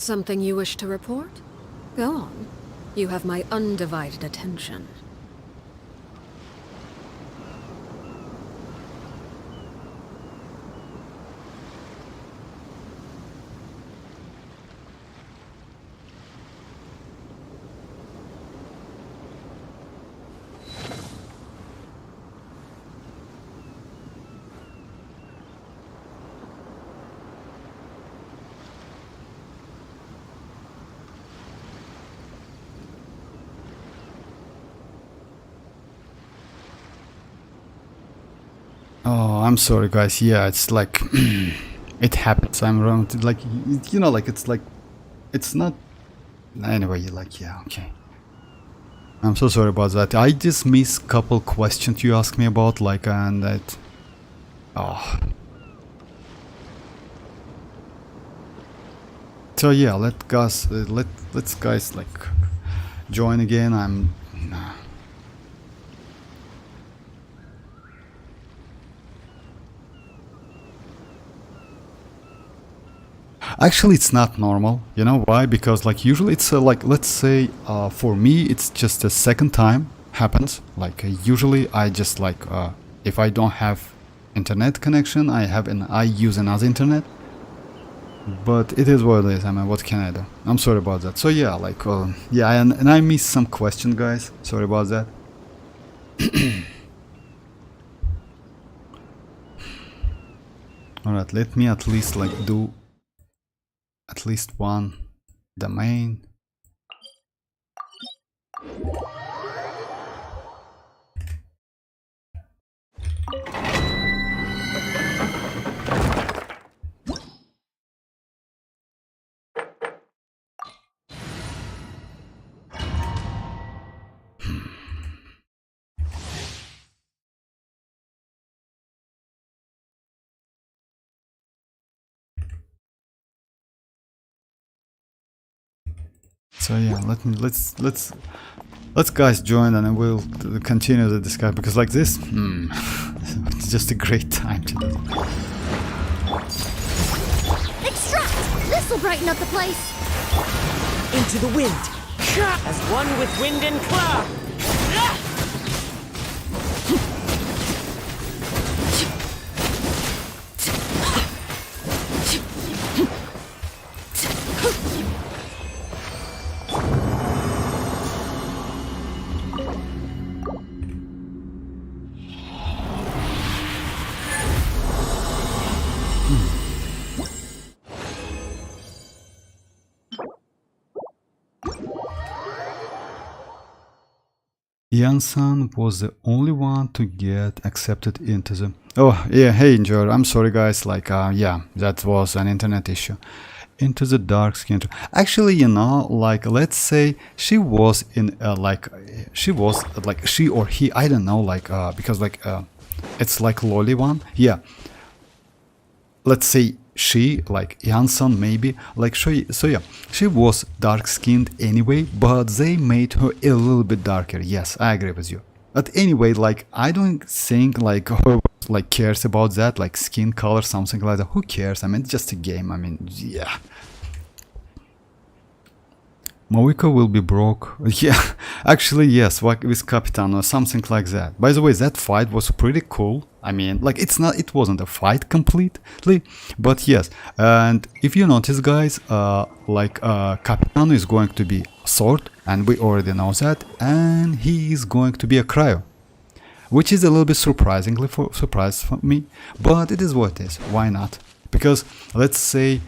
Something you wish to report? Go on. You have my undivided attention. Oh, I'm sorry, guys. Yeah, it's like it happens. I'm wrong. Like, you know, like it's like it's not. Anyway, like, yeah, okay. I'm so sorry about that. I just missed couple questions you asked me about, like, and that. Oh. So yeah, let's guys like join again. I'm. Actually, it's not normal. You know why? Because like usually it's like, let's say for me it's just a second time happens. Like usually I just like if I don't have internet connection, I use another internet. But it is what it is. I mean, what can I do? I'm sorry about that. So yeah, like yeah, and I missed some question, guys. Sorry about that. All right, let me at least like do at least one domain. So yeah, let's guys join and we'll continue the discussion, because like this, it's just a great time to do it. Extract! This'll brighten up the place. Into the wind, as one with wind and claw. Xianyun was the only one to get accepted into the... Oh, yeah, hey, Enjoyer, I'm sorry, guys, like, yeah, that was an internet issue. Into the dark skin. Actually, you know, like, let's say she was in, like, she or he, I don't know, like, because, like, it's like lolly one, yeah. Let's say she, like Xianyun maybe, like so yeah, she was dark skinned anyway, but they made her a little bit darker. Yes, I agree with you. But anyway, like I don't think like her like cares about that, like skin color, something like that. Who cares? I mean, it's just a game. I mean, yeah. Moika will be broke. Yeah, actually yes, like with Capitan or something like that. By the way, that fight was pretty cool. I mean, like it wasn't a fight completely, but yes. And if you notice, guys, like Capitan is going to be sword, and we already know that, and he is going to be a cryo, which is a little bit surprise for me, but it is what it is. Why not? Because let's say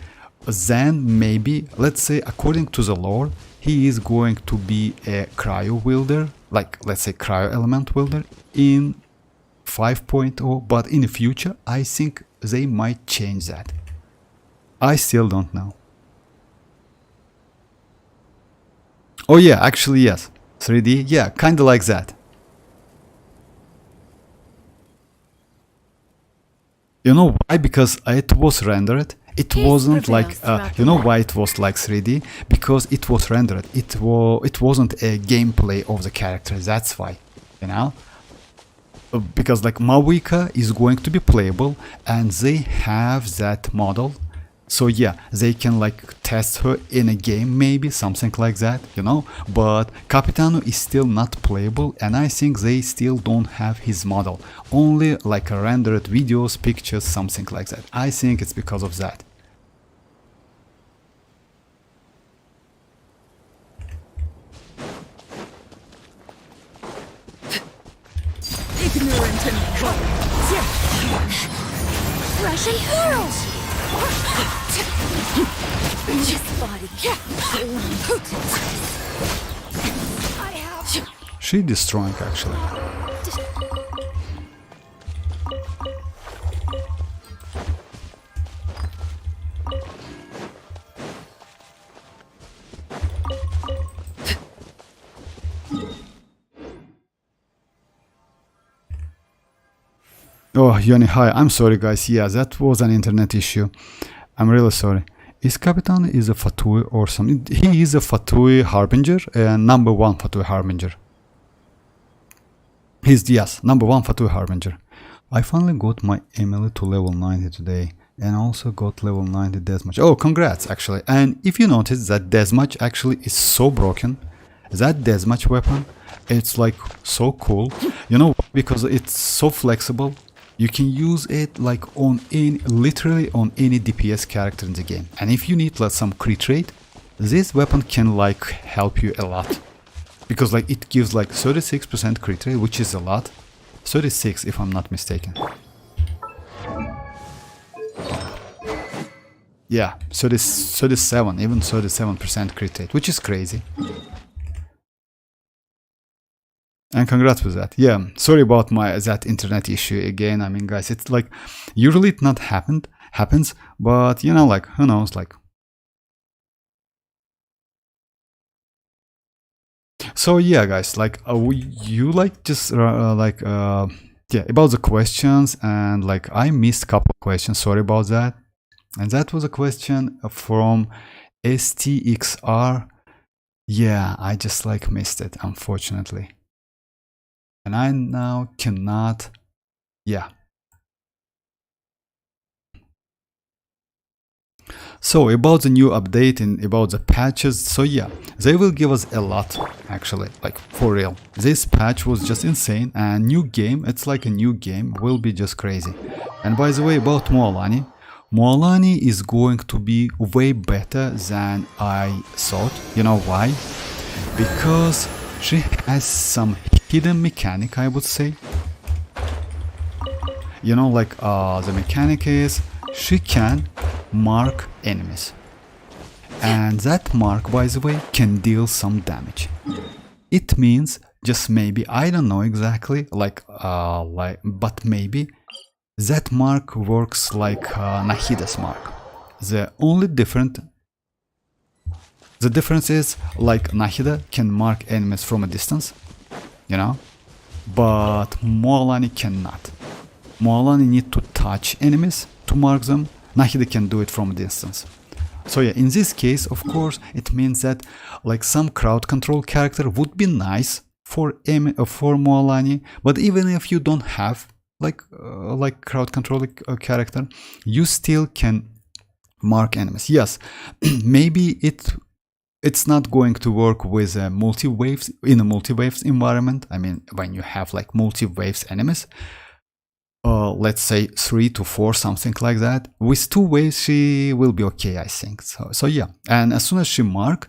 then maybe, let's say according to the lore, he is going to be a cryo wielder, like let's say cryo element wielder in 5.0, but in the future I think they might change that. I still don't know. Oh yeah, actually yes, 3D, yeah, kinda like that. You know why? Because it was rendered. It wasn't like, you know why it was like 3D? Because it was rendered. It wasn't a gameplay of the character. That's why, you know. Because like Mawika is going to be playable, and they have that model So yeah, they can like test her in a game, maybe something like that, you know. But Capitano is still not playable, and I think they still don't have his model, only like a rendered videos, pictures, something like that. I think it's because of that. Ignorant and Russian girls! This body I have. She destroying actually. Oh, Yoni, hi. I'm sorry, guys. Yeah, that was an internet issue. I'm really sorry. Is Capitan is a Fatui or something? He is a Fatui Harbinger, number 1 Fatui Harbinger. He's, yes, number 1 Fatui Harbinger. I finally got my Emily to level 90 today, and also got level 90 deathmatch. Oh, congrats, actually. And if you notice that deathmatch actually is so broken, that deathmatch weapon, it's like so cool, you know, because it's so flexible. You can use it like on any, literally on any DPS character in the game. And if you need like some crit rate, this weapon can like help you a lot. Because like it gives like 36% crit rate, which is a lot. 36 if I'm not mistaken. Yeah, 37, even 37% crit rate, which is crazy. And congrats with that. Yeah, sorry about that internet issue again. I mean, guys, it's like usually it not happens, but you know, like who knows, like. So yeah, guys, like you like just yeah, about the questions, and like I missed a couple of questions. Sorry about that. And that was a question from STXR. Yeah, I just like missed it, unfortunately. And I now cannot, yeah. So about the new update and about the patches, so yeah, they will give us a lot actually, like for real. This patch was just insane, and new game, it's like a new game, will be just crazy. And by the way, about Moalani, Moalani is going to be way better than I thought. You know why? Because she has some hidden mechanic, I would say. You know, like the mechanic is she can mark enemies, and that mark, by the way, can deal some damage. It means just maybe, I don't know exactly, but maybe that mark works like Nahida's mark. The difference is like Nahida can mark enemies from a distance, you know, but Moalani cannot. Moalani need to touch enemies to mark them. Nahida can do it from a distance. So yeah, in this case, of course, it means that like some crowd control character would be nice for Moalani, but even if you don't have like crowd control character, you still can mark enemies. Yes, maybe it's not going to work with multi-waves in a multi-waves environment. I mean, when you have like multi-waves enemies, let's say 3 to 4, something like that. With 2 waves, she will be okay, I think. So yeah, and as soon as she mark,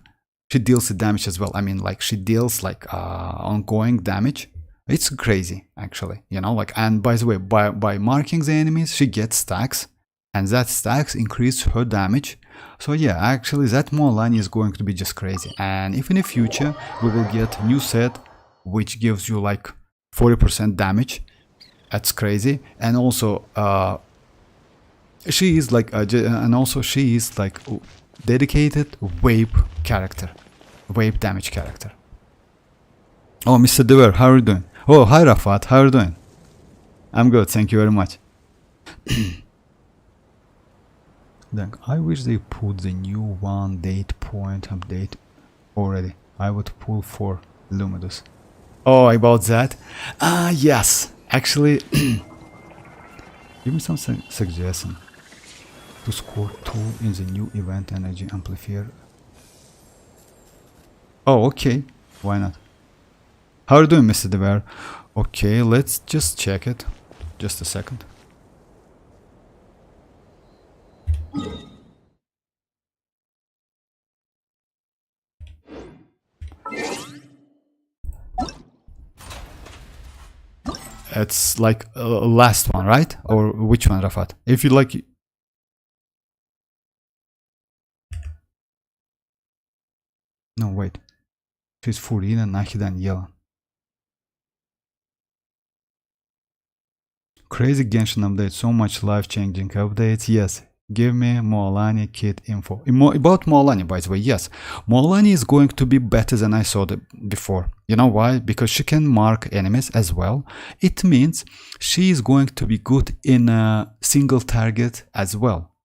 she deals the damage as well. I mean, like she deals like ongoing damage. It's crazy, actually, you know, like, and by the way, by marking the enemies, she gets stacks, and that stacks increase her damage. So yeah, actually that Moalani is going to be just crazy. And if in the future we will get new set which gives you like 40% damage, that's crazy. And also she is like dedicated wave character, wave damage character. Oh, Mr. Dever, how are you doing? Oh, hi Rafat, how are you doing? I'm good, thank you very much. Then I wish they put the new 1 date point update already. I would pull for Lumidus. Oh, about that? Yes. Actually, give me some suggestion. to score 2 in the new event energy amplifier. Oh, okay. Why not? How are you doing, Mr. Dever? Okay, let's just check it. Just a second. It's like last one, right? Or which one, Rafat? If you like... No, wait. She's Furina, Nahida, and Yelan. Crazy Genshin update, so much life-changing updates. Yes, give me Moalani kit info. About Moalani, by the way, yes. Moalani is going to be better than I saw before. You know why? Because she can mark enemies as well. It means she is going to be good in a single target as well.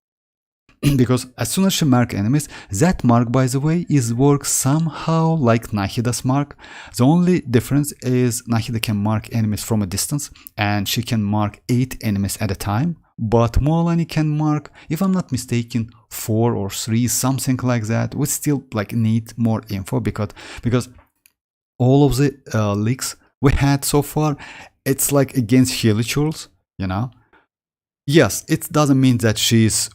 Because as soon as she marks enemies, that mark, by the way, works somehow like Nahida's mark. The only difference is Nahida can mark enemies from a distance, and she can mark 8 enemies at a time. But Moalani can mark, if I'm not mistaken, 4 or 3, something like that. We still like need more info because all of the leaks we had so far, it's like against Helichurls, you know. Yes, it doesn't mean that she's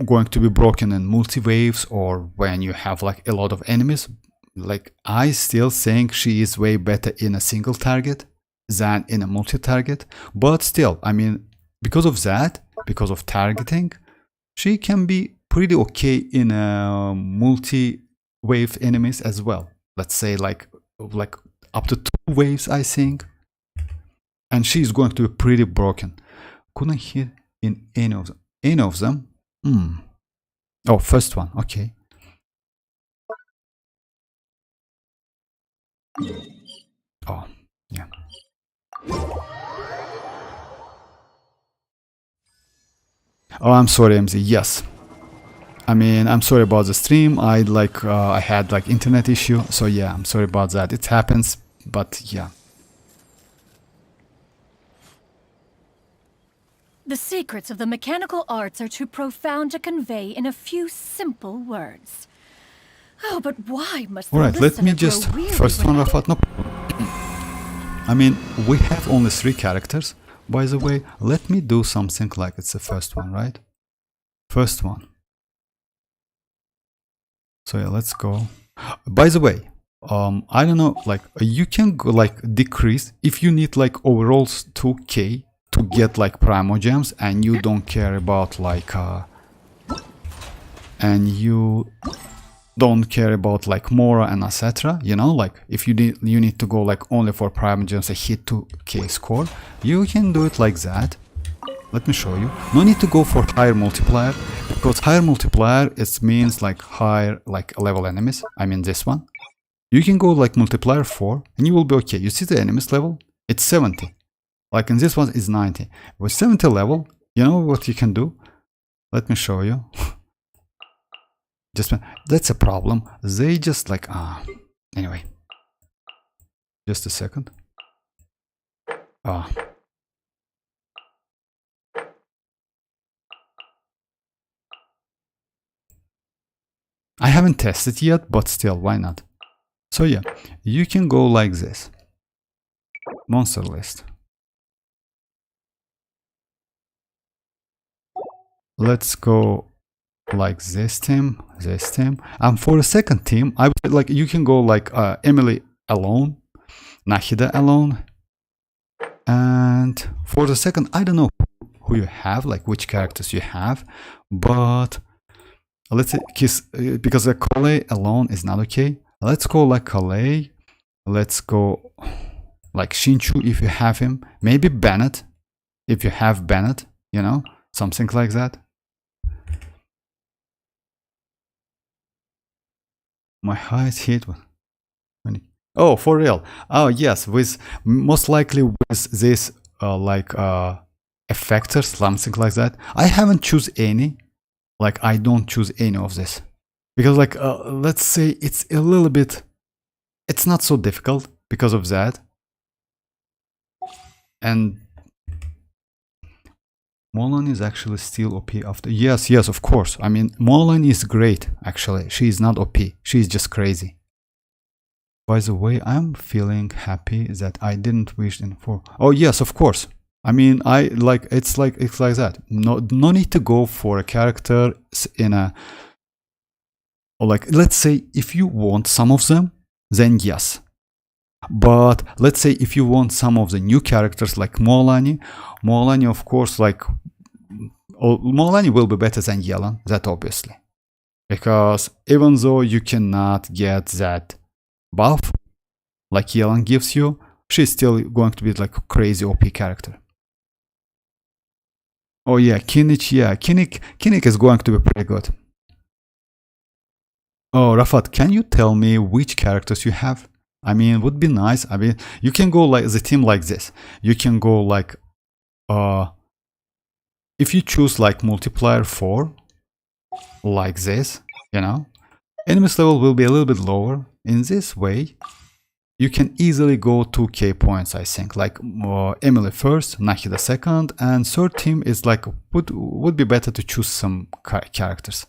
going to be broken in multi-waves or when you have like a lot of enemies. Like, I still think she is way better in a single target than in a multi-target. But still, I mean, because of that, because of targeting, she can be pretty okay in a multi-wave enemies as well. Let's say like up to 2 waves, I think. And she's going to be pretty broken. Couldn't hit in any of them. Any of them? Oh, first one. Okay. Oh, yeah. Oh, I'm sorry, MZ. Yes. I mean, I'm sorry about the stream. I had like internet issue. So yeah, I'm sorry about that. It happens, but yeah. The secrets of the mechanical arts are too profound to convey in a few simple words. Oh, but why must the Alright, let me listener just... grow weary First when- one, Rafat. No. I mean, we have only 3 characters. By the way, let me do something like it's the first one, right? First one. So yeah, let's go. By the way, I don't know, like, you can go, like, decrease if you need like overall 2k to get like primo gems and you don't care about like and you don't care about like Mora and etc, you know, like if you need to go like only for primo gems and hit 2k score, you can do it like that. Let me show you. No need to go for higher multiplier, because higher multiplier it means like higher like level enemies. I mean this one. You can go like multiplier 4 and you will be okay. You see the enemies level? It's 70. Like in this one is 90. With 70 level, you know what you can do? Let me show you. Just that's a problem. They just like anyway. Just a second. I haven't tested yet, but still, why not? So yeah, you can go like this. Monster list. Let's go like this team, and for the second team, I would like you can go like Emily alone, Nahida alone, and for the second, I don't know who you have, like which characters you have, but let's say because the Kale alone is not okay. Let's go like Kale. Let's go like Shinchu if you have him. Maybe Bennett if you have Bennett. You know, something like that. My highest hit was... Oh, for real? Oh yes, with most likely with this effectors, something like that. I haven't choose any. Like I don't choose any of this because like let's say it's a little bit. It's not so difficult because of that. And Molan is actually still OP after. Yes, yes, of course. I mean, Molan is great, actually. She is not OP. She is just crazy. By the way, I'm feeling happy that I didn't wish in for. Oh, yes, of course. I mean, it's like that. No need to go for a character in a. Or like, let's say if you want some of them, then yes. But let's say if you want some of the new characters like Molani, of course, like Molani will be better than Yelan, that obviously, because even though you cannot get that buff like Yelan gives you, she's still going to be like a crazy OP character. Oh yeah, Kinich, yeah, Kinnick is going to be pretty good. Oh, Rafat, can you tell me which characters you have? I mean, would be nice. I mean, you can go like the team like this. You can go like, if you choose like multiplier 4, like this, you know, enemies level will be a little bit lower. In this way, you can easily go 2k points, I think. Like Emily first, Nahida second, and third team is like, would be better to choose some characters.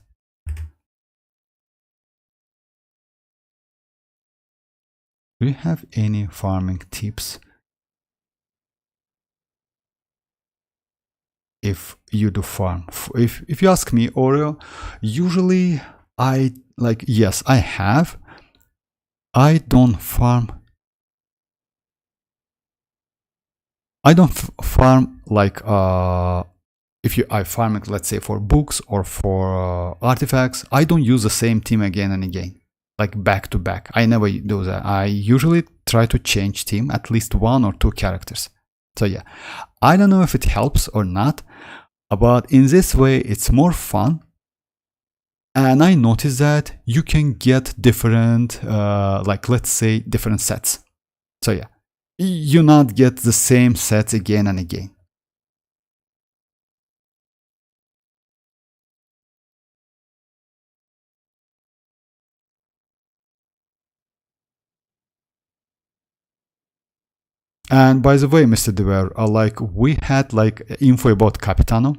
Do you have any farming tips? If you do farm, if you ask me, Oreo, usually I like, yes, I have. I don't farm. I don't farm like if I farm it, let's say for books or for artifacts. I don't use the same team again and again. Like back to back. I never do that. I usually try to change team at least 1 or 2 characters. So yeah, I don't know if it helps or not, but in this way it's more fun. And I noticed that you can get different, like let's say different sets. So yeah, you not get the same sets again and again. And by the way, Mr. Dever, like we had like info about Capitano.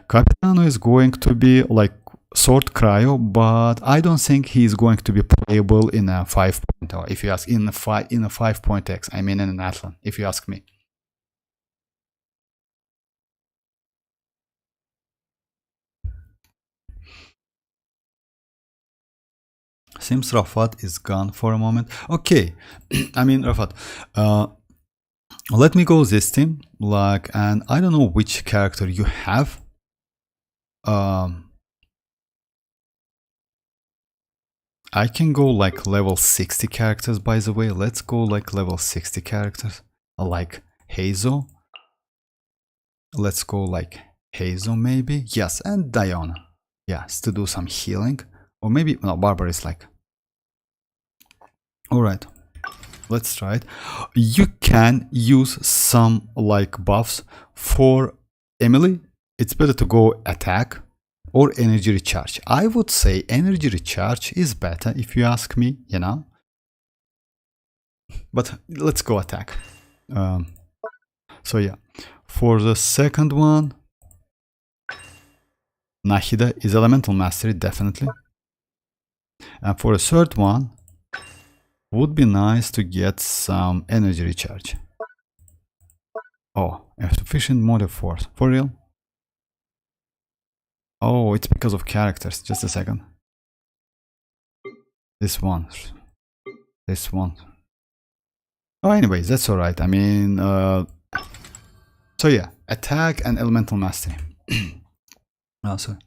Capitano is going to be like Sword Cryo, but I don't think he's going to be playable in a 5.0. If you ask in a 5.x, I mean in an Athlon, if you ask me. Seems Rafat is gone for a moment. Okay, I mean Rafat. Let me go this team, like, and I don't know which character you have. I can go like level 60 characters, by the way. Let's go like level 60 characters, like Hazo. Let's go like Hazo maybe. Yes, and Diana. Yes, to do some healing. Or maybe, no, Barbara is like. Alright, let's try it. You can use some like buffs for Emily. It's better to go attack or energy recharge. I would say energy recharge is better if you ask me, you know. But let's go attack. So yeah, for the second one, Nahida is elemental mastery, definitely. And for the third one, would be nice to get some energy recharge. Oh, efficient motive force. For real? Oh, it's because of characters. Just a second. This one. This one. Oh, anyways, that's alright. I mean, so yeah, attack and elemental mastery. Oh, sorry.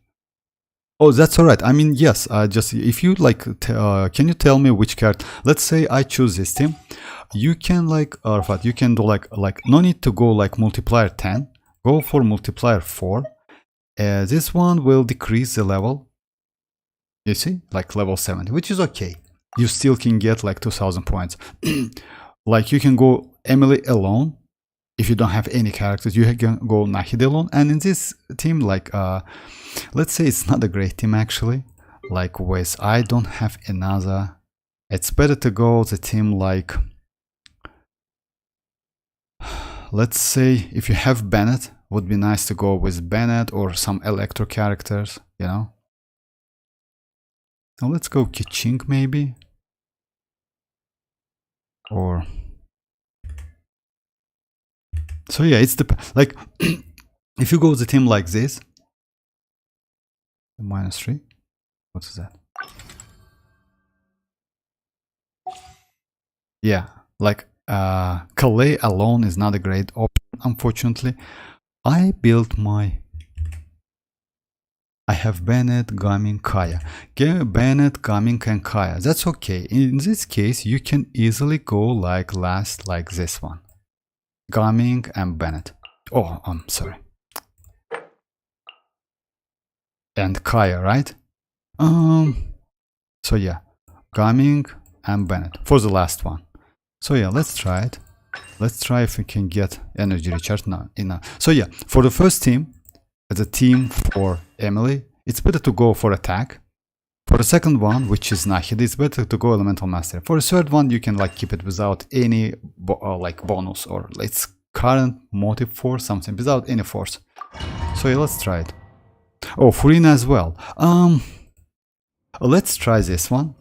Oh, that's alright. I mean, yes, just if you like, can you tell me which character? Let's say I choose this team. You can like, Arfat, you can do like, no need to go like multiplier 10. Go for multiplier 4. This one will decrease the level. You see, like level 70, which is okay. You still can get like 2000 points. Like you can go Emily alone. If you don't have any characters, you can go Nahida alone. And in this team, like, let's say it's not a great team actually. Like with, I don't have another. It's better to go the team like, let's say if you have Bennett, Would be nice to go with Bennett or some electro characters, you know. Now let's go Kichink maybe. Or so yeah, it's the like if you go with a team like this, -3. What is that? Yeah, like Calais alone is not a great option, unfortunately. I have Bennett, Gaming, Kaya. Bennett, Gaming, and Kaya. That's okay. In this case, you can easily go like this one. Gaming and Bennett. Oh, I'm sorry. And Kaya, right? So yeah, Gaming and Bennett for the last one. So yeah, let's try it. Let's try if we can get energy recharge now. So yeah, for the first team, as a team for Emily, it's better to go for attack. For the second one, which is Nahida, it's better to go elemental mastery. For the third one, you can like keep it without any like bonus, or its current motive force, something without any force. So yeah, let's try it. Oh, Furina as well. Let's try this one.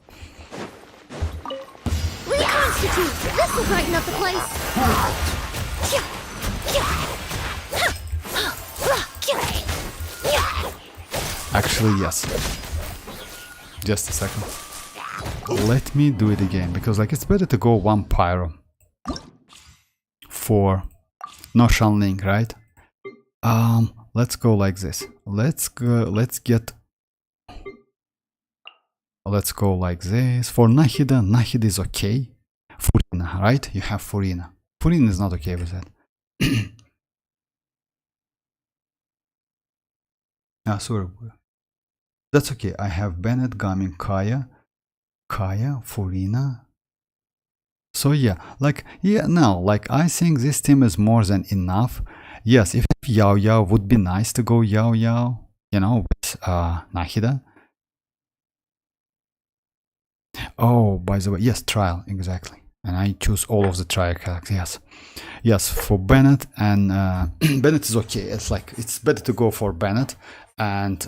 Reconstitute. This will brighten up the place. Actually, yes. Just a second. Let me do it again, because like it's better to go one pyro for no Shanling, right? Let's go like this. Let's go like this. For Nahida is okay. Furina, right? You have Furina. Furina is not okay with that. Sorry. That's okay. I have Bennett, Gaming, Kaya, Furina. So yeah, now, I think this team is more than enough. Yes, if Yao Yao would be nice to go Yao Yao, you know, with Nahida. Oh, by the way, yes, trial, exactly. And I choose all of the trial characters, yes. For Bennett, and Bennett is okay. It's better to go for Bennett. And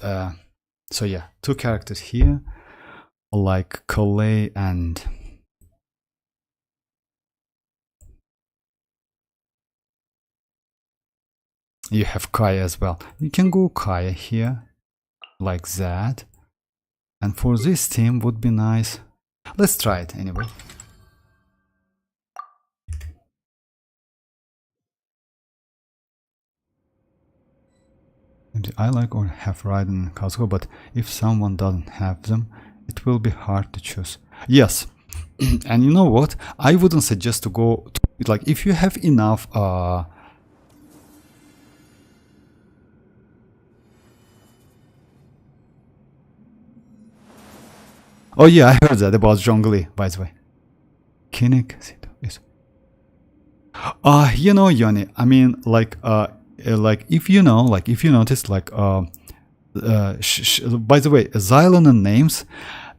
so yeah, two characters here, like Calais and you have Kaya as well. You can go Kaya here, like that. And for this team would be nice. Let's try it anyway. I like or have Raiden and Kazuko, but if someone doesn't have them, it will be hard to choose. Yes, and you know what? I wouldn't suggest to go to, like, if you have enough oh yeah, I heard that about Zhongli, by the way. Kinnick is you know, Yoni, I mean, like if you know, like if you notice, like by the way, Xilonen names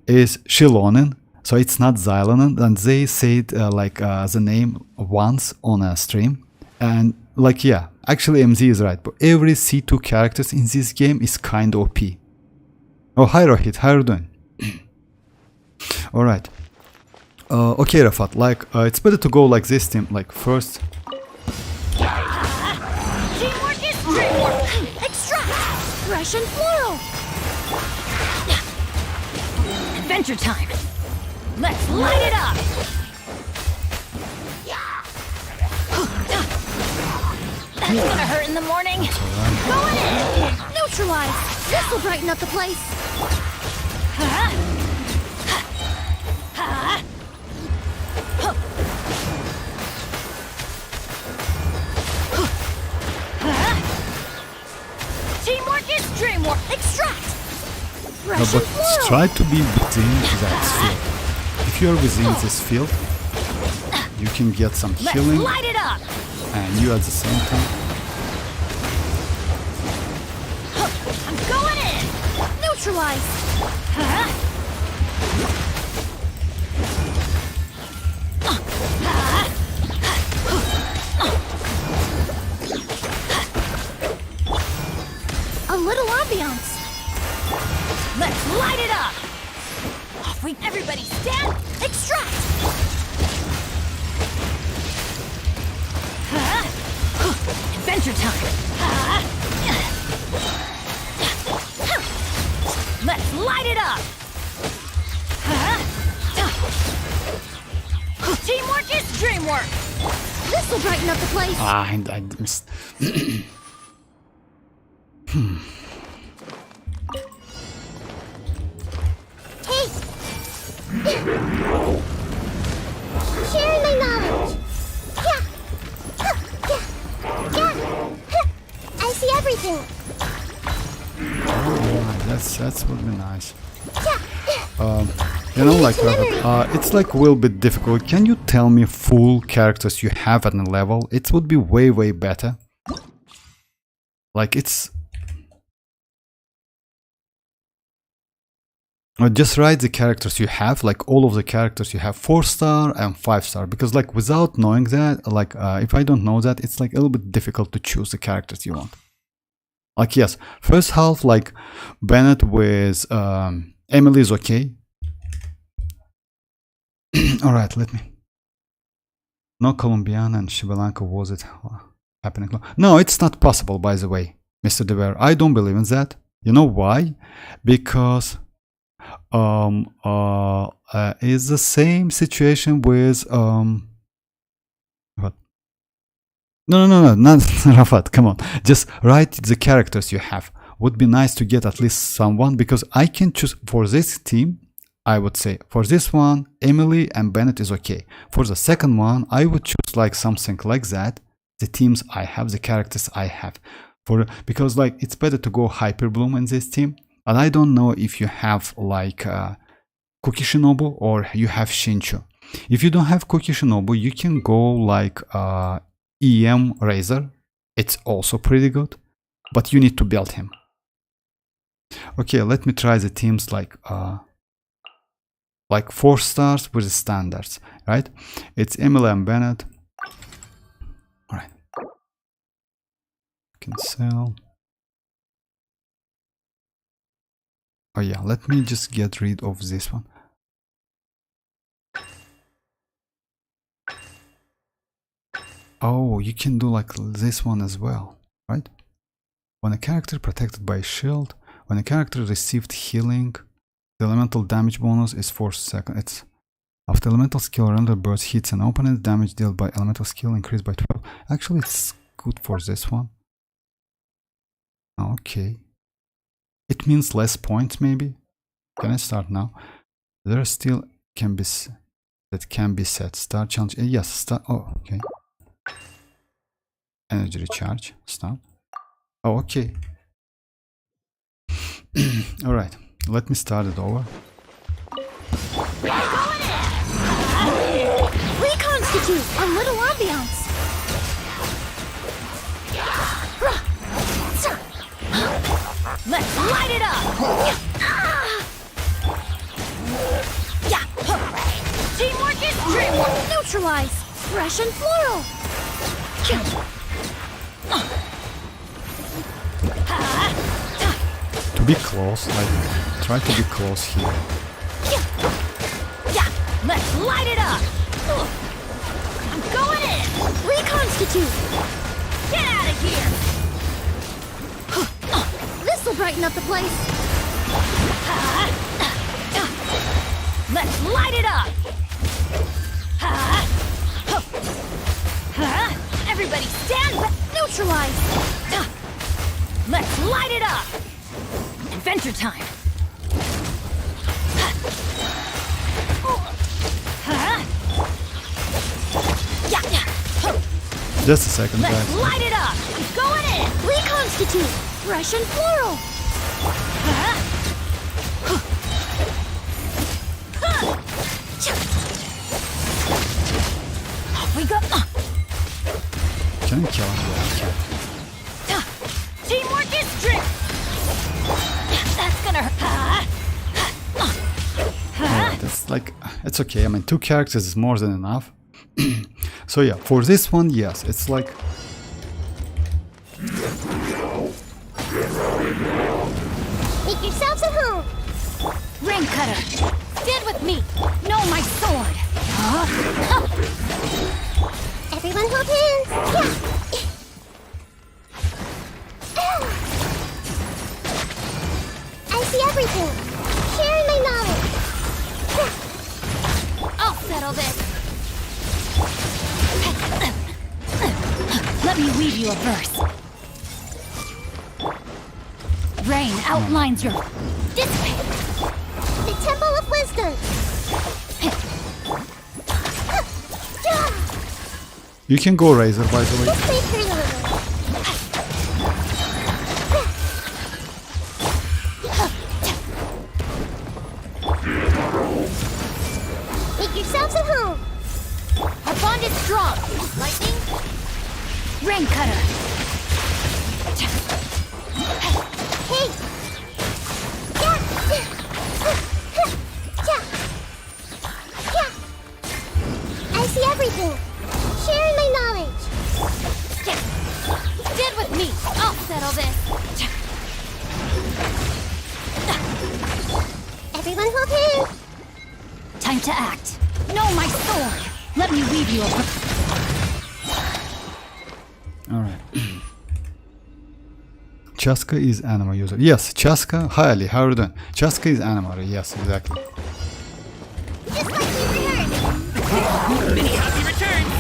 is Shilonen, so it's not Xilonen, and they said the name once on a stream, and like yeah, actually MZ is right, but every C2 characters in this game is kind of OP. Oh, hi Rohit, how are you doing? All right. Okay, Rafat, like it's better to go like this team, like first. Teamwork is dreamwork. Extract. Fresh and floral. Adventure time. Let's light it up. That's gonna hurt in the morning. Go in. Neutralize. This will brighten up the place. Teamwork is dreamwork. Extract. No, Fresh but and floral. try to be within that field. If you're within this field, you can get some Let's healing, light it up. and you at the same time. I'm going in. Neutralize. Extract! Adventure time! Let's light it up! Teamwork is dreamwork! This will brighten up the place. Ah, I missed. Hey! Sharing my knowledge. Yeah. Yeah. I see everything. That would be nice. Yeah. You know, like it's like a little bit difficult. Can you tell me full characters you have at a level? It would be way better. Like it's just write the characters you have, like all of the characters you have, 4-star and 5-star, because like without knowing that, like if I don't know that, it's like a little bit difficult to choose the characters you want. Like yes, first half like Bennett with Emily is okay. All right, let me. No Colombian and Sri Lanka, was it happening? No, it's not possible, by the way, Mr. DeVere. I don't believe in that. You know why? Because it's the same situation with what? No, not Rafat. Come on, just write the characters you have. Would be nice to get at least someone, because I can choose for this team. I would say for this one, Emily and Bennett is okay. For the second one, I would choose like something like that. The teams I have, the characters I have. Because like it's better to go Hyper Bloom in this team. And I don't know if you have like Cookie Shinobu or you have Shinchu. If you don't have Cookie Shinobu, you can go like EM Razor. It's also pretty good, but you need to build him. Okay, let me try the teams like 4 stars with the standards, right? It's Emily and Bennett. All right. Cancel. Oh yeah, let me just get rid of this one. Oh, you can do like this one as well, right? When a character protected by a shield, when a character received healing, the elemental damage bonus is 4 seconds. It's after elemental skill render burst hits an opponent, damage dealt by elemental skill increased by 12. Actually, it's good for this one. Okay. It means less points, maybe. Can I start now? There still can be set. Start challenge. Yes, start. Oh, okay. Energy recharge. Start. Oh, okay. All right. Let me start it over. Reconstitute a little ambiance. Let's light it up! Teamwork is dreamwork! Neutralize. Fresh and floral. To be close, like try to be close here. Let's light it up! I'm going in! Reconstitute. Get out of here! This will brighten up the place. Let's light it up! Everybody stand back! Neutralize. Let's light it up! Adventure time! Just a second, Let's guys. light it up! I'm going in! Reconstitute. Fresh and floral. Off we go! Can I kill him? Yeah, Teamwork is dream! That's gonna hurt! yeah, that's like, it's okay. I mean, 2 characters is more than enough. So yeah, for this one, yes, it's like Make yourselves at home. Rain cutter! Stand with me! No, my sword! Everyone hold hands. Yeah. I see everything. Sharing my knowledge. I'll settle this! Let me weave you a verse. Rain outlines your... Dissipate! The Temple of Wisdom. You can go Razor, by the way. This may hurt a little. Make yourselves at home. Our bond is strong! Lightning? Rain cutter! Hey! Yeah! Yeah! I see everything. Sharing my knowledge. Stand with me! I'll settle this! Everyone hold hands. Time to act! No, my sword! Let me weave you a verse. Alright. Chaska is anima user. Yes, Chaska. Hi Ali, how are you doing? Chaska is anima, yes, exactly. Just like we rehearsed. Many happy returns!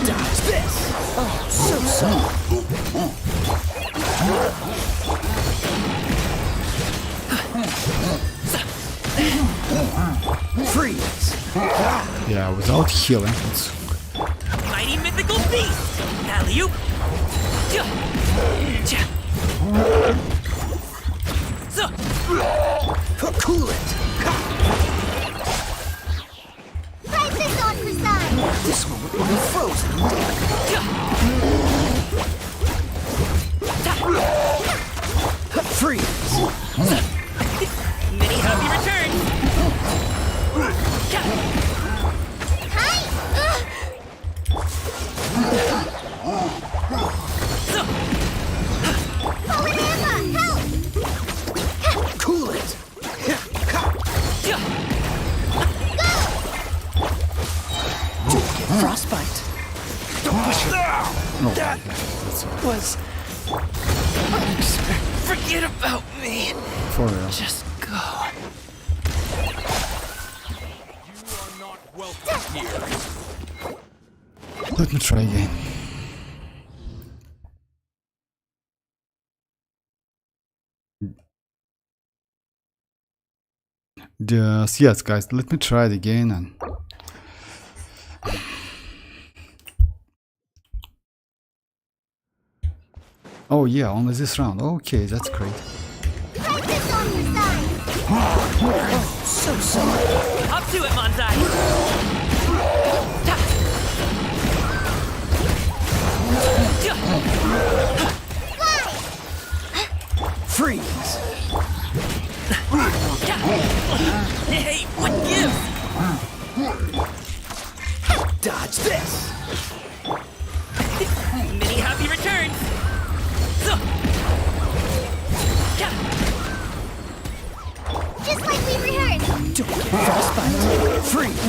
Dodge this! Oh, so. Freeze! Yeah, without healing, it's... Mighty mythical beast! Alley-oop! Cool it! Right this on for size. This one will be frozen. Freeze! Many happy returns! Hi! Forward Emma, help! Cool it! Frostbite! Don't push it! That was... Forget about me! For real. Just go. Let me try again. Yes, guys, let me try it again and... Oh yeah, only this round. Okay, that's great. Right this on for size. So sorry. Up to it, Monzai! Freeze! Hey, what gives? Dodge this! Many happy returns! Just like we rehearsed. Don't get frostbite! Freeze!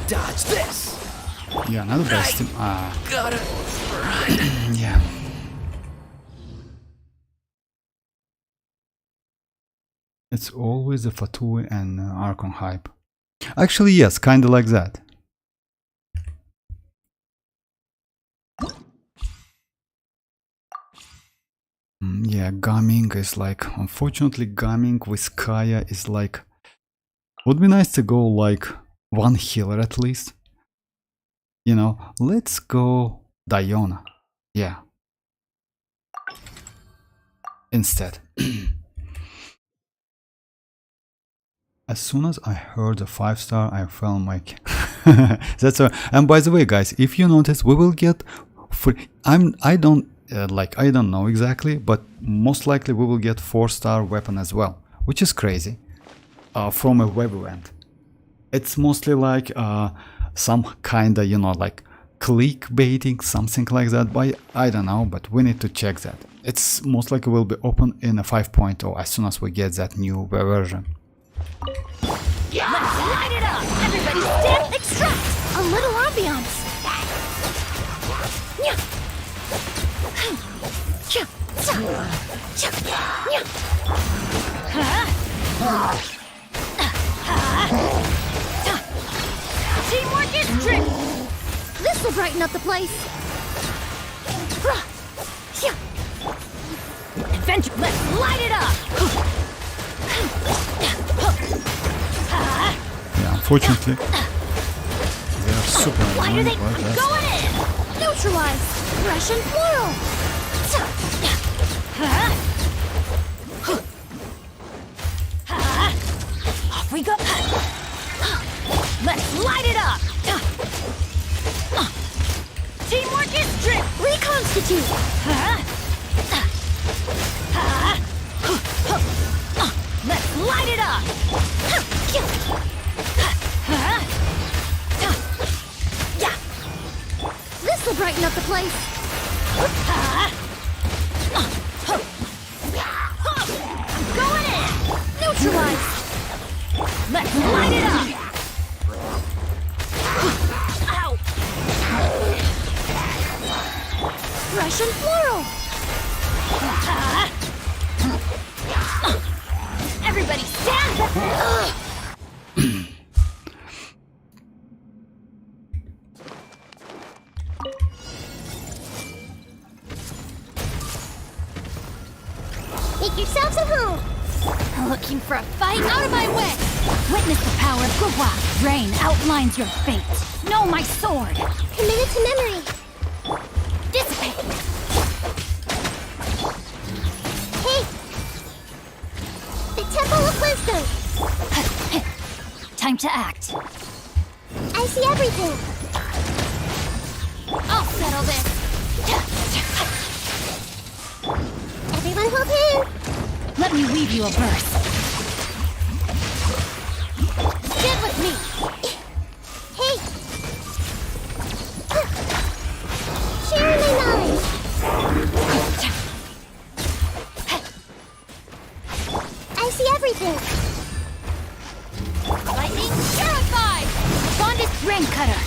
Dodge this! Yeah, another best. Gotta Yeah. It's always the Fatui and Archon hype. Actually, yes, kinda like that. Yeah, Gaming is like, unfortunately, Gaming with Kaya is like, would be nice to go like one healer at least. You know, let's go Diona. Yeah. Instead. As soon as I heard the 5-star, I felt like that's a. And by the way, guys, if you notice, we will get free. I don't know exactly, but most likely we will get 4-star weapon as well, which is crazy. From a web event. it's mostly like some kinda, you know, like clickbaiting, something like that, but I don't know, but we need to check that. It's most likely will be open in a 5.0 as soon as we get that new version. Let's light it up! Everybody stand, extract! A little ambiance! Teamwork is trick! This will brighten up the place! Adventure, let's light it up! Yeah, unfortunately, they are super Why do annoying. they... But I'm that's- going in! Neutralize! Russian floral! Off we go! Let's light it up! Teamwork is strict! Reconstitute! Let's light it up! This will brighten up the place! I'm going in! Neutralize! Let's light it up! Ow! Russian floral! Everybody stand back! Make yourselves at home! Looking for a fight? Out of my way! Witness the power of Gua. Rain outlines your fate. Know my sword! Commit it to memory! Dissipate! Hey! The Temple of Wisdom! Time to act. I see everything! I'll settle this! Everyone hold hands! Let me weave you a verse. Stand with me! Hey! Share my knowledge! I see everything! Lightning terrified! Bonded rain cutter!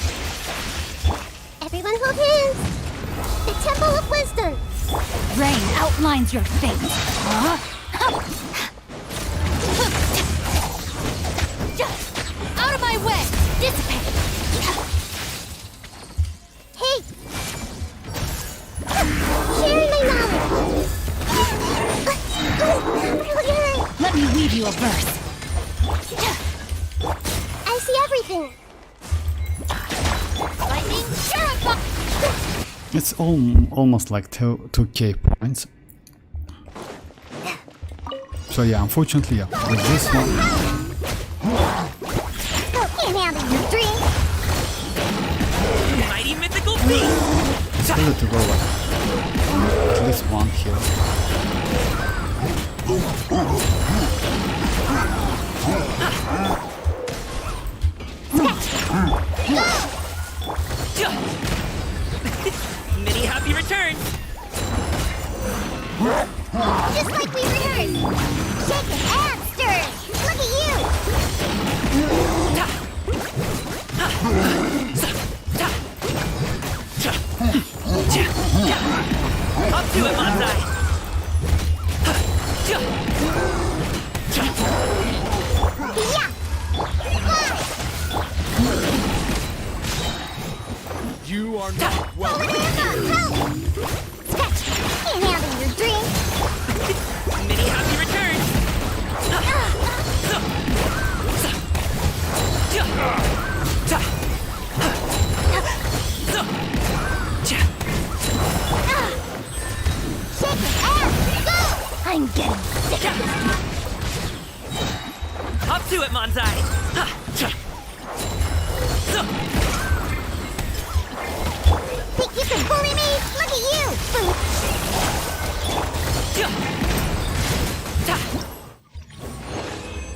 Everyone hold hands! The Temple of Wisdom! Rain outlines your fate. Huh? Out of my way! Dissipate! Hey! Sharing my knowledge! Let me weave you a verse. I see everything! Lightning terrified! It's almost like 2k points. So yeah, unfortunately, yeah, with this one, Can't handle your dream! Mighty mythical beast! it's better to go like at least one here. Many happy returns! Just like we rehearsed! Shake it and stir it! Look at you! Up to it, Manzai! Yeah! You are not welcome. Help! Sketch! Can't handle your dream! Many happy returns! Shake it and go! I'm getting sick of this! Up to it, Manzai! Think you can bully me? Look at you!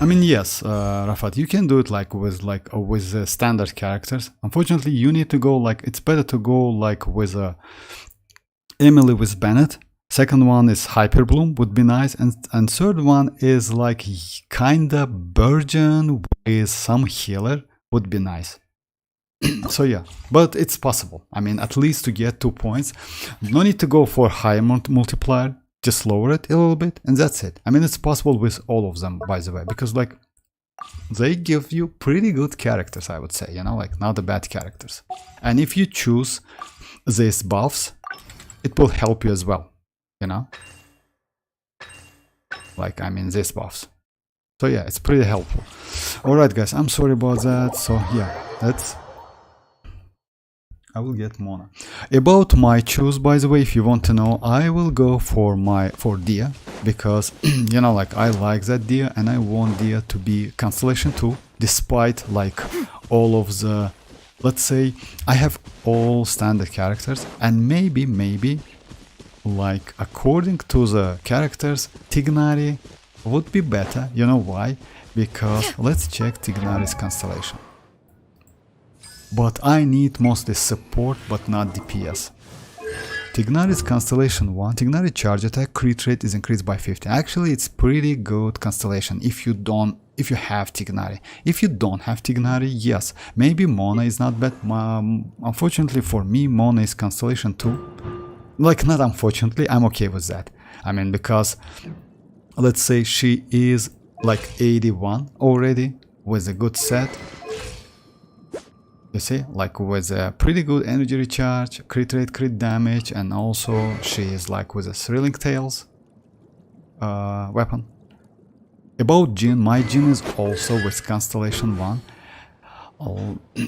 mean, yes, Rafat, you can do it like with standard characters. Unfortunately, you need to go like, it's better to go like with Emily with Bennett. Second one is Hyperbloom, would be nice, and third one is like kinda Burgeon with some healer, would be nice. So yeah, but it's possible. I mean, at least to get 2 points. No need to go for high multiplier. Just lower it a little bit and that's it. I mean, it's possible with all of them, by the way, because like they give you pretty good characters, I would say, you know, like not the bad characters. And if you choose these buffs, it will help you as well, you know, like I mean these buffs. So yeah, it's pretty helpful. All right, guys, I'm sorry about that. So yeah, that's, I will get Mona. About my choose, by the way, if you want to know, I will go for Dia, because you know, like I like that Dia and I want Dia to be Constellation 2, despite like all of the, let's say I have all standard characters, and maybe like according to the characters, Tignari would be better. You know why? Because let's check Tignari's constellation. But I need mostly support, but not DPS. Tignari's constellation 1, Tignari charge attack crit rate is increased by 50. Actually, it's pretty good constellation if you have Tignari. If you don't have Tignari, yes, maybe Mona is not bad. Unfortunately for me, Mona is constellation 2. Like, not unfortunately, I'm okay with that. I mean, because let's say she is like 81 already with a good set. You see, like with a pretty good energy recharge, crit rate, crit damage, and also she is like with a thrilling tails weapon. About Jin, my Jin is also with constellation 1.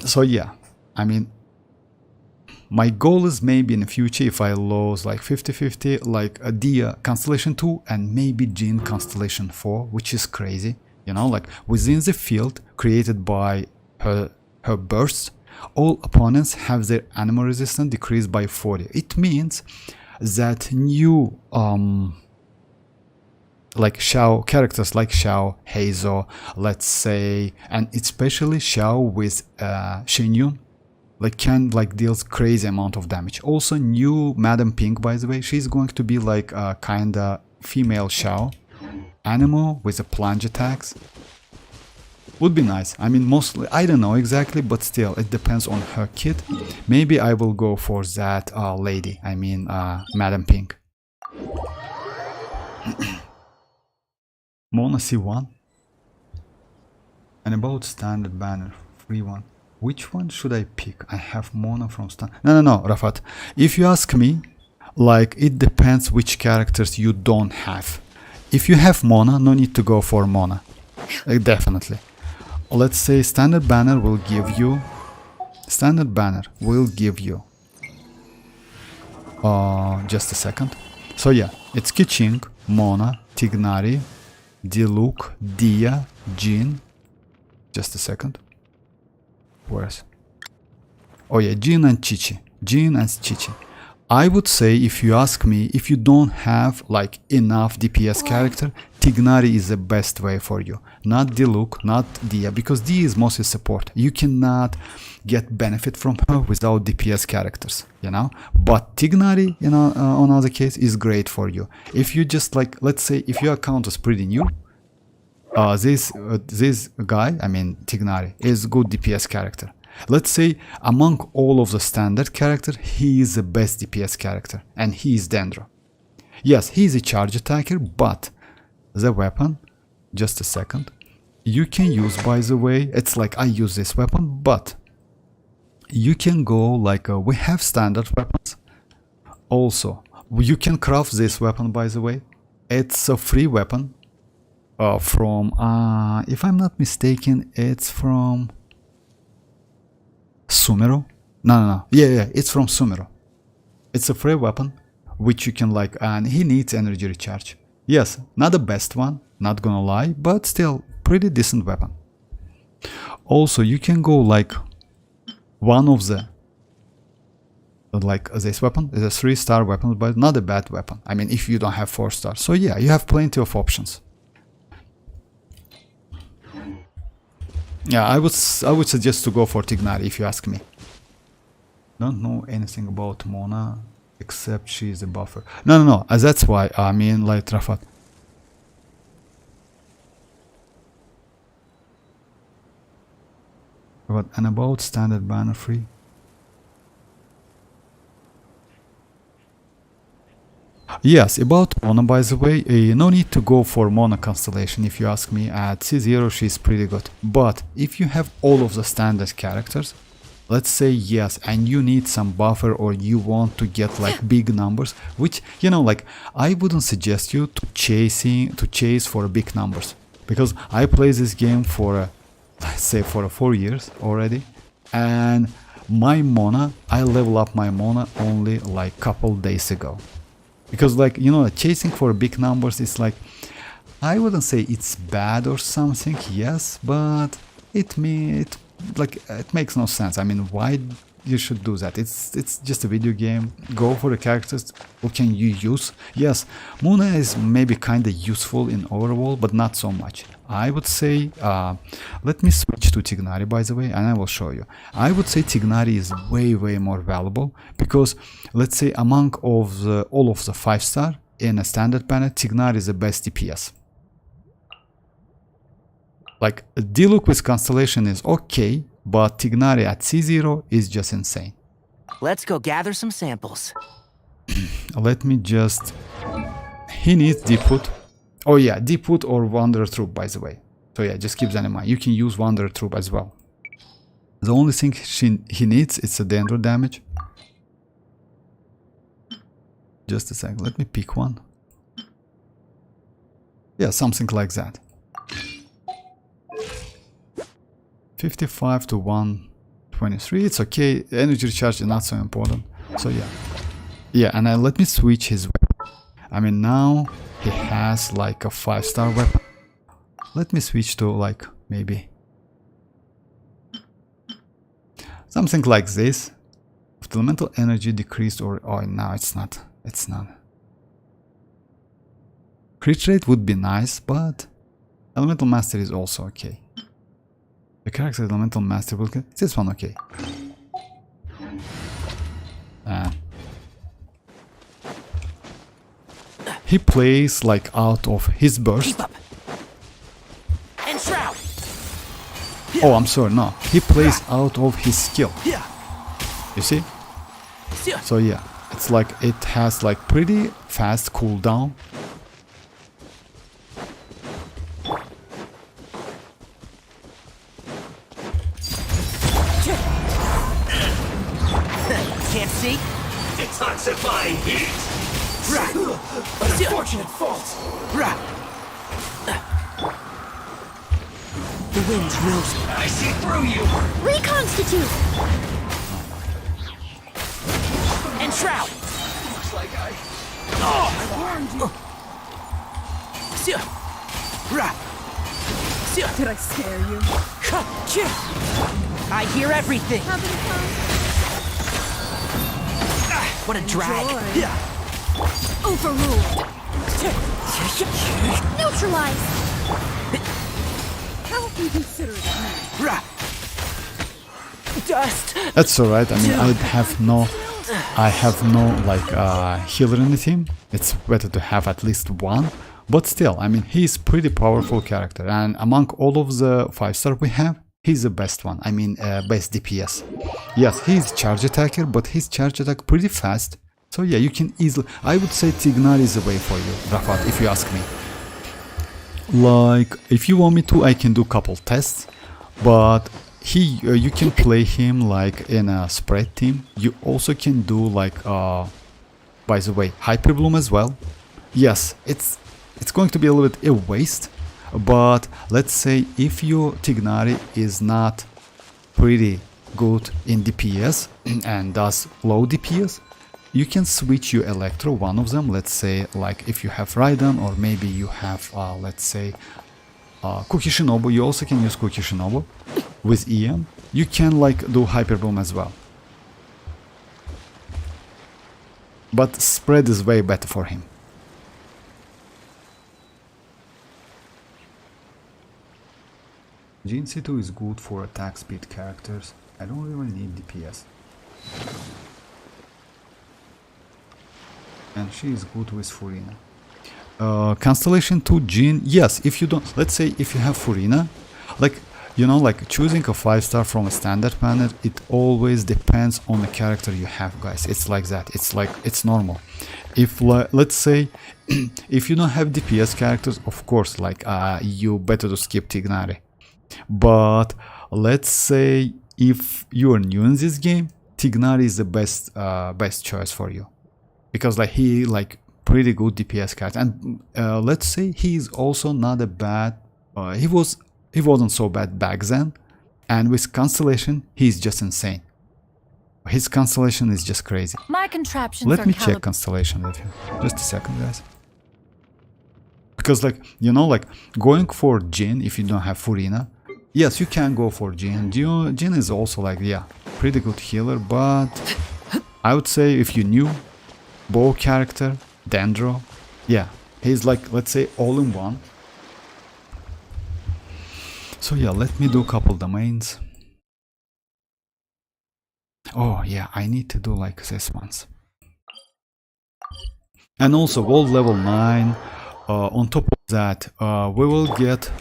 So yeah, I mean, my goal is maybe in the future, if I lose like 50-50, like a Dia constellation 2 and maybe Jin constellation 4, which is crazy, you know, like within the field created by her bursts, all opponents have their animal resistance decreased by 40. It means that new like Xiao characters like Xiao, Heizo, let's say, and especially Xiao with Xianyun, like can like deals crazy amount of damage. Also new Madam Pink, by the way, she's going to be like a kinda female Xiao animal with a plunge attacks. Would be nice. I mean, mostly, I don't know exactly, but still, it depends on her kit. Maybe I will go for that lady, I mean, Madam Pink. Mona C1. And about standard banner, free one. Which one should I pick? I have Mona from standard. No, Rafat. If you ask me, like, it depends which characters you don't have. If you have Mona, no need to go for Mona. Definitely. Let's say standard banner will give you just a second. So yeah, it's Keqing, Mona, Tignari, Diluc, Dia, Jin. Just a second. Where's? Oh yeah, Jin and Chichi. I would say, if you ask me, if you don't have like enough DPS character, Tignari is the best way for you. Not Diluc, not Dia, because Dia is mostly support. You cannot get benefit from her without DPS characters, you know. But Tignari, you know, on other case, is great for you. If you just like, let's say, if your account is pretty new, this guy, I mean Tignari, is good DPS character. Let's say among all of the standard characters, he is the best DPS character, and he is Dendro. Yes, he is a charge attacker, but the weapon, just a second, you can use, by the way, it's like I use this weapon, but you can go like, we have standard weapons. Also, you can craft this weapon, by the way. It's a free weapon from, if I'm not mistaken, it's from Sumero? No. Yeah, it's from Sumero. It's a free weapon, which you can like, and he needs energy recharge. Yes, not the best one, not gonna lie, but still pretty decent weapon. Also, you can go like one of the, like this weapon is a 3-star weapon, but not a bad weapon. I mean, if you don't have 4 stars. So yeah, you have plenty of options. Yeah, I would suggest to go for Tignari if you ask me. Don't know anything about Mona except she is a buffer. No. That's why I mean like Rafat. But and about standard banner free. Yes, about Mona, by the way, no need to go for Mona constellation if you ask me. At C0 she's pretty good, but if you have all of the standard characters, let's say yes, and you need some buffer or you want to get like big numbers, which, you know, like I wouldn't suggest you to chase for big numbers, because I play this game for let's say for 4 years already, and my Mona, I level up my Mona only like couple days ago. Because, like, you know, chasing for big numbers is like, I wouldn't say it's bad or something, yes, but it makes no sense. I mean, why you should do that? It's just a video game. Go for the characters. What can you use? Yes, Mona is maybe kind of useful in overall, but not so much. I would say, let me switch to Tignari, by the way, and I will show you. I would say Tignari is way more valuable, because let's say among all of the 5-star in a standard banner, Tignari is the best DPS. Like, Diluc with Constellation is okay, but Tignari at C0 is just insane. Let's go gather some samples. Let me just... He needs Deepwood. Oh yeah, Deepwood or Wanderer Troop, by the way. So yeah, just keep that in mind. You can use Wanderer Troop as well. The only thing he needs is a Dendro damage. Just a sec, let me pick one. Yeah, something like that. 55 to 123, it's okay. Energy recharge is not so important. So yeah. Yeah, and let me switch his weapon. I mean, now he has like a 5-star weapon. Let me switch to like maybe something like this. If the elemental energy decreased or... Oh, no, it's not. It's not. Crit rate would be nice, but elemental mastery is also okay. The character elemental master will get this one, okay. He plays like out of his burst. Keep up. And shroud. Oh, I'm sorry, no. He plays out of his skill. You see? So yeah, it's like it has like pretty fast cooldown. Can't see? Detoxifying heat! Unfortunate fault. The wind knows me. I see through you! Reconstitute! And shroud. Looks like I warned you. Did I scare you? I hear everything. What a drag. Overruled! Neutralize! How inconsiderate of me. Dust. That's alright. I mean, I have no like healer in the team. It's better to have at least one. But still, I mean, he's pretty powerful character, and among all of the 5-star we have, he's the best one. I mean, best DPS. Yes, he's charge attacker, but his charge attack pretty fast. So yeah, you can easily... I would say Tignari is the way for you, Rafat, if you ask me. Like, if you want me to, I can do couple tests, but you can play him like in a spread team. You also can do like, by the way, Hyper Bloom as well. Yes, it's going to be a little bit a waste, but let's say if your Tignari is not pretty good in DPS and does low DPS, you can switch your Electro, one of them. Let's say like if you have Raiden, or maybe you have let's say Kuki Shinobu. You also can use Kuki Shinobu with Ian. You can like do Hyper Boom as well, but spread is way better for him. Jin C2 is good for attack speed characters. I don't really need DPS. And she is good with Furina. Constellation 2 Jin, yes, if you don't, let's say if you have Furina, like, you know, like choosing a 5-star from a standard panel, it always depends on the character you have, guys. It's like that. It's like, it's normal. If, let's say, if you don't have DPS characters, of course, like, you better to skip Tignari. But let's say if you are new in this game, Tignari is the best choice for you. Because, like, he, like, pretty good DPS character. And, let's say he is also not a bad, he wasn't so bad back then, and with Constellation, he's just insane. His Constellation is just crazy. My contraptions Let are me check Constellation with you. Just a second, guys. Because, like, you know, like, going for Jin if you don't have Furina, yes, you can go for Jin. Jin is also, like, yeah, pretty good healer, but I would say if you knew bow character, Dendro, yeah, he's like, let's say, all in one. So yeah, let me do a couple domains. Oh yeah, I need to do like this ones. And also world level 9. On top of that, we will get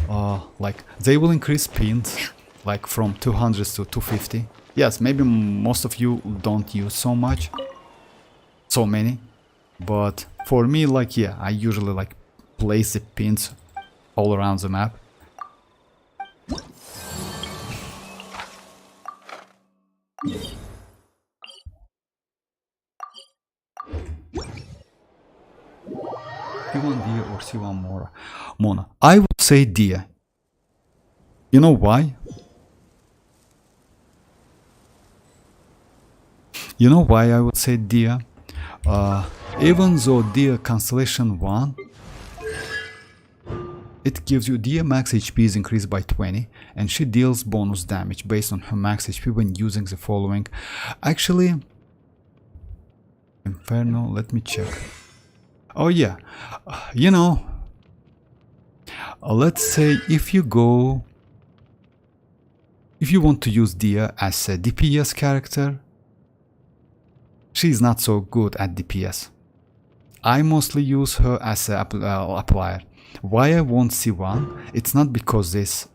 like, they will increase pins like from 200 to 250. Yes, maybe most of you don't use so many, but for me, like, yeah, I usually like place the pins all around the map. C1 Dia or C1 Mona? I would say Dia. You know why? You know why I would say Dia? Even though Dia Constellation 1, it gives you Dia max HP is increased by 20, and she deals bonus damage based on her max HP when using the following. Actually, Inferno, let me check. Oh yeah, you know, let's say if you want to use Dia as a DPS character, she's not so good at DPS. I mostly use her as an applier. Why I want C1? It's not because this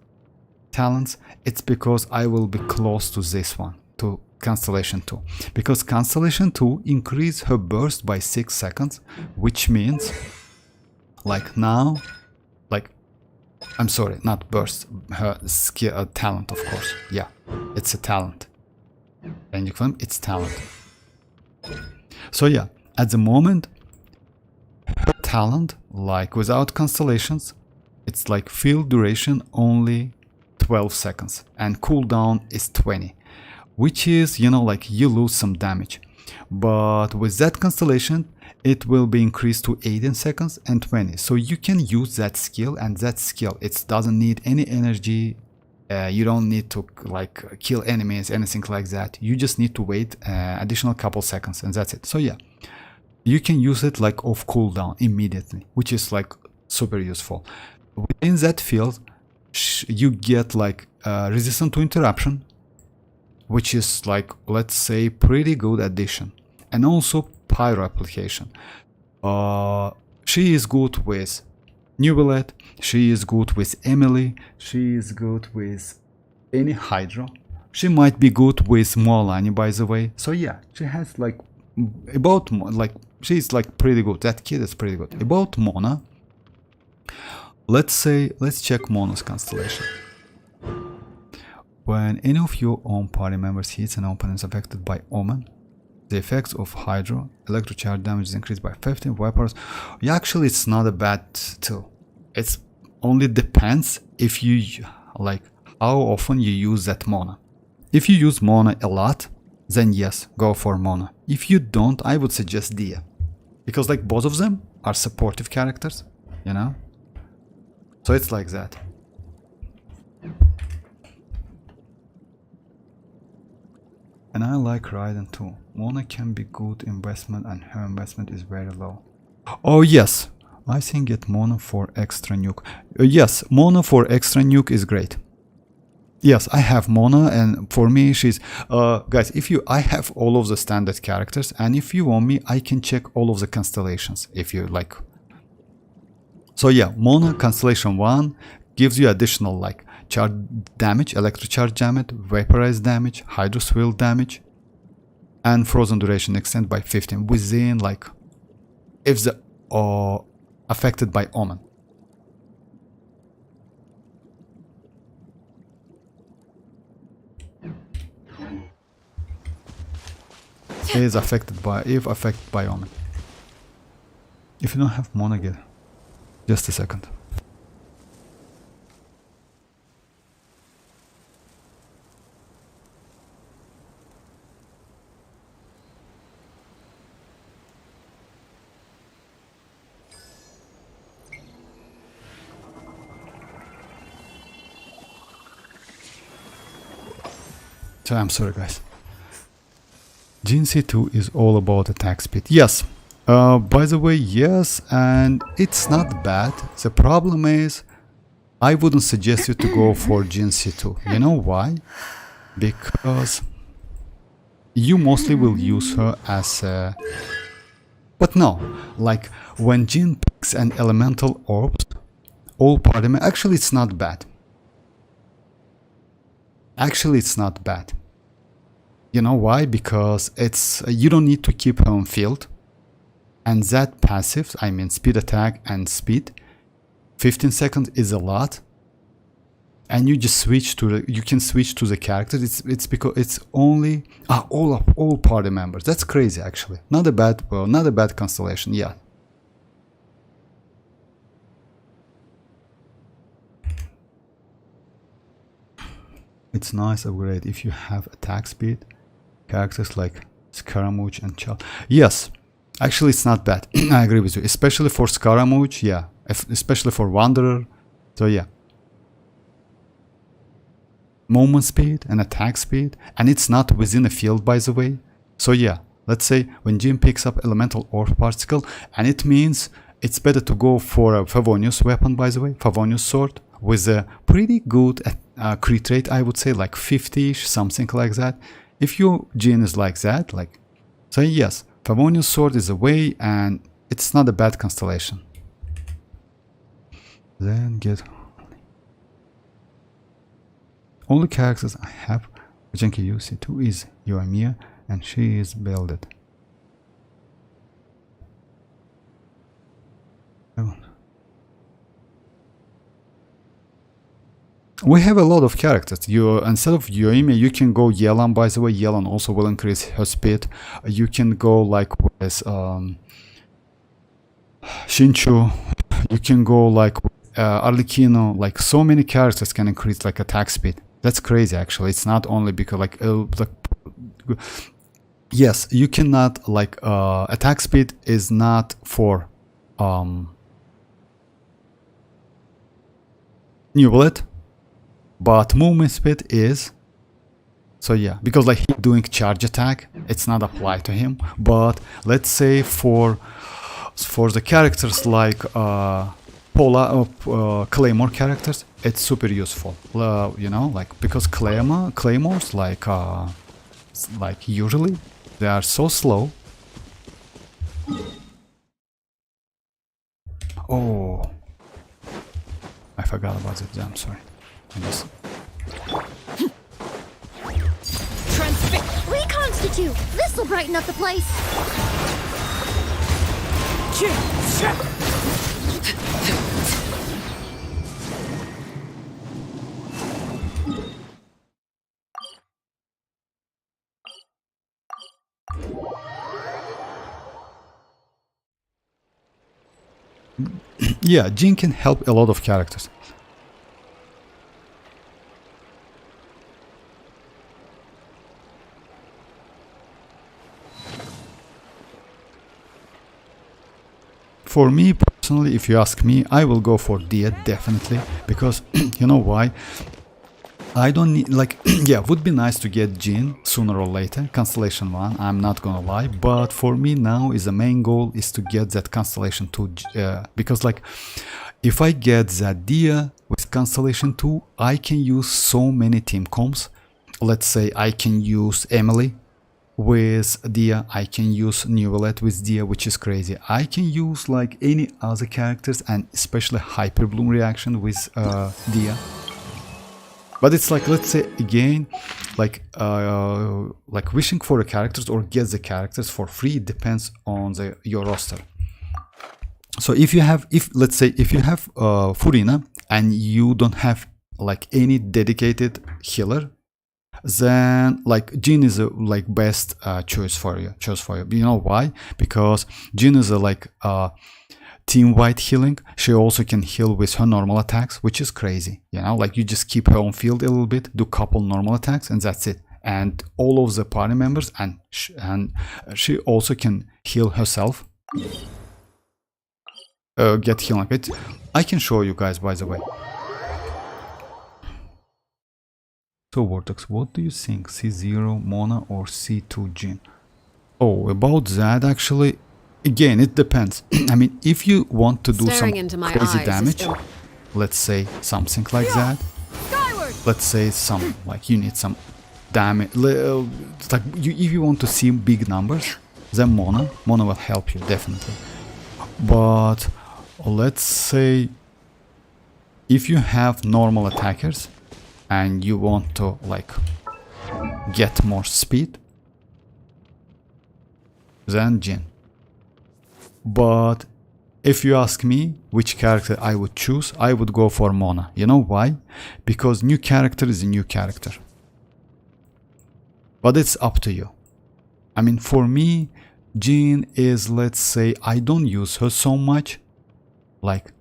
talents, it's because I will be close to this one, to Constellation 2. Because Constellation 2 increase her burst by 6 seconds, which means, like now, like, I'm sorry, not burst, her skill, talent, of course. Yeah, it's a talent. And you claim it's talent. So yeah, at the moment, her talent, like without constellations, it's like field duration only 12 seconds and cooldown is 20, which is, you know, like you lose some damage. But with that constellation, it will be increased to 18 seconds and 20. So you can use that skill, and that skill, it doesn't need any energy. You don't need to like kill enemies, anything like that. You just need to wait additional couple seconds, and that's it. So yeah, you can use it like off cooldown immediately, which is like super useful. Within that field, you get like resistant to interruption, which is like, let's say, pretty good addition, and also pyro application. She is good with Neuvillette, she is good with Emily, she is good with any Hydro. She might be good with Moalani, by the way. So yeah, she has like about like she's like pretty good. That kid is pretty good. About Mona, let's say, let's check Mona's constellation. When any of your own party members hits an opponent affected by Omen, the effects of Hydro, electrocharge damage is increased by 15 vipers. Yeah, actually, it's not a bad tool. It only depends if you like how often you use that Mona. If you use Mona a lot, then yes, go for Mona. If you don't, I would suggest Dia, because like both of them are supportive characters, you know. So it's like that. And I like Raiden too. Mona can be good investment and her investment is very low. Oh yes, I think get Mona for extra nuke. Yes, Mona for extra nuke is great. Yes, I have Mona, and for me she's guys, if you I have all of the standard characters, and if you want me I can check all of the constellations if you like. So yeah, Mona constellation 1 gives you additional like charge damage, electrocharge damage, vaporized damage, hydro swirl damage, and frozen duration extend by 15 within like if the affected by omen. Is affected by omen. If you don't have Mona, get just a second. So I'm sorry guys. Jin C2 is all about attack speed. Yes. By the way, yes, and it's not bad. The problem is I wouldn't suggest you to go for Jin C2. You know why? Because you mostly will use her as a... But no, like when Jin picks an elemental orbs, all party... Actually, it's not bad. Actually, it's not bad. You know why? Because it's you don't need to keep her on field, and that passive, I mean speed attack and speed, 15 seconds is a lot, and you just switch to the, you can switch to the character. It's because it's only all party members. That's crazy actually. Not a bad constellation. Yeah. It's nice upgrade if you have attack speed. Characters like Scaramouche and Child. Yes, actually it's not bad. I agree with you, especially for Scaramouche. Yeah, especially for Wanderer. So yeah, movement speed and attack speed, and it's not within a field, by the way. So yeah, let's say when Jin picks up elemental orb particle, and it means it's better to go for a Favonius weapon, by the way, Favonius sword, with a pretty good crit rate, I would say like 50ish, something like that. If your Jin is like that, like, so yes, Favonius sword is a way, and it's not a bad constellation. Then get only characters I have which I can use C2 is Yoimiya, and she is builded. We have a lot of characters. You instead of Yoimiya, you can go Yelan. By the way, Yelan also will increase her speed. You can go like with Shinchu. You can go like Arlecchino. Like so many characters can increase like attack speed. That's crazy actually. It's not only because like yes, you cannot like attack speed is not for Neuvillette. But movement speed is, so yeah, because like he's doing charge attack, it's not applied to him. But let's say for the characters like Claymore characters, it's super useful. You know, like because Claymores like usually they are so slow. Oh, I forgot about it. I'm sorry. Reconstitute! This'll brighten up the place! Yeah, Jin can help a lot of characters. For me personally, if you ask me, I will go for Dia definitely, because you know why? I don't need like yeah, would be nice to get Jin sooner or later, Constellation 1, I'm not gonna lie, but for me now is the main goal is to get that Constellation 2 because like if I get that Dia with Constellation 2, I can use so many team comps. Let's say I can use Emily with Dia, I can use Neuvillette with Dia, which is crazy. I can use like any other characters, and especially Hyper Bloom reaction with Dia. But it's like, let's say again, like wishing for the characters or get the characters for free, it depends on your roster. So if you have, let's say if you have Furina and you don't have like any dedicated healer, then like Jin is a like best choice for you. You know why? Because Jin is a like team wide healing. She also can heal with her normal attacks, which is crazy. You know, like you just keep her on field a little bit, do couple normal attacks, and that's it. And all of the party members, and she also can heal herself. Get healing. I can show you guys, by the way. So Vortex, what do you think? C0 Mona or C2 Jin? Oh, about that actually, again, it depends. I mean, if you want to do Staring some into my crazy eyes damage, let's say something like that. Let's say some like you need some damage. Like if you want to see big numbers, then Mona will help you definitely. But let's say if you have normal attackers and you want to like get more speed, then Jin. But if you ask me which character I would choose, I would go for Mona. You know why? Because new character is a new character. But it's up to you. I mean, for me, Jin is, let's say, I don't use her so much. Like,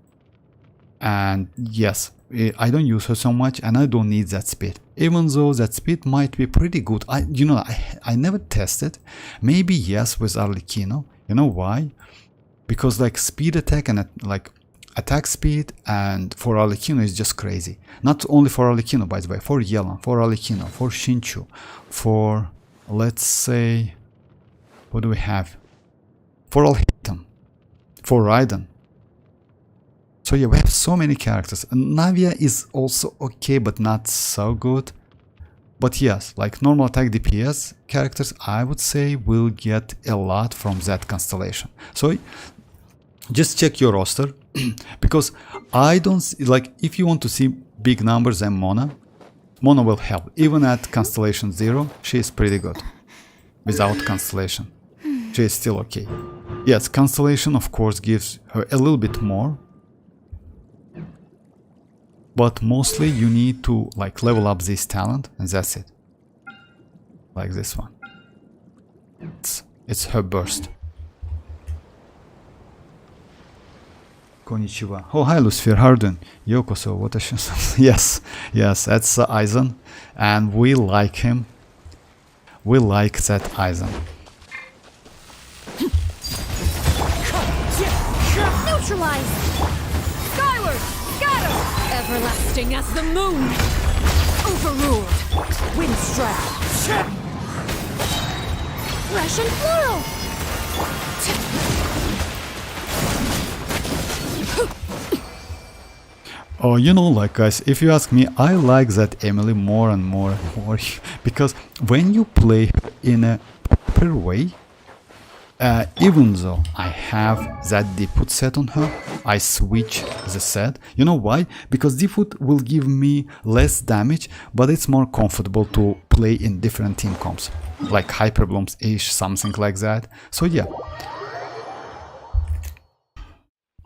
and yes, I don't use her so much, and I don't need that speed. Even though that speed might be pretty good. I never tested. Maybe yes with Arlecchino. You know why? Because like speed attack and like attack speed and for Arlecchino is just crazy. Not only for Arlecchino, by the way, for Yelan, for Arlecchino, for Shinchu, for, let's say, what do we have? For Alhaitham, for Raiden. So yeah, we have so many characters. And Navia is also okay, but not so good. But yes, like normal attack DPS characters, I would say will get a lot from that constellation. So just check your roster, because I don't see, like if you want to see big numbers, then Mona will help. Even at Constellation 0, she is pretty good. Without Constellation, she is still okay. Yes, Constellation of course gives her a little bit more. But mostly you need to like level up this talent, and that's it. Like this one. It's her burst. Konnichiwa. Oh, hi Lucifer, how are you doing? Yokoso, what a Yes, that's Aizen. And we like him. We like that Aizen. Neutralize! Skyward! Scatter! Everlasting as the moon! Overruled! Windstrap! Russian floral! Oh, you know, like guys, if you ask me, I like that Emily more and more because when you play her in a proper way, even though I have that Deepwood set on her, I switch the set. You know why? Because Deepwood will give me less damage, but it's more comfortable to play in different team comps, like Hyperblooms-ish, something like that. So yeah.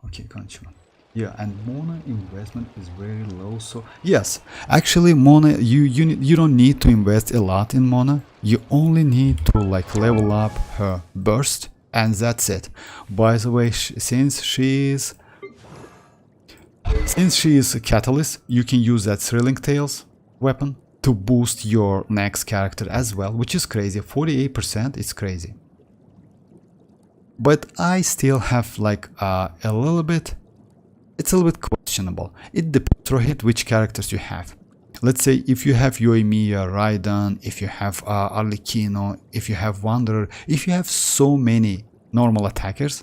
Okay, konnichiwa. Yeah, and Mona investment is very low, so yes, actually Mona, you don't need to invest a lot in Mona. You only need to like level up her burst, and that's it. By the way, since she is a catalyst, you can use that Thrilling Tales weapon to boost your next character as well, which is crazy. 48%, it's crazy. But I still have like a little bit. It's a little bit questionable. It depends on which characters you have. Let's say if you have Yoimiya, Raiden, if you have Arlecchino, if you have Wanderer, if you have so many normal attackers,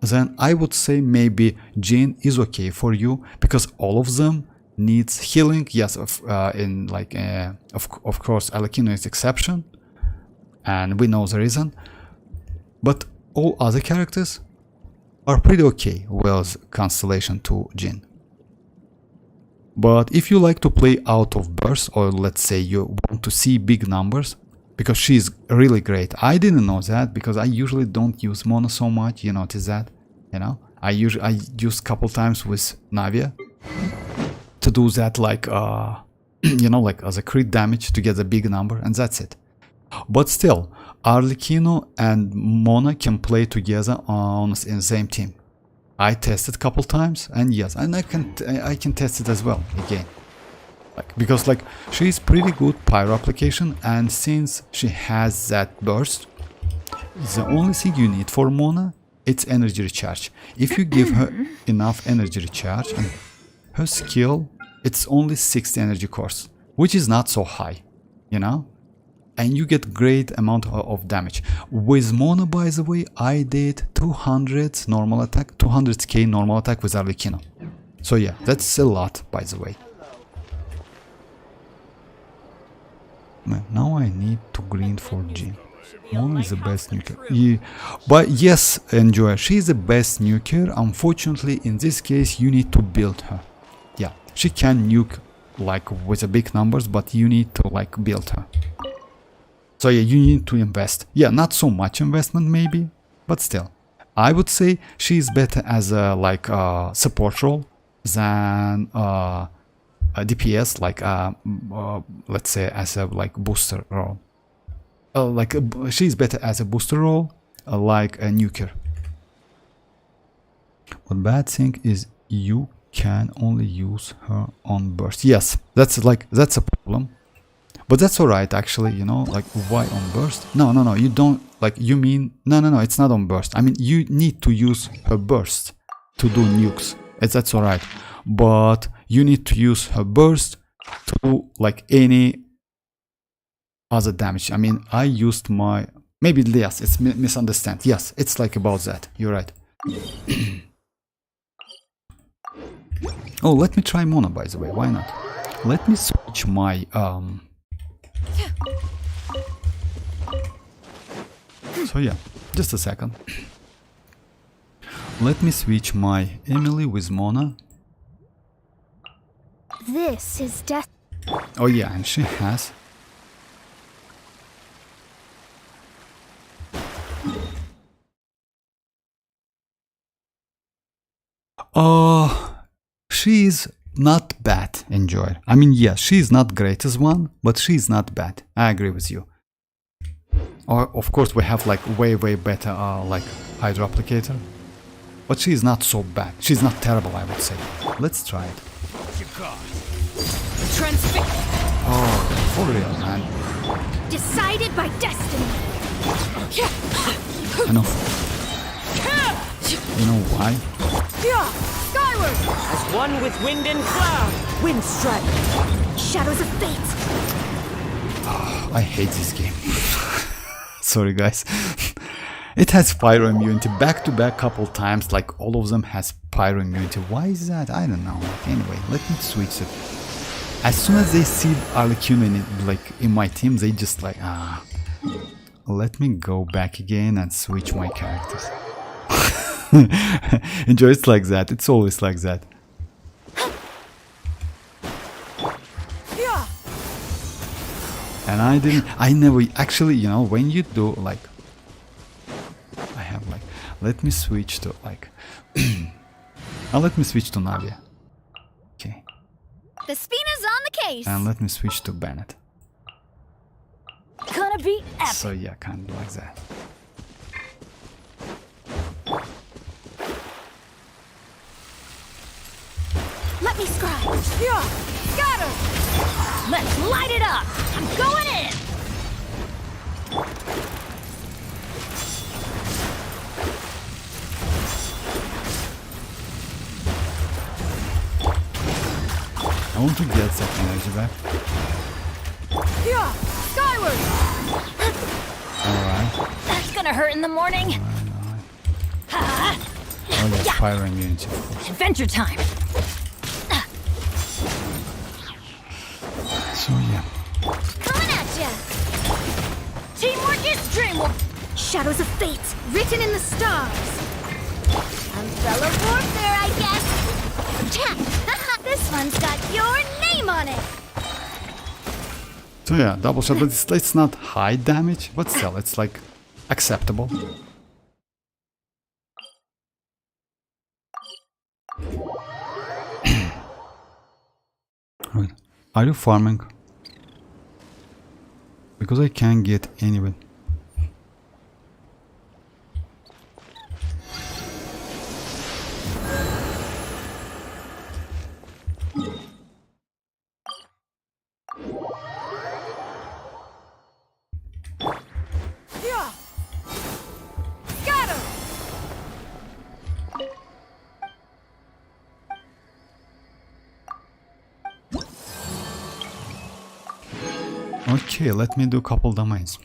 then I would say maybe Jin is okay for you, because all of them needs healing. Yes, of course Alekino is exception, and we know the reason, but all other characters are pretty okay with Constellation to Jin. But if you like to play out of burst, or let's say you want to see big numbers, because she's really great. I didn't know that, because I usually don't use Mono so much. You notice that, you know? I use couple times with Navia to do that, like you know, like as a crit damage to get a big number, and that's it. But still, Arlecchino and Mona can play together in the same team. I tested couple times, and yes, and I can test it as well again. Like, because like she is pretty good pyro application, and since she has that burst, the only thing you need for Mona, it's energy recharge. If you give her enough energy recharge, and her skill, it's only 60 energy cores, which is not so high, you know, and you get great amount of damage. With Mona, by the way, I did 200 normal attack, 200k normal attack with Arlecchino. So yeah, that's a lot, by the way. Man, now I need to grind for Jin. Mona is the best nuker. Yeah. But yes, Enjoy, she is the best nuker. Unfortunately, in this case, you need to build her. Yeah, she can nuke like with the big numbers, but you need to like build her. So yeah, you need to invest. Yeah, not so much investment maybe, but still. I would say she is better as a like support role than a DPS, like let's say as a like booster role. She's better as a booster role, like a nuker. But bad thing is you can only use her on burst. Yes, that's a problem. But that's alright actually, you know, like why on burst? No, you don't, like you mean, no, it's not on burst. I mean, you need to use her burst to do nukes. That's alright. But you need to use her burst to do like any other damage. I mean, I used my, maybe yes, it's misunderstand. Yes, it's like about that. You're right. Oh, let me try Mona, by the way. Why not? Let me switch my so yeah, just a second. Let me switch my Emily with Mona. This is death. Oh yeah, and she has. She's not bad, Enjoy. I mean, yeah, she's not greatest one, but she's not bad. I agree with you. Or of course we have like way better like Hydro Applicator, but she's not so bad. She's not terrible, I would say. Let's try it. Oh, for real, man. Decided by destiny. Enough. You know why? Skyward! As one with wind and cloud, wind strike. Shadows of fate. I hate this game. Sorry guys. It has pyro immunity back to back couple times, like all of them has pyro immunity. Why is that? I don't know. Anyway, let me switch it. As soon as they see Arlecchino in my team, they just like let me go back again and switch my characters. Enjoy, it's like that. It's always like that. And I never actually, you know, when you do like, I have like, let me switch to like, let me switch to Navia. Okay. The Spina's on the case. And let me switch to Bennett. Gonna be epic. So yeah, kind of like that. Let me scribe. Yeah, got her. Let's light it up. I'm going in. I want to get that energy back. Yeah, skyward. Alright. That's gonna hurt in the morning. Alright. Oh yes, fire immunity of course. Adventure time! So yeah. Coming at ya! Teamwork is dreamwork! Shadows of fate, written in the stars. Umbrella warfare, I guess. This one's got your name on it. So yeah, double shot, but it's not high damage, but still, it's like acceptable. Right. Are you farming? Because I can't get anywhere. Okay, let me do a couple domains.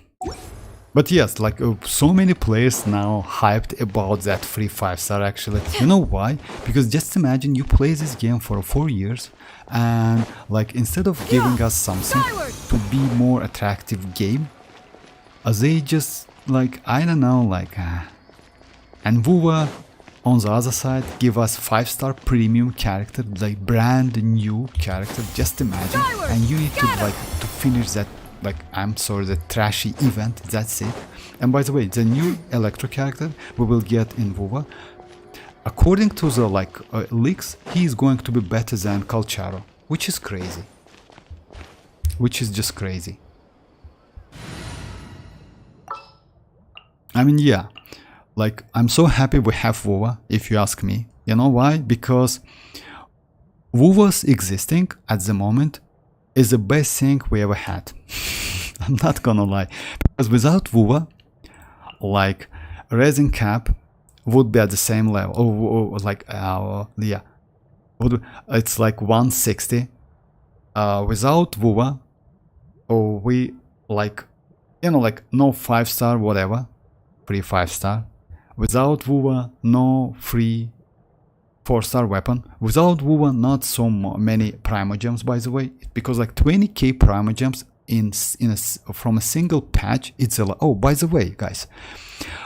But yes, like so many players now hyped about that free 5-star actually. You know why? Because just imagine you play this game for 4 years and like instead of giving us something to be more attractive game, they just like, I don't know, like and WoWa on the other side give us 5-star premium character, like brand new character, just imagine. And you need to like to finish that, like I'm sorry, the trashy event, that's it. And by the way, the new Electro character we will get in WoWa, according to the like leaks, he is going to be better than Calcharo, which is crazy. Which is just crazy. I mean, yeah, like I'm so happy we have WoWa, if you ask me. You know why? Because WoWa's existing at the moment is the best thing we ever had. I'm not gonna lie. Because without WoWa, like Resin Cap would be at the same level. Or like, yeah, it's like 160. Without WoWa, or we like, you know, like no 5-star, whatever, free 5-star. Without WoWa, no free 4-star weapon. Without WoWa, not so many Primogems, by the way, because like 20k Primogems from a single patch, it's a lot. Oh, by the way, guys,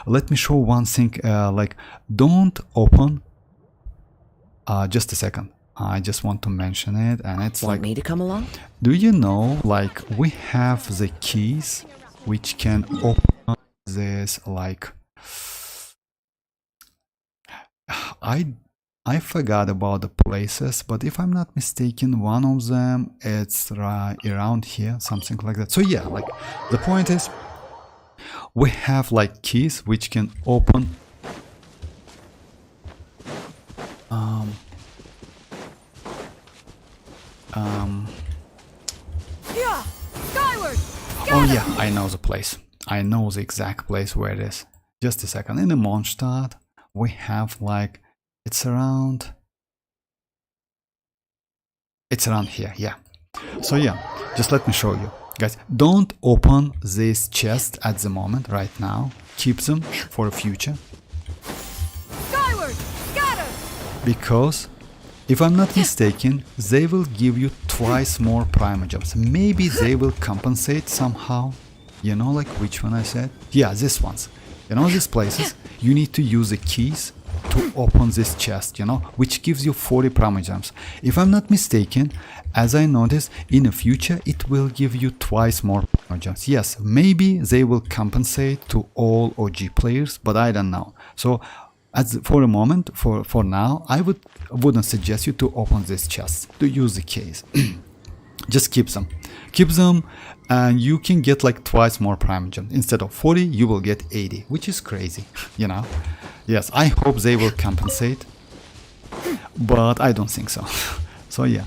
let me show one thing. Like, don't open. Just a second. I just want to mention it, and it's Want like, me to come along? do you know, like we have the keys which can open this, like I forgot about the places, but if I'm not mistaken, one of them it's right around here, something like that. So yeah, like the point is we have like keys which can open Yeah! Skyward! oh yeah, I know the place. I know the exact place where it is. Just a second. In the Mondstadt we have like, it's around here, yeah. So yeah, just let me show you. Guys, don't open this chest at the moment, right now. Keep them for the future. Skyward! Scatter! Because, if I'm not mistaken, they will give you twice more Primogems. Maybe they will compensate somehow. You know, like which one I said? Yeah, these ones. You know, these places, you need to use the keys to open this chest, you know, which gives you 40 Primogems. If I'm not mistaken, as I noticed, in the future it will give you twice more Primogems. Yes, maybe they will compensate to all OG players, but I don't know. So for the moment, for now, I wouldn't suggest you to open this chest, to use the keys. Just keep them, and you can get like twice more Primogems. Instead of 40, you will get 80, which is crazy, you know. Yes, I hope they will compensate, but I don't think so. So yeah,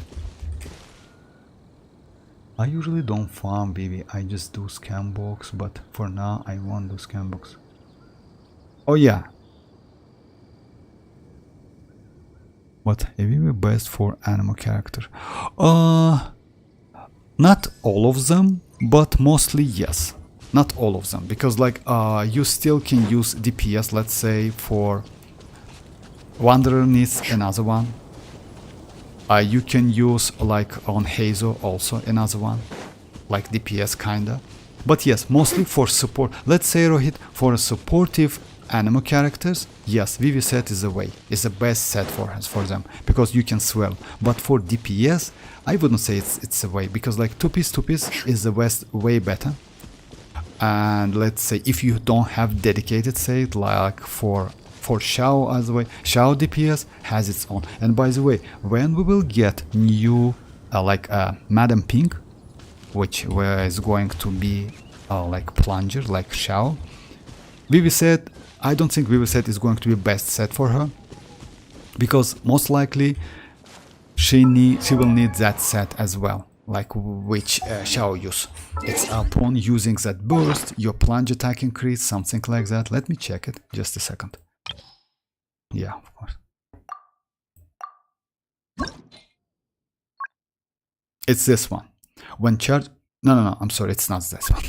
I usually don't farm, baby. I just do scam box, but for now I won't do scam box. Oh yeah, what AVV best for animal character? Not all of them, but mostly yes. Not all of them, because like you still can use DPS, let's say, for Wanderer needs another one. You can use like on Hazo also another one, like DPS kinda. But yes, mostly for support. Let's say Rohit, for a supportive animo characters, yes, Vivi set is the way, is the best set for them, because you can swell. But for DPS, I wouldn't say it's a way, because like 2-piece is the best, way better. And let's say if you don't have dedicated set like for Xiao as the way, Xiao DPS has its own. And by the way, when we will get new Madam Pink, which is going to be like plunger like Xiao, Vivi set, I don't think Vivi set is going to be best set for her, because most likely she will need that set as well, like which Xiao use. It's upon using that burst, your plunge attack increase, something like that. Let me check it, just a second. Yeah, of course. It's this one. When charge... No, I'm sorry, it's not this one.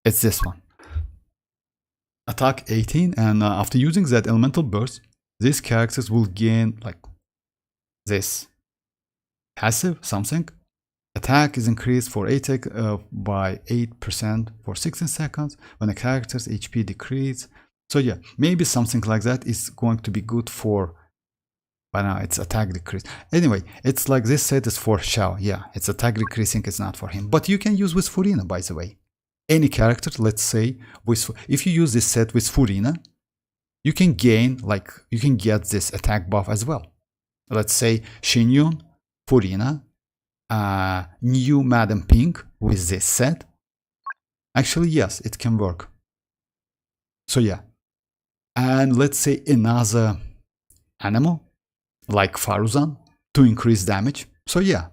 It's this one. Attack 18, and after using that elemental burst, these characters will gain like this. Passive, something. Attack is increased for by 8% for 16 seconds when a character's HP decreases. So yeah, maybe something like that is going to be good for... But now it's attack decrease. Anyway, it's like this set is for Xiao. Yeah, it's attack decreasing, it's not for him. But you can use with Furina, by the way. Any character, let's say, if you use this set with Furina, you can gain, like, you can get this attack buff as well. Let's say Xianyun, Furina, new Madam Pink with this set. Actually, yes, it can work. So yeah. And let's say another animal, like Faruzan, to increase damage. So yeah.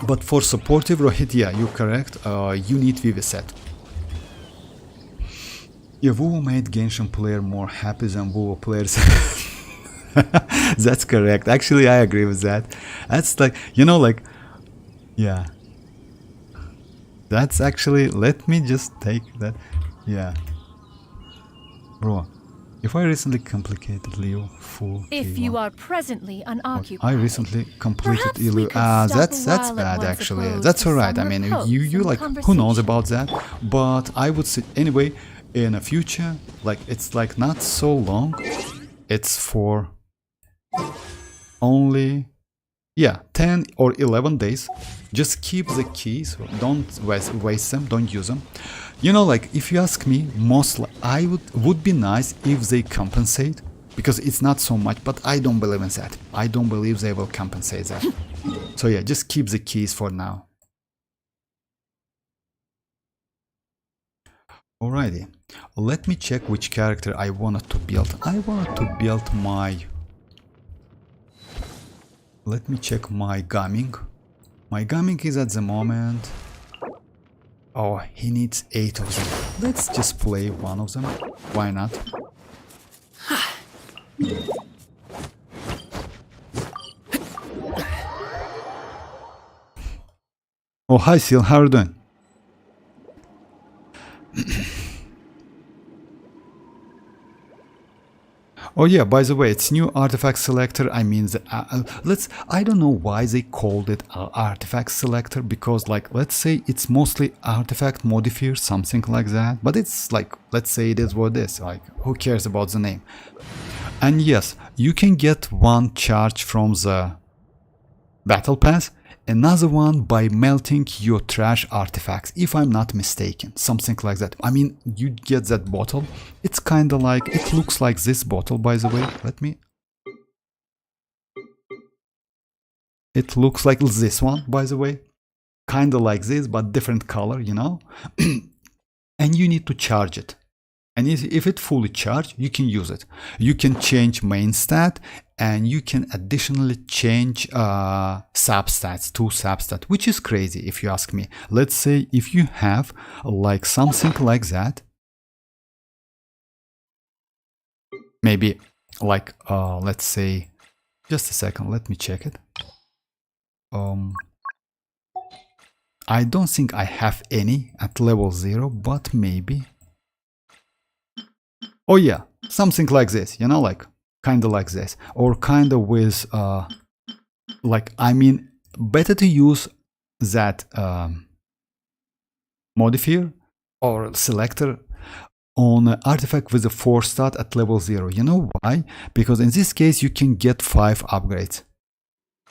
But for supportive Rohit, yeah, you're correct. You need Vivi set. Yeah, WoW made Genshin player more happy than WoW players. That's correct. Actually, I agree with that. That's like, you know, like, yeah. That's actually, let me just take that. Yeah. Bro, if I recently complicated Leo full If K1. you are presently unoccupied. I recently completed Perhaps we Elu. could stop That's a while at bad once actually. opposed That's to alright. some I mean, repose you and like, who knows about that? But I would say anyway, in the future, like it's like not so long. It's for only 10 or 11 days. Just keep the keys. Don't waste them. Don't use them. You know, like if you ask me, I would be nice if they compensate, because it's not so much, but I don't believe in that. I don't believe they will compensate that. So yeah, just keep the keys for now. Alrighty, let me check which character I wanted to build. I wanted to build my... Let me check my Gaming. My Gaming is at the moment... Oh, he needs 8 of them. Let's just play one of them. Why not? Oh, hi Seal, how are you doing? Oh yeah, by the way, it's new artifact selector. I mean, I don't know why they called it artifact selector, because like, let's say it's mostly artifact modifier, something like that. But it's like, let's say it is what it is, like, who cares about the name? And yes, you can get one charge from the battle pass, another one by melting your trash artifacts, if I'm not mistaken, something like that. I mean, you get that bottle. It's kind of like, it looks like this bottle, by the way. Let me... It looks like this one, by the way. Kind of like this, but different color, you know? And you need to charge it. And if it's fully charged, you can use it. You can change main stat, and you can additionally change substats, 2 substats, which is crazy if you ask me. Let's say if you have like something like that, maybe like let's say, just a second, let me check it. I don't think I have any at level 0, but maybe Oh yeah, something like this, you know, like kind of like this, or kind of with like, I mean, better to use that modifier or selector on an artifact with a 4 stat at level 0. You know why? Because in this case you can get 5 upgrades.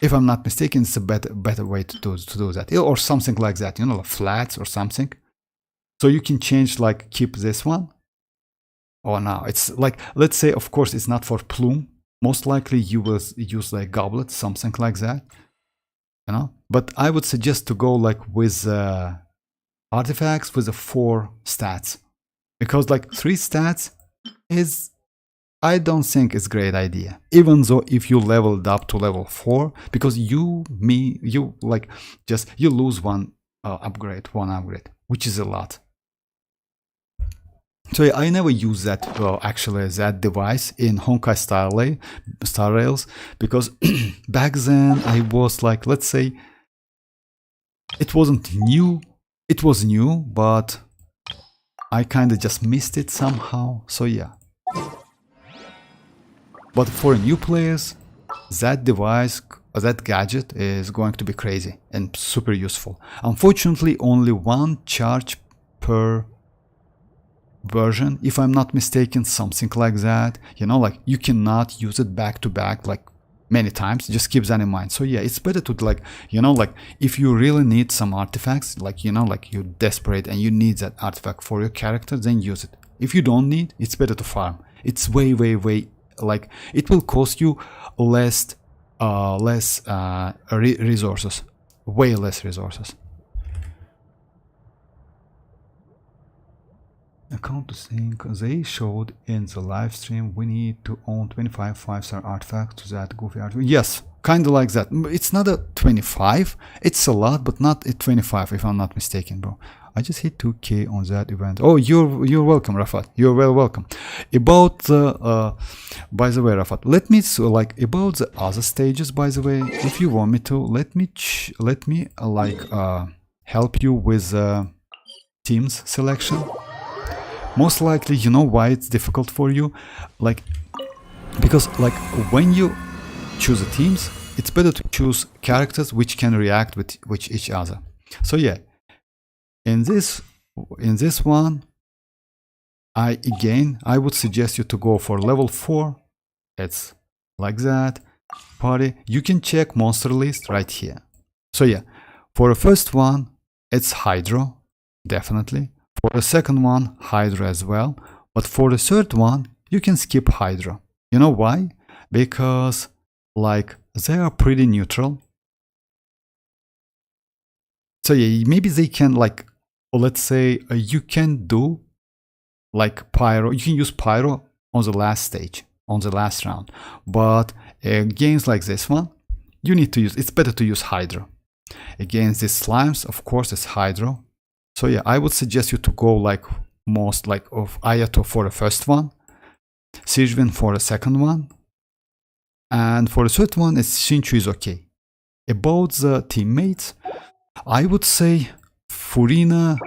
If I'm not mistaken, it's a better way to do that, or something like that, you know, like flats or something. So you can change, like, keep this one. Oh no, it's like, let's say, of course, it's not for plume. Most likely you will use like goblet, something like that, you know. But I would suggest to go like with artifacts with the 4 stats, because like 3 stats is, I don't think it's a great idea. Even though if you leveled up to level 4, because you like just you lose one upgrade, which is a lot. So yeah, I never use that actually that device in Honkai Star Rails, because back then I was like, let's say, it wasn't new. It was new, but I kind of just missed it somehow. So yeah. But for new players, that device, that gadget is going to be crazy and super useful. Unfortunately, only 1 charge per version, if I'm not mistaken, something like that. You know, like you cannot use it back to back like many times. Just keep that in mind. So yeah, it's better to, like, you know, like if you really need some artifacts, like, you know, like you're desperate and you need that artifact for your character, then use it. If you don't need, it's better to farm. It's way like, it will cost you less resources, way less resources. Account to think, they showed in the live stream we need to own 25 5-star artifacts to that goofy artifact. Yes, kind of like that. It's not a 25, it's a lot, but not a 25 if I'm not mistaken, bro. I just hit 2k on that event. Oh, you're welcome, Rafat. You're well welcome. About the by the way, Rafat, let me like about the other stages. By the way, if you want me to, let me help you with teams selection. Most likely, you know why it's difficult for you, like, because like when you choose the teams, it's better to choose characters which can react with each other. So yeah, in this one, I would suggest you to go for level 4. It's like that. Party. You can check monster list right here. So yeah, for the first one, it's Hydro, definitely. For the second one, Hydro as well. But for the third one, you can skip Hydro. You know why? Because like they are pretty neutral. So yeah, maybe they can, like, let's say you can do like Pyro. You can use Pyro on the last stage, on the last round. But games like this one, you need to use, it's better to use Hydro. Against these slimes, of course, it's Hydro. So yeah, I would suggest you to go like most like of Ayato for the first one, Xianyun for the second one, and for the third one, it's Shinchu is okay. About the teammates, I would say Furina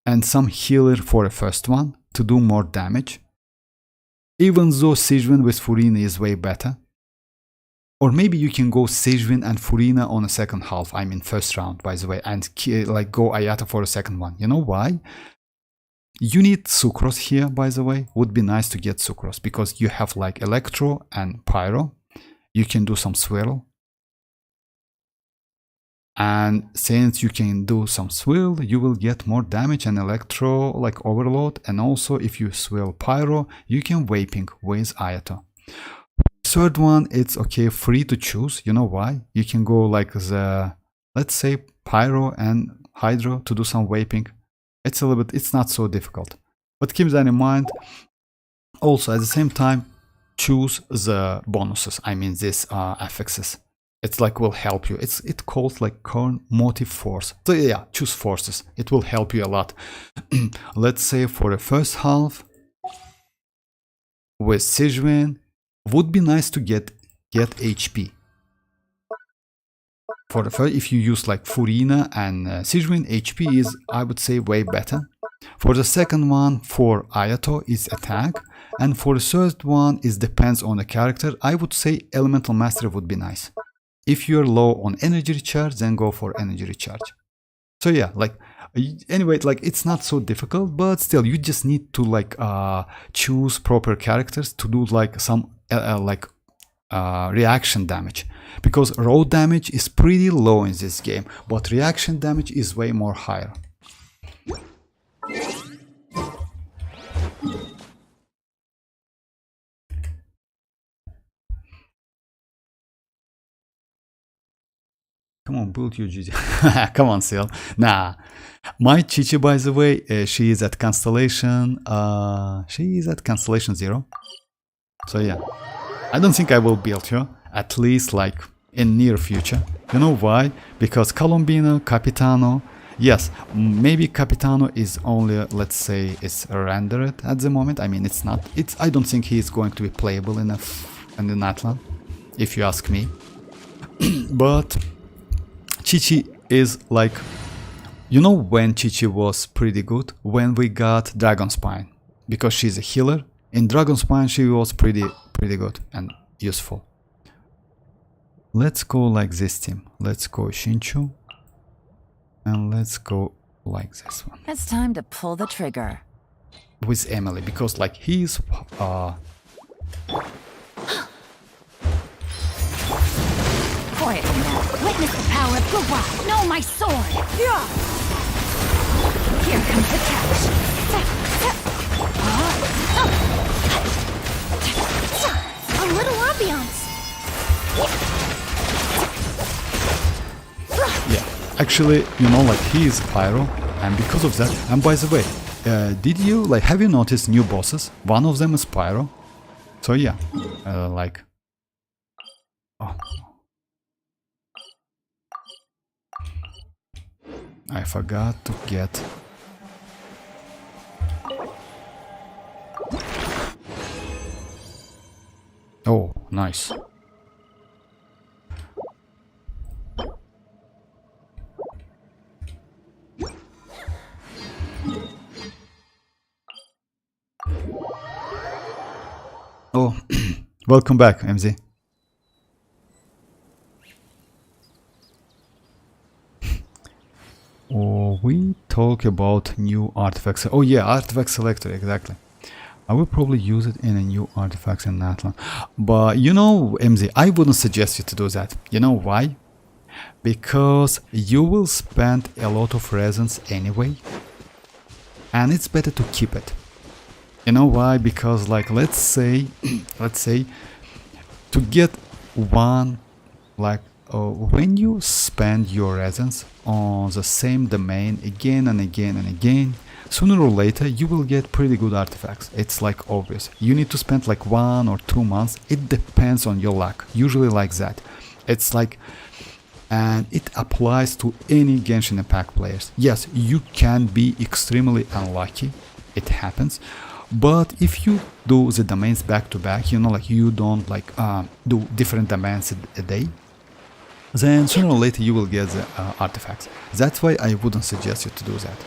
and some healer for the first one to do more damage. Even though Xianyun with Furina is way better. Or maybe you can go Xianyun and Furina on the second half, I mean first round, by the way, and like go Ayato for the second one. You know why? You need Sucrose here, by the way. Would be nice to get Sucrose, because you have like Electro and Pyro. You can do some swirl. And since you can do some swirl, you will get more damage and Electro like overload. And also if you swirl Pyro, you can vaping with Ayato. Third one, it's okay, free to choose. You know why? You can go like the, let's say, Pyro and Hydro to do some vaping. It's a little bit, it's not so difficult. But keep that in mind. Also, at the same time, choose the bonuses. I mean, these affixes. It's like will help you. It's called like current motive force. So yeah, choose forces. It will help you a lot. Let's say for the first half with Xianyun, would be nice to get HP. For the first, if you use like Furina and Xianyun, HP is, I would say, way better. For the second one, for Ayato, is attack, And for the third one, it depends on the character. I would say Elemental Mastery would be nice. If you're low on energy recharge, then go for energy recharge. So yeah, like anyway, like it's not so difficult, but still you just need to like choose proper characters to do like some reaction damage, because raw damage is pretty low in this game, but reaction damage is way more higher. Come on, build your GG. Come on, Seal. Nah. My Chichi, by the way, she is at Constellation. She is at Constellation 0. So yeah. I don't think I will build her. At least like in near future. You know why? Because Colombino, Capitano. Yes, maybe Capitano is only, let's say, it's rendered at the moment. I mean, it's not. I don't think he is going to be playable in the Natlan, if you ask me. But Chichi is like, you know when Chichi was pretty good? When we got Dragon Spine, because she's a healer. In Dragon Spine she was pretty good and useful. Let's go like this team. Let's go Shinchu. And let's go like this one. It's time to pull the trigger. With Emily, because like he's Quiet now. Witness the power of Gurwa. No, my sword. Yeah. Here comes the catch. A little ambiance. yeah. Actually, you know, like he is Pyro, and because of that, and by the way, have you noticed new bosses? One of them is Pyro. So yeah, like, oh, I forgot to get. Oh, nice. Oh, welcome back, MZ. Oh, we talk about new artifacts. Oh yeah, artifact selector, exactly. I will probably use it in a new artifacts in Natlan. But you know, MZ, I wouldn't suggest you to do that. You know why? Because you will spend a lot of resins anyway. And it's better to keep it. You know why? Because like let's say to get one, like when you spend your resins on the same domain again and again and again, sooner or later you will get pretty good artifacts. It's like obvious. You need to spend like 1 or 2 months. It depends on your luck. Usually like that. It's like, and it applies to any Genshin Impact players. Yes, you can be extremely unlucky. It happens. But if you do the domains back to back, you know, like you don't like do different domains a day, then sooner or later you will get the artifacts. That's why I wouldn't suggest you to do that.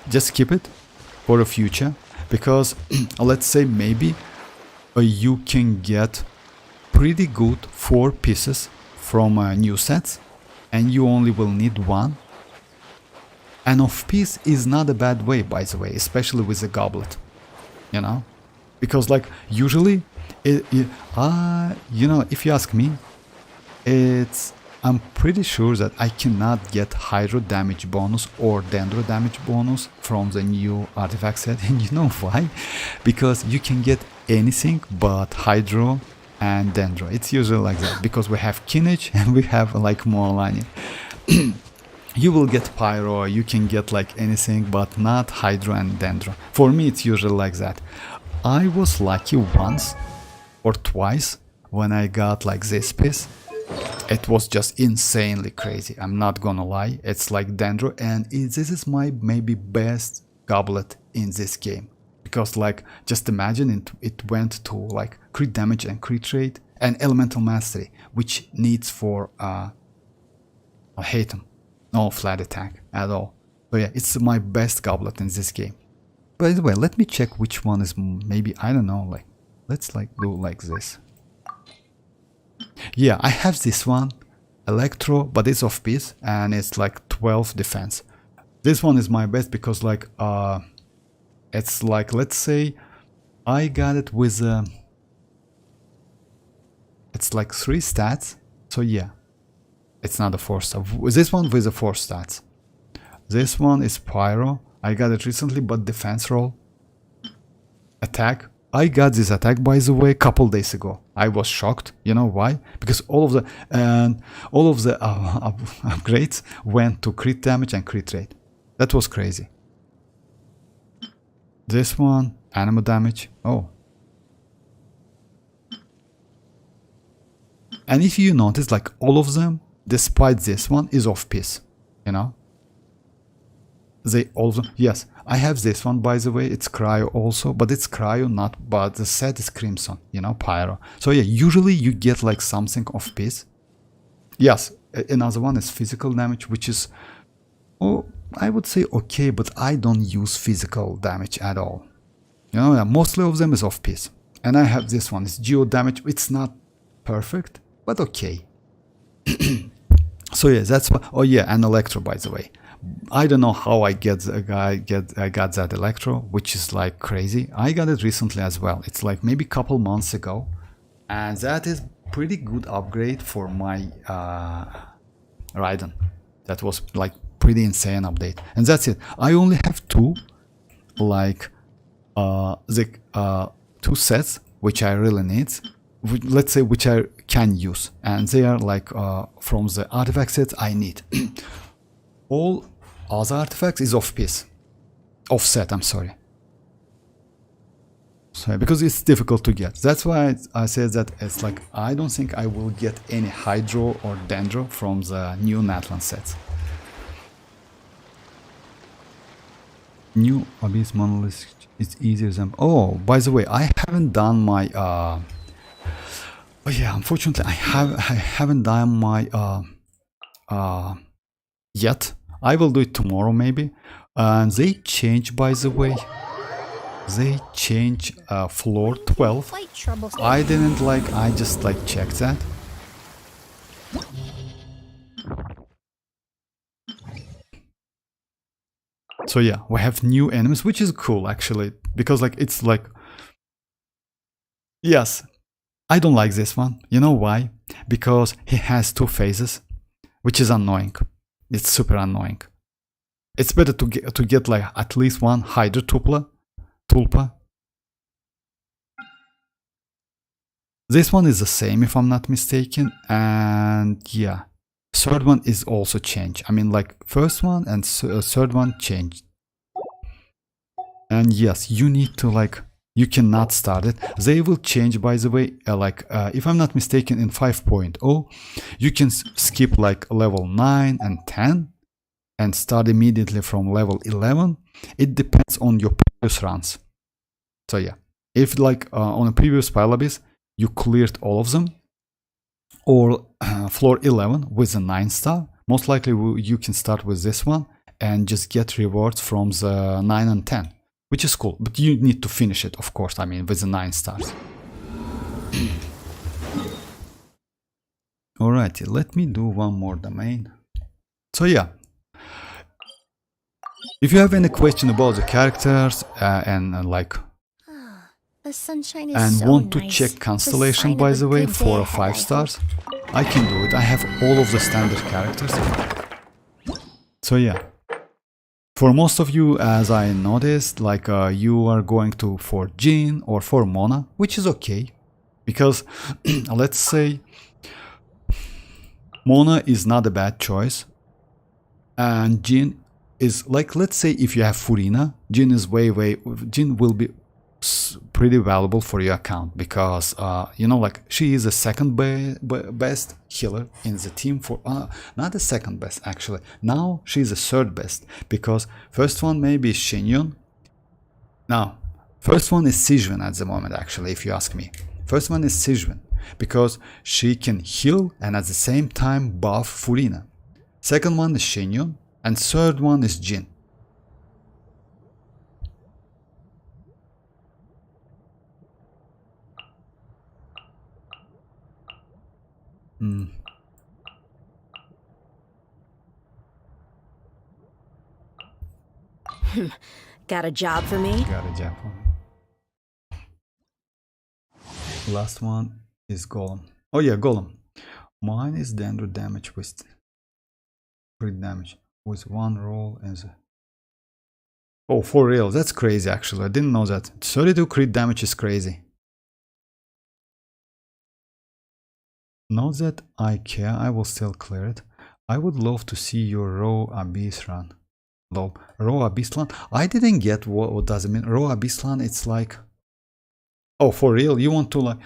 Just keep it for the future, because let's say maybe you can get pretty good 4 pieces from new sets, and you only will need 1. An off piece is not a bad way, by the way, especially with the goblet. You know, because like usually you know, if you ask me, I'm pretty sure that I cannot get hydro damage bonus or dendro damage bonus from the new artifact set. And you know why? Because you can get anything but hydro and dendro. It's usually like that, because we have Kinech and we have like more lining. You will get pyro, you can get like anything but not hydro and dendro. For me it's usually like that. I was lucky once or twice when I got like this piece. It was just insanely crazy, I'm not gonna lie. It's like dendro, and this is my maybe best goblet in this game. Because like, just imagine it went to like crit damage and crit rate and elemental mastery, which needs for Hatem. No flat attack at all. So yeah, it's my best goblet in this game. by the way, let me check which one is maybe, I don't know, like, let's like do like this. Yeah, I have this one, Electro, but it's off piece and it's like 12 defense. This one is my best because like, it's like, let's say, I got it with, it's like 3 stats, so yeah. It's not a 4 star. This one with the 4 stats. This one is Pyro. I got it recently, but defense roll. Attack. I got this attack, by the way, a couple days ago. I was shocked. You know why? Because all of the upgrades went to crit damage and crit rate. That was crazy. This one, animal damage. Oh. And if you notice, like all of them, despite this one, is off piece, you know? They all, yes, I have this one, by the way, it's Cryo also, but it's Cryo, not, but the set is Crimson, you know, Pyro. So yeah, usually you get like something off piece. Yes, another one is physical damage, which is, oh, I would say okay, but I don't use physical damage at all. You know, mostly of them is off piece. And I have this one, it's Geo damage, it's not perfect, but okay. So yeah, that's what. Oh yeah, and Electro, by the way. I don't know how I got that Electro, which is like crazy. I got it recently as well. It's like maybe a couple months ago, and that is pretty good upgrade for my Raiden. That was like pretty insane update, and that's it. I only have two, like two sets which I really need. Let's say which I can use, and they are like from the artifact sets I need. All other artifacts is off piece, offset. I'm sorry. Sorry, because it's difficult to get. That's why I said that it's like I don't think I will get any Hydro or Dendro from the new Natlan sets. New Abyss Monolith is easier than. Oh, by the way, I haven't done my. Oh yeah, unfortunately, I haven't done my yet. I will do it tomorrow maybe. And they change, by the way. They change floor 12. I didn't like. I just like checked that. So yeah, we have new enemies, which is cool actually, because like it's like. Yes. I don't like this one. You know why? Because he has 2 phases, which is annoying. It's super annoying. It's better to get like at least one Hydra Tulpa. This one is the same if I'm not mistaken, and yeah, third one is also changed. I mean, like first one and third one changed. And yes, you need to like. You cannot start it. They will change, by the way, if I'm not mistaken, in 5.0, you can skip like level 9 and 10 and start immediately from level 11. It depends on your previous runs. So yeah, if like on a previous Pile Abyss, you cleared all of them, or floor 11 with a 9-star, most likely you can start with this one and just get rewards from the 9 and 10. Which is cool, but you need to finish it, of course, I mean, with the 9 stars. Alrighty, let me do one more domain. So yeah, if you have any question about the characters and like, The sunshine is and so want to nice. check Constellation, by the way, 4 or 5 stars, I can do it. I have all of the standard characters. So yeah. For most of you, as I noticed, like you are going for Jin or for Mona, which is okay, because let's say Mona is not a bad choice, and Jin is like, let's say if you have Furina, Jin will be pretty valuable for your account, because you know, like she is the second best healer in the team, for not the second best actually, now she's the third best, because first one maybe is Xianyun. Now first one is Xianyun at the moment, actually, if you ask me. First one is Xianyun because she can heal and at the same time buff Furina. Second one is Xianyun, and third one is Jin. Got a job for me? Got a job for me. Last one is Golem. Oh yeah, Golem. Mine is Dendro damage with crit damage with one roll as a... Oh, for real, that's crazy actually. I didn't know that. 32 crit damage is crazy. Not that I care, I will still clear it. I would love to see your raw abyss run. Lol. Raw abyss run? I didn't get what does it mean. Raw abyss run, it's like... Oh, for real? You want to like...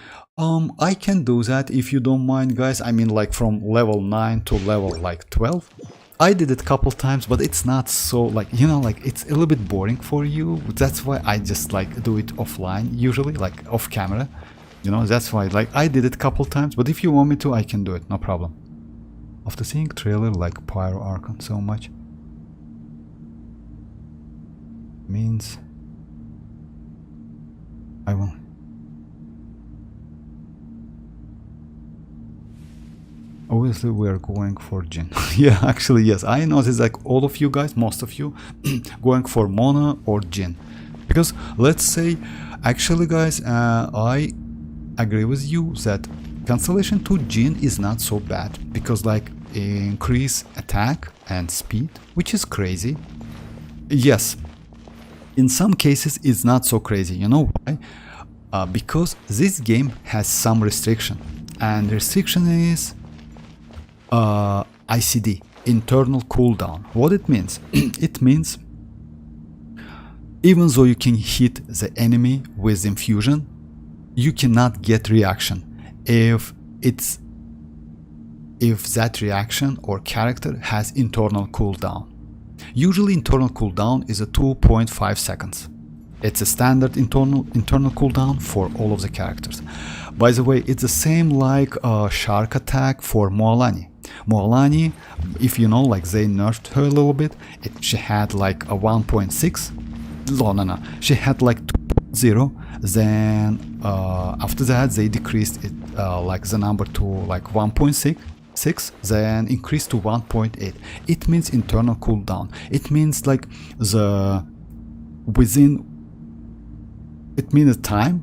I can do that if you don't mind, guys. I mean, like from level 9 to level like 12. I did it a couple times, but it's not so like, you know, like it's a little bit boring for you. That's why I just like do it offline, usually like off camera. You know, that's why like I did it a couple times, but if you want me to, I can do it, no problem. After seeing trailer like Pyro Archon so much, means I will... Obviously we are going for Jin. Yeah, actually yes, I noticed like all of you guys, most of you going for Mona or Jin, because let's say actually guys, I agree with you that Constellation to Jin is not so bad, because like increase attack and speed, which is crazy. Yes, in some cases it's not so crazy. You know why? Because this game has some restriction, and the restriction is ICD, internal cooldown. What it means? It means even though you can hit the enemy with infusion, you cannot get reaction if that reaction or character has internal cooldown. Usually internal cooldown is a 2.5 seconds. It's a standard internal cooldown for all of the characters. By the way, it's the same like Shark attack for Moalani. Moalani, if you know, like they nerfed her a little bit. She had like a 1.6. No. She had like 2.0. Then after that they decreased it like the number to like 1.6, then increased to 1.8. It means internal cooldown. It means like the within... It means a time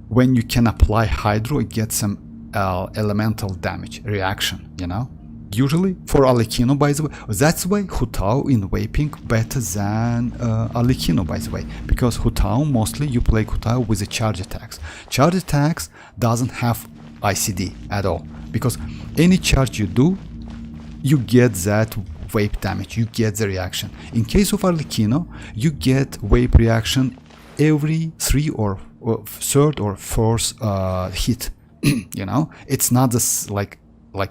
when you can apply Hydro, get some elemental damage reaction, you know. Usually for Arlecchino, by the way, that's why Hu Tao in Vaping better than Arlecchino, by the way, because Hu Tao mostly you play Hu Tao with the charge attacks. Charge attacks doesn't have ICD at all, because any charge you do, you get that vape damage, you get the reaction. In case of Arlecchino, you get vape reaction every third or fourth hit. You know, it's not this like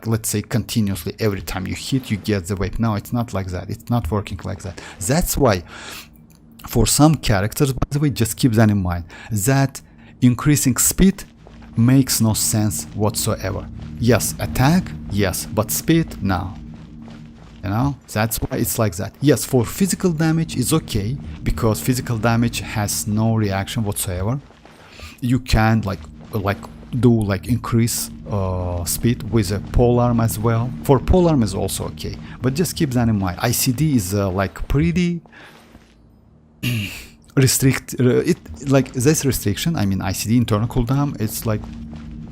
let's say continuously every time you hit you get the vape. No, it's not like that. It's not working like that. That's why for some characters, by the way, just keep that in mind, that increasing speed makes no sense whatsoever. Yes, attack, yes, but speed, no. You know, that's why it's like that. Yes, for physical damage it's okay, because physical damage has no reaction whatsoever. You can like do like increase speed with a polearm as well. For polearm is also okay, but just keep that in mind. ICD is like pretty like this restriction. I mean ICD, internal cooldown, it's like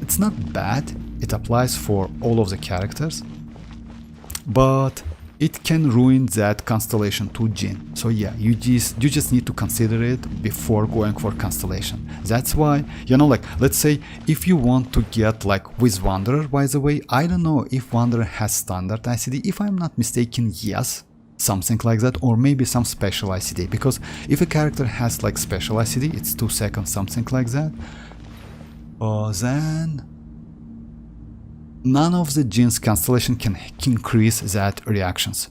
it's not bad. It applies for all of the characters, but it can ruin that Constellation to Jin. So yeah, you just need to consider it before going for Constellation. That's why, you know, like let's say if you want to get like with Wanderer, by the way, I don't know if Wanderer has standard ICD. If I'm not mistaken, yes, something like that, or maybe some special ICD, because if a character has like special ICD, it's 2 seconds, something like that, then none of the Jin's Constellation can increase that reactions.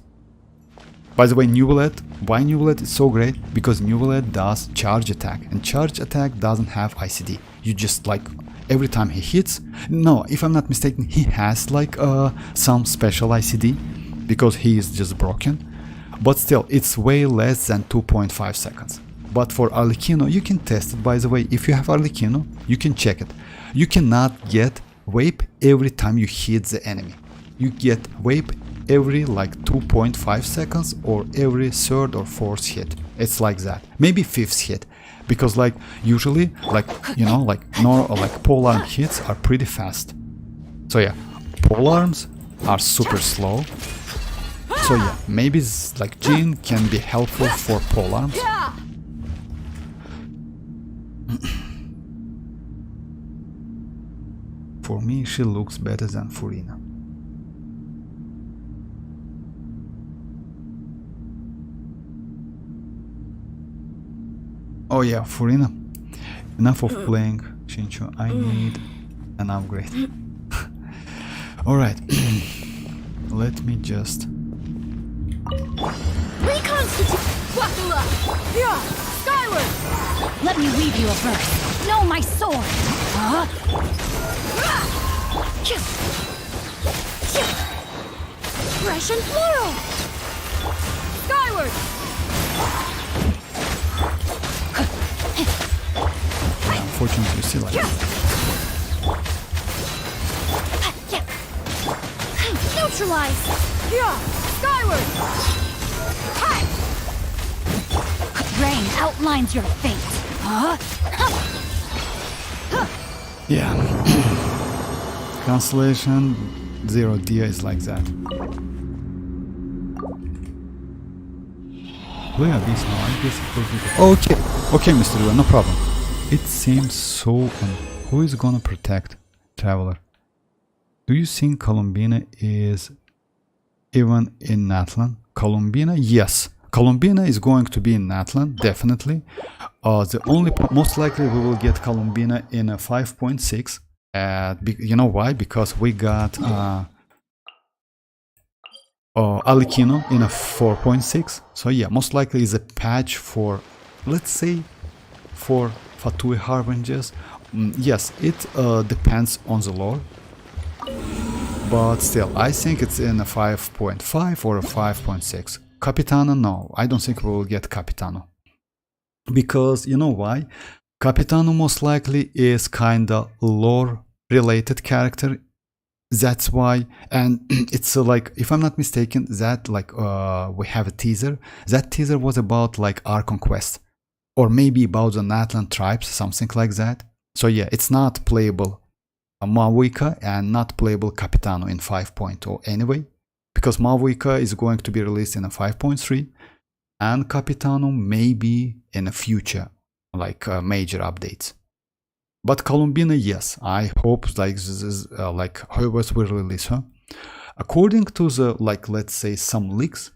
By the way, Neuvillette, why Neuvillette is so great? Because Neuvillette does charge attack, and charge attack doesn't have ICD. You just like every time he hits, no, if I'm not mistaken, he has like some special ICD because he is just broken, but still it's way less than 2.5 seconds. But for Arlecchino, you can test it, by the way. If you have Arlecchino, you can check it. You cannot get vape every time you hit the enemy. You get vape every like 2.5 seconds or every third or fourth hit. It's like that. Maybe fifth hit. Because like usually like you know like polearm hits are pretty fast. So yeah, polearms are super slow. So yeah, maybe like Jean can be helpful for polearms. For me, she looks better than Furina. Oh yeah, Furina. Enough of playing Xianyun. I need an upgrade. Alright. Let me just... Reconstitute! Wakula! Yeah! Skyward! Let me weave you a verse. Know my sword. Huh? Fresh and floral! Skyward! Unfortunately, you see like... Neutralize! Yeah! Skyward! Rain outlines your fate. Huh? Yeah. Constellation 0D is like that. Where are these now? I guess it will be... Okay, okay, Mr. Dua, no problem. It seems so... who is gonna protect Traveler? Do you think Columbina is even in Natlan? Columbina? Yes. Columbina is going to be in Natlan, definitely. The only... most likely we will get Columbina in a 5.6. You know why? Because we got Alikino in a 4.6. So yeah, most likely is a patch for, let's say, for Fatui Harbingers. Yes, it depends on the lore. But still, I think it's in a 5.5 or a 5.6. Capitano, no, I don't think we will get Capitano. Because, you know why? Capitano most likely is kinda lore-related character. That's why, and it's like, if I'm not mistaken, that like we have a teaser. That teaser was about like our conquest, or maybe about the Natlan tribes, something like that. So yeah, it's not playable Mavuika and not playable Capitano in 5.0 anyway, because Mavuika is going to be released in a 5.3, and Capitano maybe in the future, like major updates. But Columbina, yes, I hope like this is like Hoyoverse will release her. According to the like, let's say some leaks,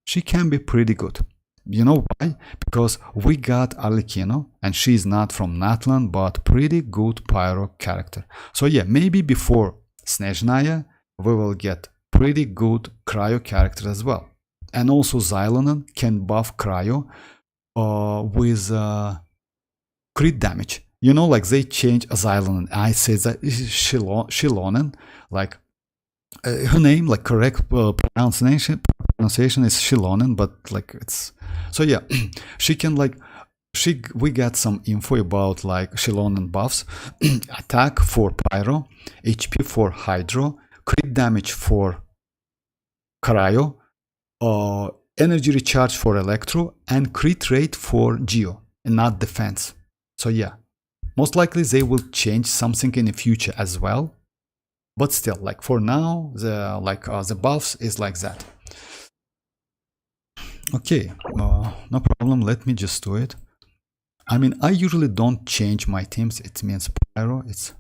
she can be pretty good. You know why? Because we got Alikino, and she's not from Natlan, but pretty good pyro character. So yeah, maybe before Snezhnaya we will get pretty good cryo character as well. And also Xianyun can buff cryo with crit damage. You know, like they change Xianyun. I say that Xianyun, like her name, like correct pronunciation is Xianyun, but like it's... So yeah, she can like... we got some info about like Xianyun buffs. Attack for Pyro, HP for Hydro, crit damage for Cryo, energy recharge for Electro, and crit rate for Geo, and not defense. So yeah, most likely they will change something in the future as well. But still, like for now, the buffs is like that. Okay, no problem. Let me just do it. I mean, I usually don't change my teams. It means Pyro. It's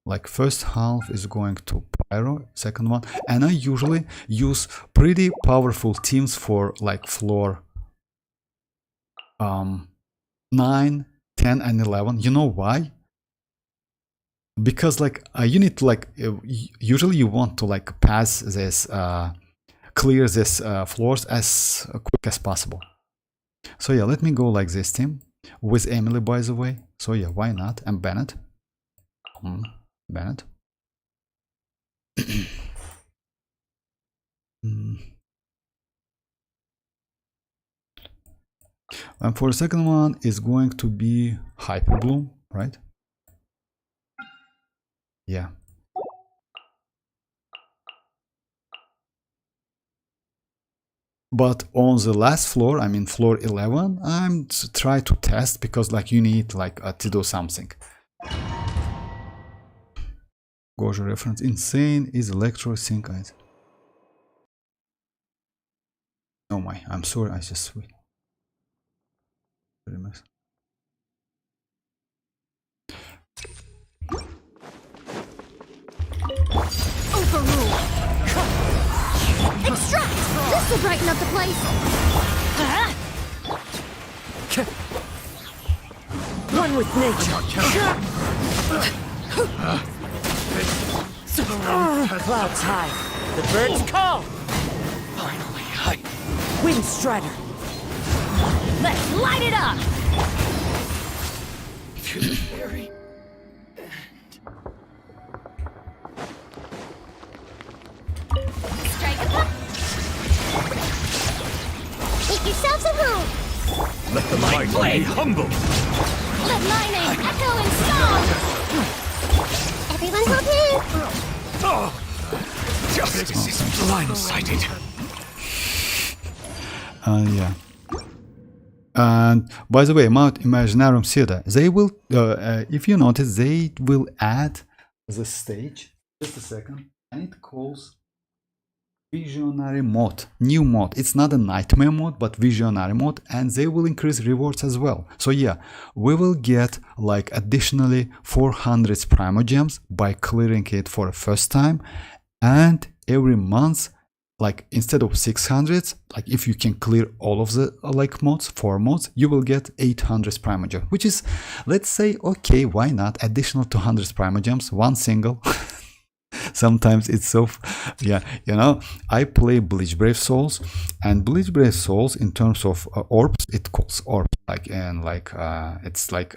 like first half is going to Pyro, second one, and I usually use pretty powerful teams for like floor 9, 10, and 11. You know why? Because like you need to like usually you want to like pass this clear this floors as quick as possible. So yeah, let me go like this team with Emily, by the way. So yeah, why not? And Bennett. Bennett. And for the second one is going to be Hyper Bloom, right? Yeah. But on the last floor, I mean floor 11, I'm try to test because like you need like to do something. Gojo reference insane is electro sync item. Oh my, I'm sorry, I just Overrule. Extract! This will brighten up the place. One with nature. Clouds high. The birds call. Finally, Wind strider. Let's light it up! to the very Strike a pop. Make yourselves at home. Let the might be humble. Let my name echo in song. Everyone hold hands. Justice is blindsided. yeah. And by the way, Mount Imaginarium Theater, they will, if you notice, they will add the stage. Just a second. And it calls Visionary mode, new mode. It's not a nightmare mode, but visionary mode, and they will increase rewards as well. So yeah, we will get like additionally 400 primogems by clearing it for the first time, and every month, like instead of 600, like if you can clear all of the like mods, 4 mods, you will get 800 primogems, which is, let's say, okay, why not? Additional 200 primogems, one single. Sometimes it's so, yeah, you know, I play Bleach Brave Souls, and Bleach Brave Souls in terms of orbs, it calls orbs, like, and like, it's like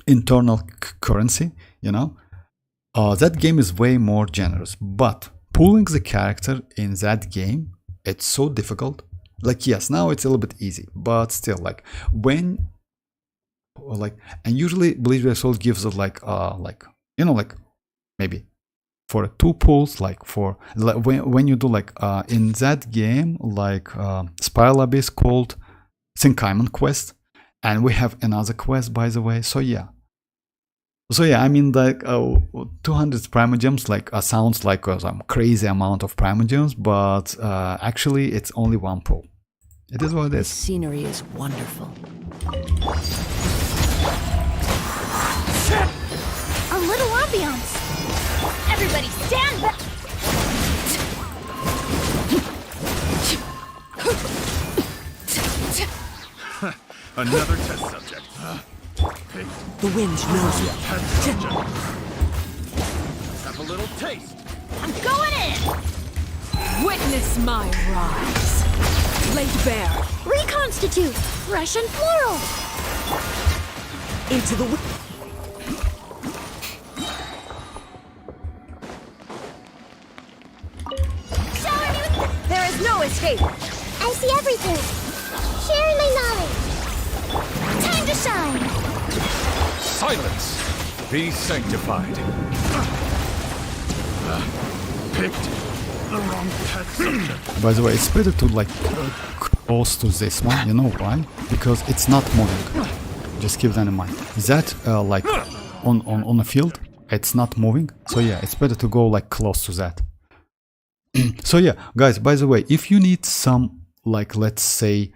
internal currency, you know. That game is way more generous, but pulling the character in that game, it's so difficult. Like, yes, now it's a little bit easy, but still, like, when, like, and usually Bleach Brave Souls gives it like, you know, like, maybe for 2 pulls, like for when you do like in that game, like Spiral Abyss called Sinkaiman quest, and we have another quest, by the way. So yeah, I mean, like 200 primogems like sounds like some crazy amount of primogems, but actually it's only 1 pull. It is what it is. Scenery is wonderful. A little ambiance. Everybody stand back! Another test subject. The wind knows you. Test subject. Let's have a little taste. I'm going in! Witness my rise. Laid bare. Reconstitute. Fresh and floral. Into the wind. There is no escape! I see everything. Sharing my knowledge. Time to shine. Silence. Be sanctified. Picked the wrong test subject. By the way, it's better to like close to this one. You know why? Because it's not moving. Just keep that in mind. That like on a field, it's not moving. So yeah, it's better to go like close to that. So yeah, guys, by the way, if you need some, like, let's say,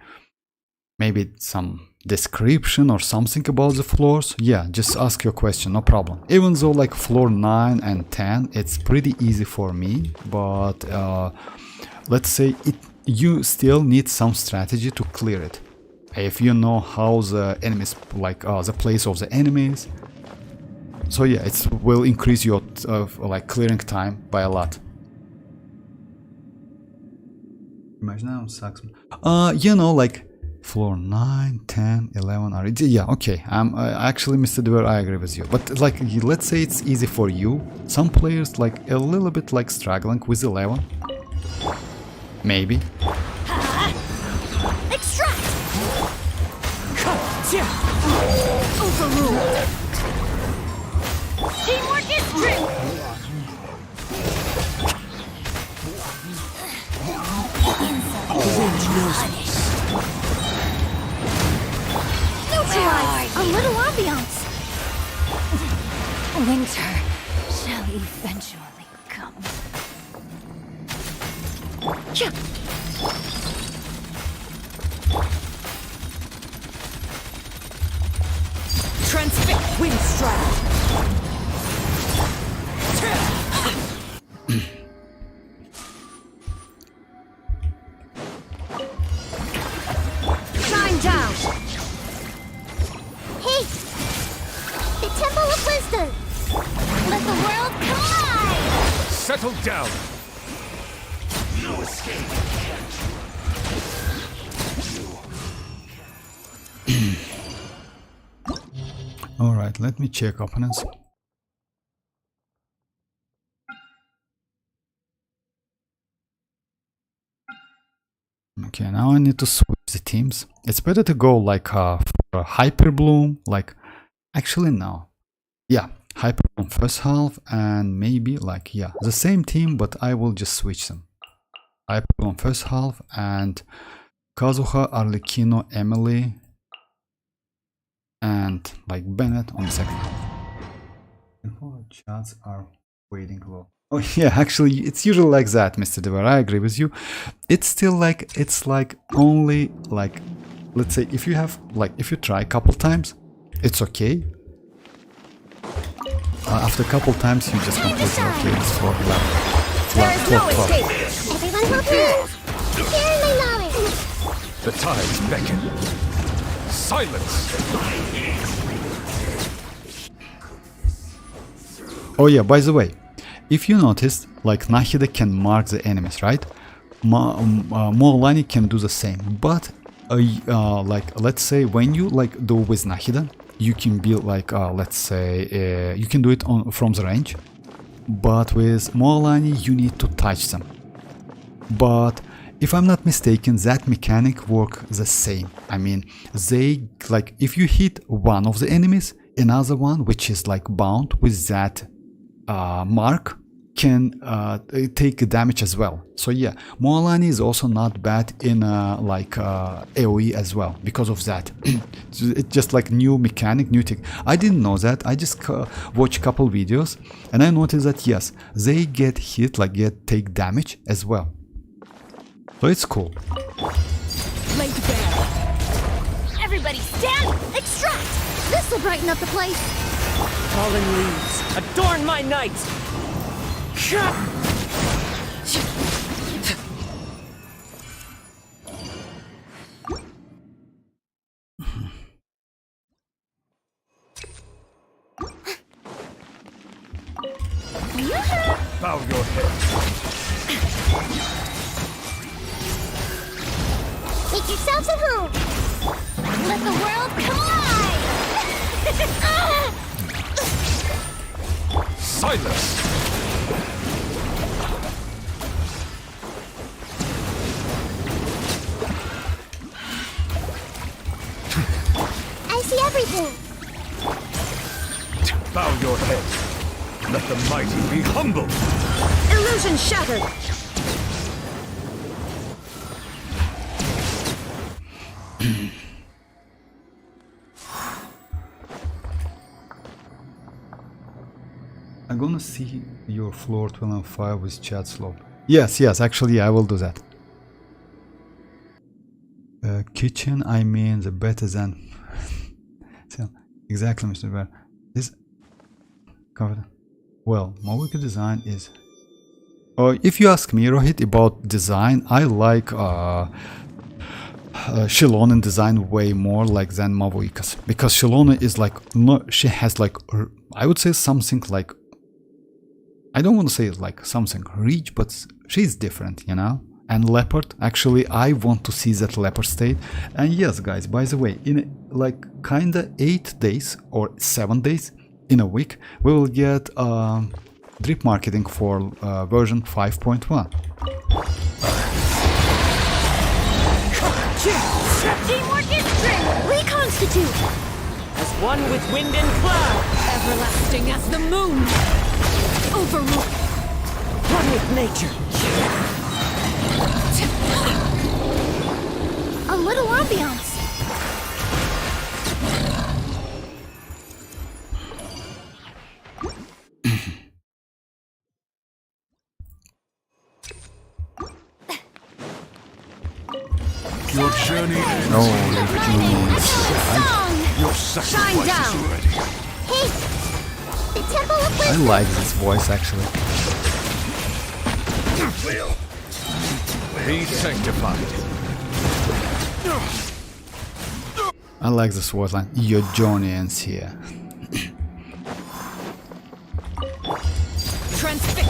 maybe some description or something about the floors, yeah, just ask your question, no problem. Even though like floor 9 and 10, it's pretty easy for me, but let's say you still need some strategy to clear it. If you know how the enemies, like the place of the enemies, so yeah, it will increase your like clearing time by a lot. Imagine sucks. You know, like floor 9, 10, 11 already. Yeah, okay. Actually, Mr. Dever, I agree with you. But like, let's say it's easy for you. Some players like a little bit like struggling with 11. Maybe. Extract! Overruled! Teamwork is string! Neutralize! A little ambiance! Winter shall eventually come. Transfix wind strike. Shine down! Hey! The Temple of Wisdom! Let the world collide! Settle down. No escape. Alright, let me check opponents. Okay, now I need to switch the teams. It's better to go like for a Hyper Bloom, like actually no. Yeah, Hyper Bloom first half and maybe like yeah, the same team but I will just switch them. Hyper Bloom first half and Kazuha, Arlecchino, Emily and like Bennett on the second half. Chats are waiting low. Oh yeah, actually it's usually like that, Mr. Dever. I agree with you. It's still like it's like only like let's say if you have like if you try a couple times, it's okay. After a couple times you just completely okay with floor level. There is no escape! Everyone help me! Share my knowledge! The tides beckon. Silence. Oh yeah, by the way, if you noticed, like Nahida can mark the enemies, right? Moalani can do the same, but like let's say when you like do with Nahida, you can be like let's say you can do it from the range, but with Moalani you need to touch them. But if I'm not mistaken, that mechanic works the same. I mean, they like if you hit one of the enemies, another one which is like bound with that mark can take damage as well. So yeah, Moalani is also not bad in like AoE as well because of that. It's just like new mechanic, new tech. I didn't know that. I just watched a couple videos and I noticed that yes, they get hit, like take damage as well. So it's cool. Laid bare. Everybody stand! Extract! This'll brighten up the place! Fallen leaves, adorn my night! Bow your head. Make yourselves at home! Let the world collide! Silence. I see everything! Bow your head. Let the mighty be humble. Illusion shattered! I'm gonna see your floor 12 and 5 with chat slope. Yes, actually I will do that. Kitchen, I mean the better than so, exactly, Mr. Bear. This covered. Well, my wicked design is if you ask me, Rohit, about design, I like Xianyun design way more like than Mavuika's, because Xianyun is like she has like I would say something like, I don't want to say like something rich, but she's different, you know. And leopard, actually I want to see that leopard state. And yes guys, by the way, in like kinda 8 days or 7 days in a week we will get drip marketing for version 5.1. Teamwork is strength! Reconstitute! As one with wind and cloud! Everlasting as the moon! Overrule. One with nature. A little ambiance. Your journey ends. Oh, Your sacrifice down. is ready. Hey! The Temple of I Wisdom! like this voice actually. Be sanctified. I like this voice line. Your journey ends here. Transfix.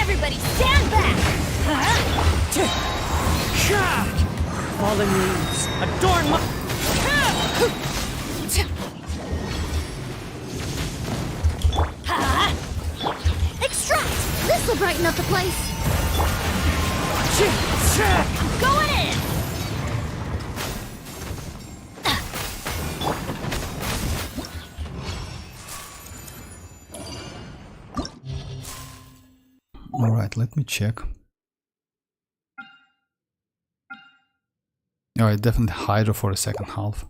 Everybody stand back! Fallen leaves. Adorn my... Extract! This'll brighten up the place! Going in. Alright, let me check. Alright, definitely Hydra for the second half.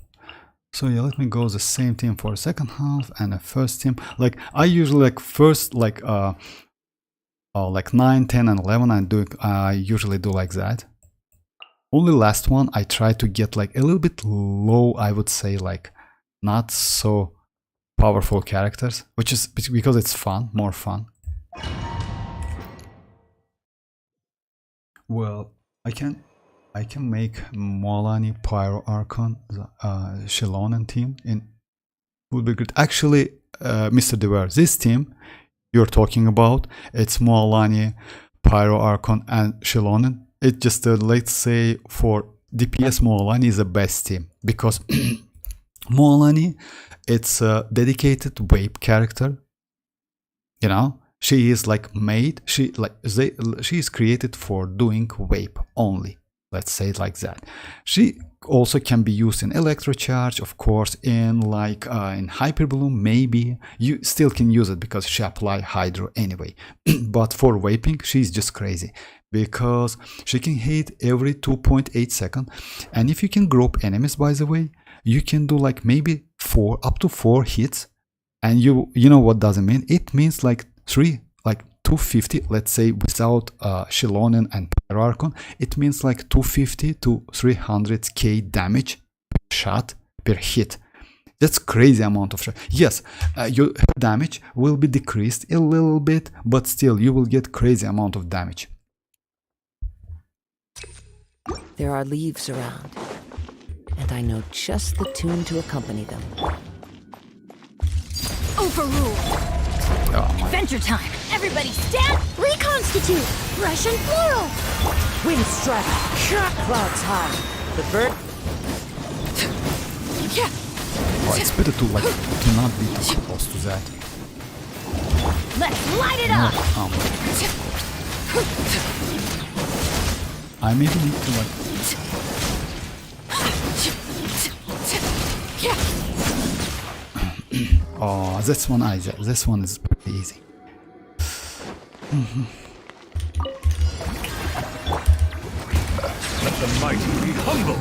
So yeah, let me go the same team for the second half and the first team. Like I usually like first like 9, 10 and 11 I usually do like that. Only last one I try to get like a little bit low, I would say, like not so powerful characters, which is because it's fun, more fun. Well, I can make Molani, Pyro Archon, Xianyun team in would be good. Actually, Mr. Dever, this team you're talking about, it's Molani, Pyro Archon, and Xianyun. It just let's say for DPS, Molani is the best team because Molani, it's a dedicated wave character. You know, she is like made. She is created for doing wave only. Let's say it like that. She also can be used in electrocharge, of course, in like in hyperbloom. Maybe you still can use it because she apply hydro anyway. But for vaping, she's just crazy because she can hit every 2.8 seconds. And if you can group enemies, by the way, you can do like maybe up to 4 hits. And you know what does it mean? It means like 250, let's say, without Xianyun and Pyro Archon, it means like 250 to 300k damage per shot, per hit. That's crazy amount of shot. Yes, your damage will be decreased a little bit, but still you will get crazy amount of damage. There are leaves around, and I know just the tune to accompany them. Overrule. Oh my. Adventure time. Everybody stand! Reconstitute! Russian floral! Wind strike. Clouds high. The bird... Oh, it's better to like to not be too close to that. Let's light it up. I maybe need to like. Oh, this one this one is pretty easy. Let the mighty be humble.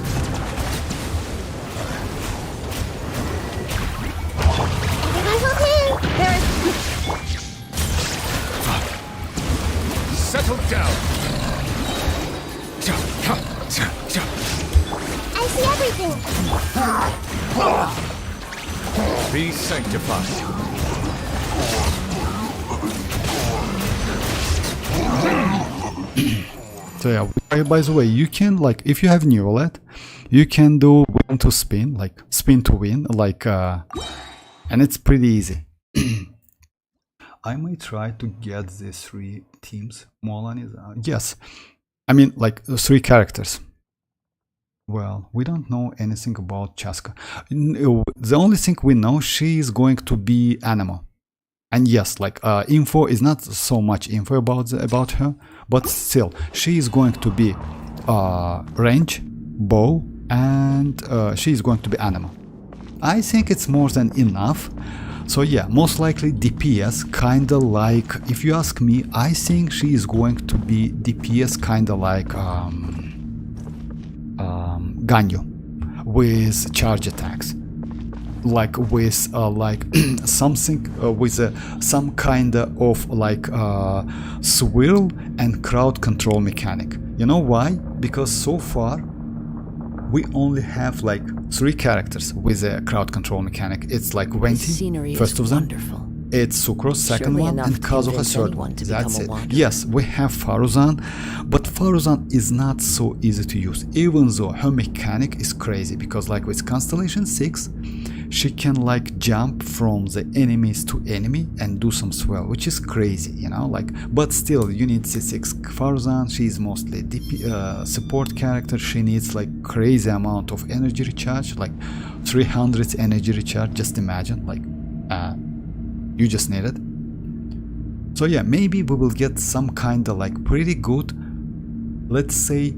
There is... Settle down. I see everything! Be sanctified. So yeah, by the way, you can like if you have Neuvillette, you can do win to spin, like spin to win, like and it's pretty easy. I might try to get these 3 teams. Molan is yes, I mean like 3 characters. Well, we don't know anything about Chaska. The only thing we know, she is going to be animal. And yes, like info is not so much info about her, but still, she is going to be range, bow, and she is going to be animal. I think it's more than enough, So yeah, most likely DPS, kinda like, if you ask me, I think she is going to be DPS kinda like Ganyu with charge attacks, like with like something with some kind of like swirl and crowd control mechanic. You know why? Because so far we only have like 3 characters with a crowd control mechanic. It's like Venti, first of them. Wonderful. It's Sucrose, second Surely one, enough and to Kazuha, convince third anyone one. to That's become a it. wanderer. Yes, we have Faruzan, but Faruzan is not so easy to use, even though her mechanic is crazy, because like with Constellation 6, she can like jump from the enemies to enemy and do some swell, which is crazy, you know, like, but still you need C6 Faruzan. She is mostly DP, support character. She needs like crazy amount of energy recharge, like 300 energy recharge. Just imagine, like you just need it. So yeah, maybe we will get some kind of like pretty good, let's say,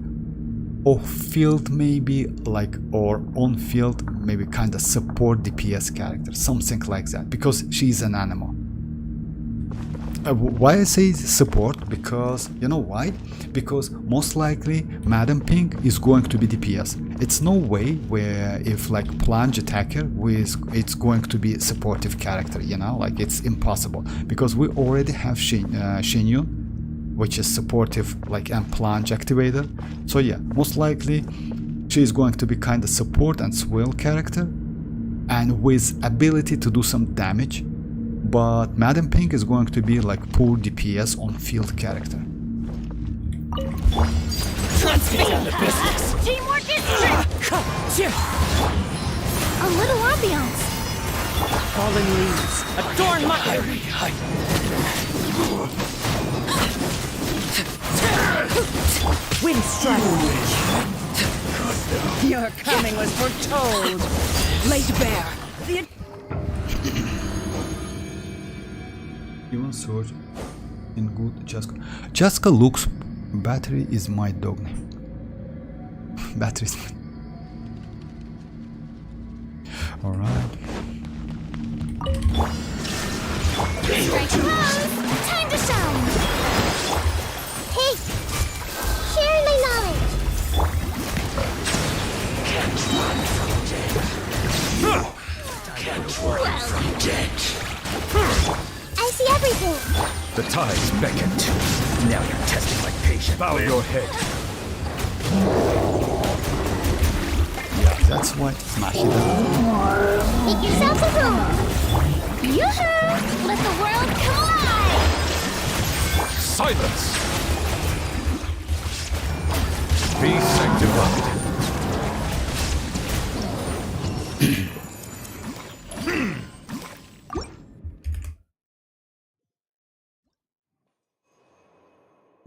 off-field maybe, like, or on-field maybe kind of support DPS character, something like that, because she's an animal. Why I say support? Because, you know why? Because most likely Madam Pink is going to be DPS. It's no way where if like plunge attacker with it's going to be supportive character, you know, like it's impossible, because we already have Xianyun, which is supportive like and plunge activator. So yeah, most likely she is going to be kind of support and swirl character and with ability to do some damage. But Madam Pink is going to be like poor DPS on field character. Teamwork is strength. A little ambiance. Fallen leaves adorn my wind strike. Your coming was foretold. Laid bare. The Even Surge in good Jaska. Jaska looks. Battery is my dog name. Battery is my. Alright. Strike close. Time to shine. Hey, share my knowledge. I see everything. The tides beckoned. Now you're testing my patience. Bow your head. That's why Mahida. Make yourselves at home. Yoo-hoo! Let the world collide! Silence! Be sanctified.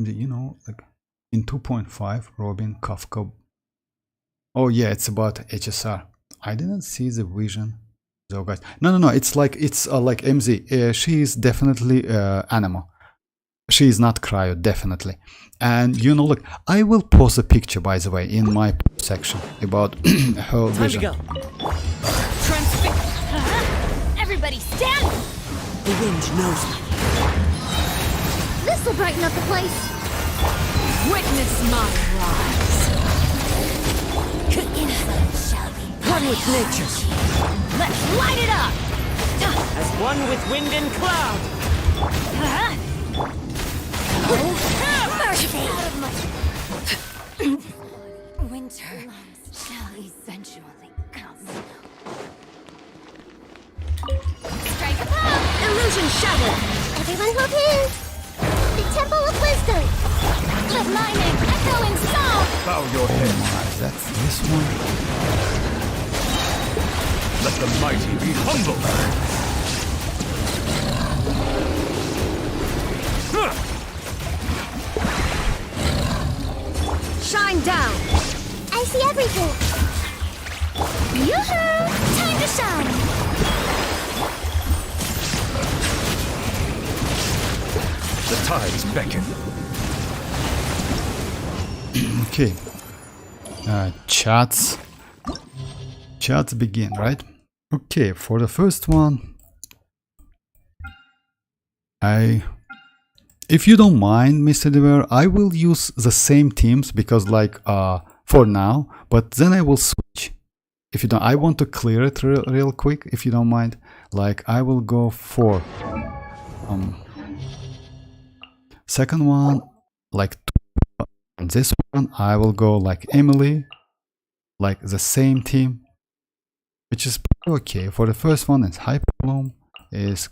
You know, like in 2.5, Robin, Kafka. Oh yeah, it's about HSR. I didn't see the vision. So guys, no, it's like MZ. She is definitely animal. She is not cryo, definitely. And you know, look, I will post a picture, by the way, in my section about her vision. Time to go. Everybody stand! The wind knows me. This'll brighten up the place. Witness my rise. Insight shall be One with nature. Let's light it up! As one with wind and cloud. mercy. Out of my winter shall eventually come. Strike a pop! Illusion shattered! Everyone hold hands! The Temple of Wisdom! Let lightning echo in song! Bow your head. That's this one. Let the mighty be humble. Shine down! I see everything! Yoo-hoo! Time to shine! The tides beckon. Okay. Chats begin, right? Okay, for the first one, If you don't mind, Mr. Dever, I will use the same teams because like for now, but then I will switch. If you don't, I want to clear it real quick, if you don't mind. Like I will go for second one, like this one, I will go like Emily, like the same team, which is pretty okay. For the first one, it's Hyperbloom, is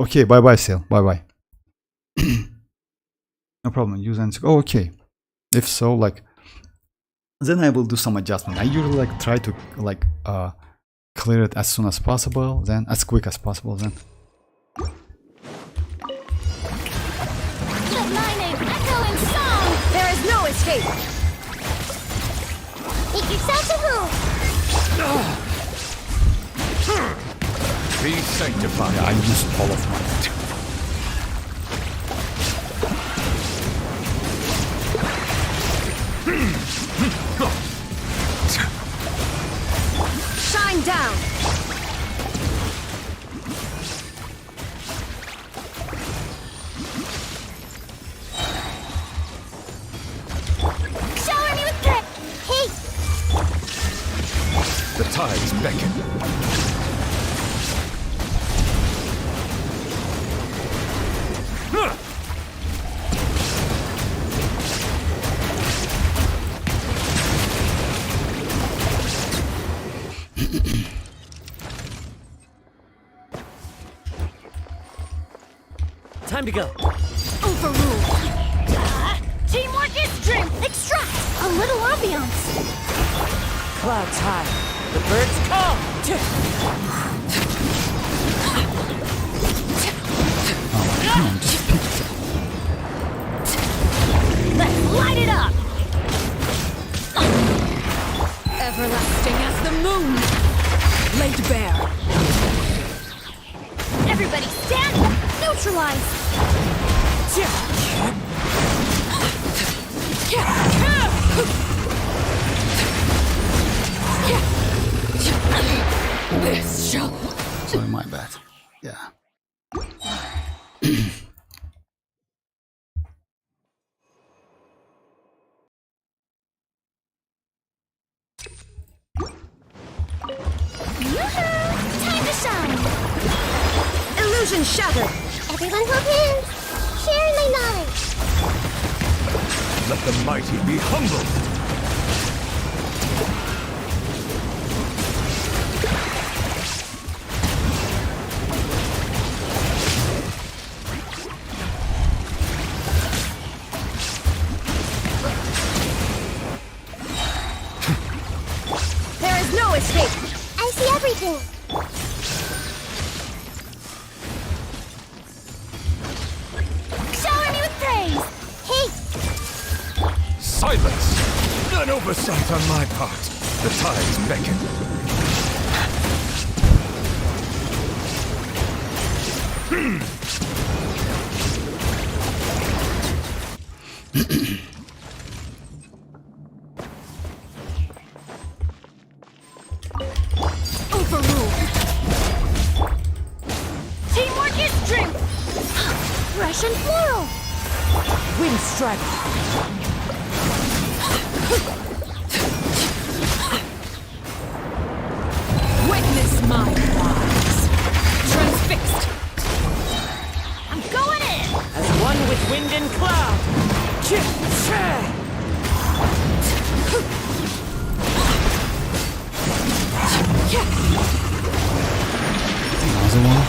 okay, bye Seal, bye. No problem, use and oh, okay. If so, like then I will do some adjustment. I usually like try to like clear it as soon as possible, then as quick as possible then. Let my name echo in song! There is no escape! Make yourself at home! Be sanctified. Yeah, I used all of mine. Shine down! Shower me with prayer! Hey! The tides beckon. Time to go. Overruled! Teamwork is dream! Extract! A little ambiance! Clouds high. The birds call. Come on, just pick it. Let's light it up! Everlasting as the moon! Laid bare. Everybody stand! Neutralize! This shall... Sorry, my bad. Yeah. Time to shine! Illusion shattered! Everyone hold hands! Share my knowledge! Let the mighty be humbled. There is no escape! I see everything! Shower me with praise! Hey! Silence! An oversight on my part. The tides beckon. Overruled! Teamwork is dream! Fresh and floral! Wind strike. Witness my wise. Transfixed. I'm going in! As one with wind and cloud. Another one.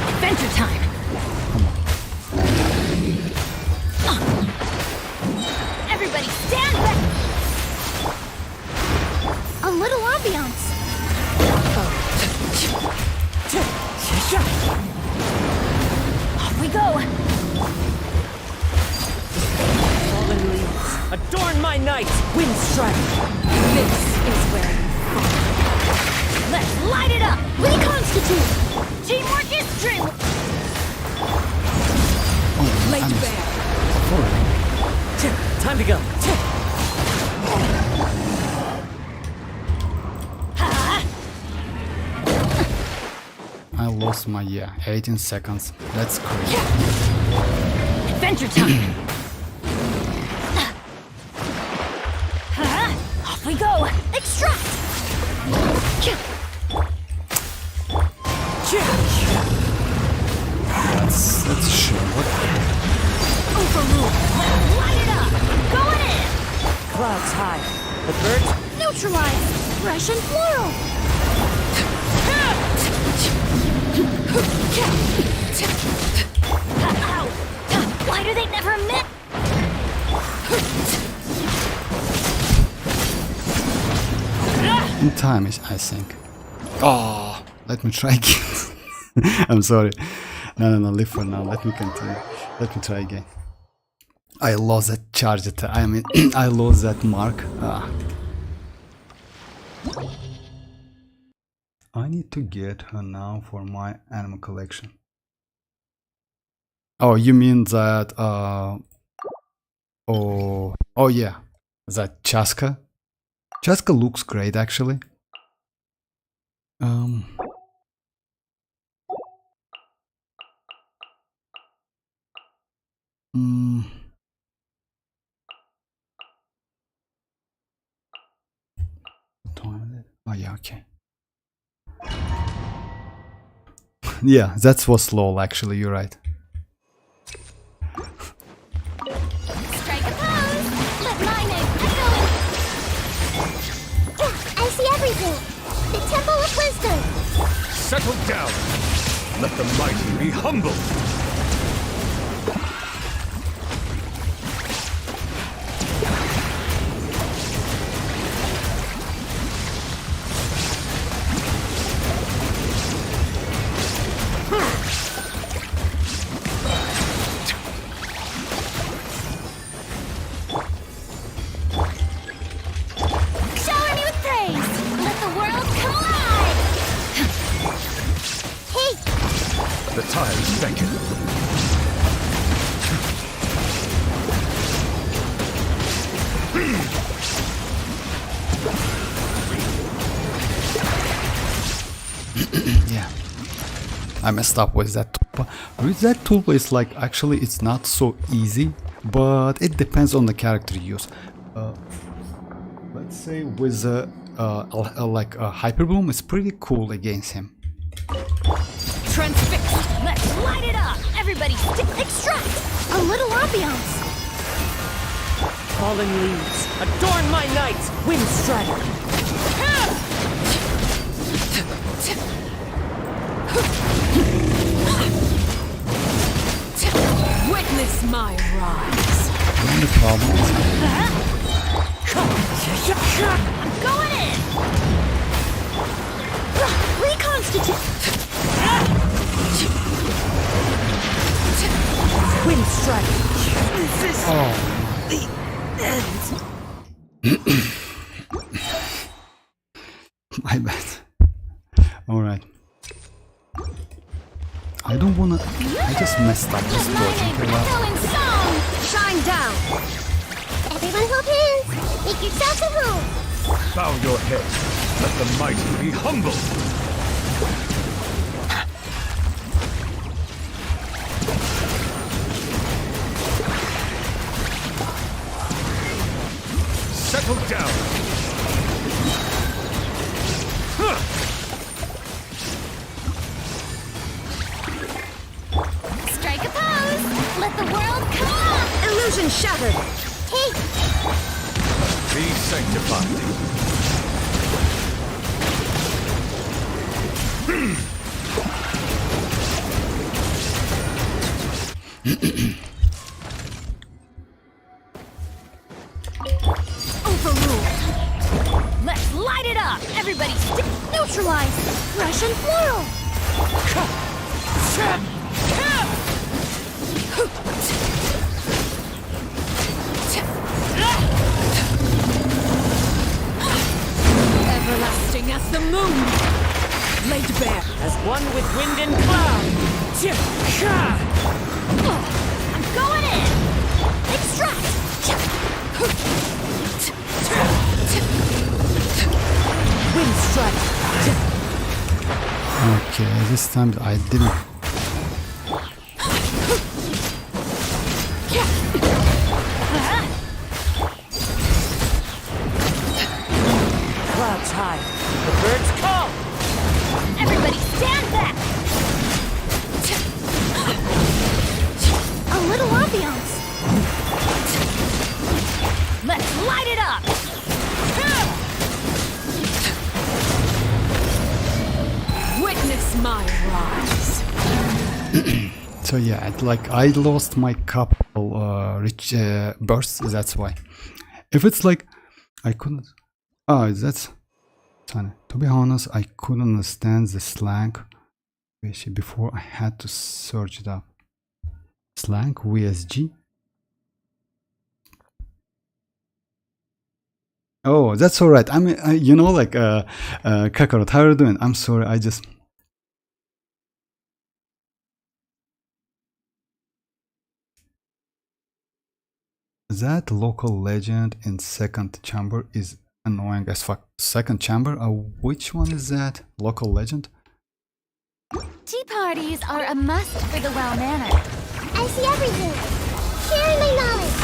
Adventure time. Everybody stand back! A little ambiance! Off we go! Fallen leaves. Adorn my night. Wind strike. This is where you fall. light it up! Reconstitute! Teamwork is dream. Oh, Laid I missed. bare. Sorry. Time to go. I lost my 18 seconds. That's crazy. Adventure time. Off we go. Extract. That's short. Overrule. Light it up. Going in. Clouds high. The birds. Neutralize! Russian floral! Ow. Why do they never miss? In time, I think. Oh, let me try again. I'm sorry. No, leave for now. Let me continue. Let me try again. I lost that charge attack. I mean, I lost that mark. I need to get her now for my animal collection. Oh, you mean that? Oh yeah, that Chaska. Chaska looks great actually. Oh yeah, okay. Yeah, that was slow actually, you're right. Strike a pose! Let my name echo! I see everything! The Temple of Wisdom! Settle down. Let the mighty be humble. Shower me with praise! Let the world come alive! Hey! The tides beckon. Yeah, I messed up with that tulpa. With that tulpa, it's like actually it's not so easy, but it depends on the character you use. Let's say with like a hyper bloom, it's pretty cool against him. Transfix. Let's light it up. Everybody extract. A little ambiance! Fallen leaves. Adorn my nights. Wind strider. Witness my rise. The only problem is I'm going in. Reconstitute! Wind strider. my bad. Alright. I don't wanna. I just messed up this dodging. Echoing song! Shine down! Everyone hold hands! Make yourselves at home! Bow your head. Let the mighty be humble. Settle down. Strike a pose! Let the world come on! Illusion shattered. Hey! Be sanctified. Overruled. Let's light it up. Everybody Neutralize! Russian floral! everlasting as the moon. one with wind and cloud. I'm going in. Extract. Wind strike. Okay, this time I didn't. Clouds high. The birds call. Everybody stand back. A little ambiance. Let's light it up. Witness my rise. So yeah, I lost my couple rich bursts. That's why. If it's like I couldn't. Oh, that's funny. To be honest, I couldn't understand the slang before I had to search it up. Slang VSG. Oh, that's all right. I mean, you know, like Kakarot, how are you doing? I'm sorry, I just. That local legend in second chamber is annoying as fuck. Second chamber? Which one is that? Local legend? Tea parties are a must for the well-mannered. I see everything. Sharing my knowledge.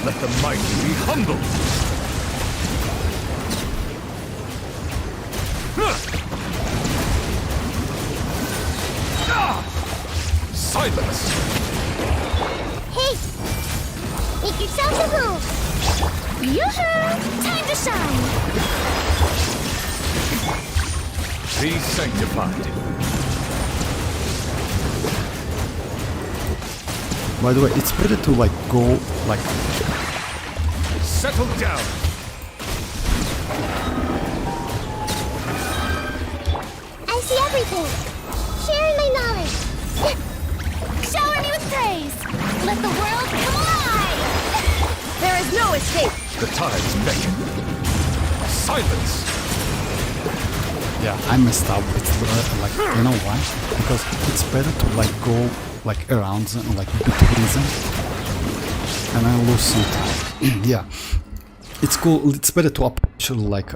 Let the mighty be humbled. Silence! Hey! Make yourselves at home. Yoo-hoo! Time to shine! Be sanctified. By the way, it's better to like go like. Settle down. I see everything. Sharing my knowledge. Shower me with praise. Let the world come alive. There is no escape. The tides beckon. Silence! Yeah, I messed up. It's like, you know why? Because it's better to like go like around them, like between them, and I lose some time. Yeah, it's cool. It's better to approach like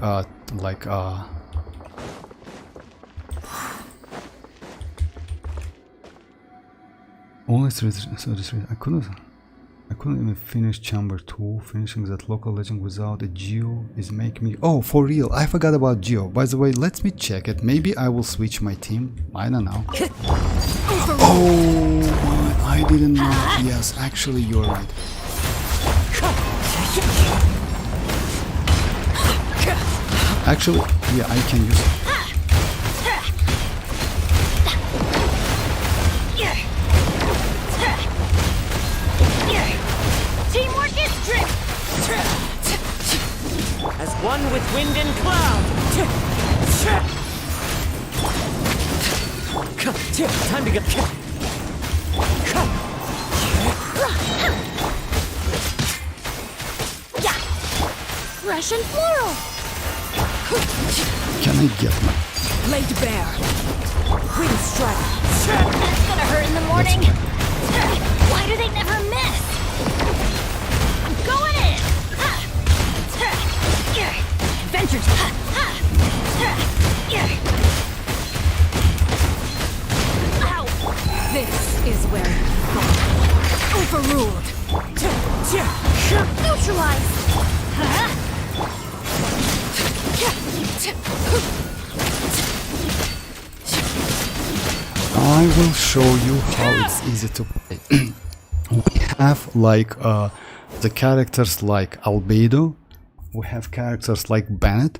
only 33. I couldn't even finish chamber 2. Finishing that local legend without a geo is making me. Oh, for real, I forgot about geo. By the way, let me check it. Maybe I will switch my team. I don't know. Oh my, I didn't know. Yes, actually you're right. Actually, yeah, I can use it. Teamwork is strength. As one with wind and cloud. Time to get. Fresh and floral. Can I get my? Laid bare. Wind strike. That's gonna hurt in the morning. Why do they never miss? I'm going in. Adventures. Ow. This is where you fall. Overruled. Neutralized. I will show you how it's easy to play. We have like the characters like Albedo. We have characters like Bennett,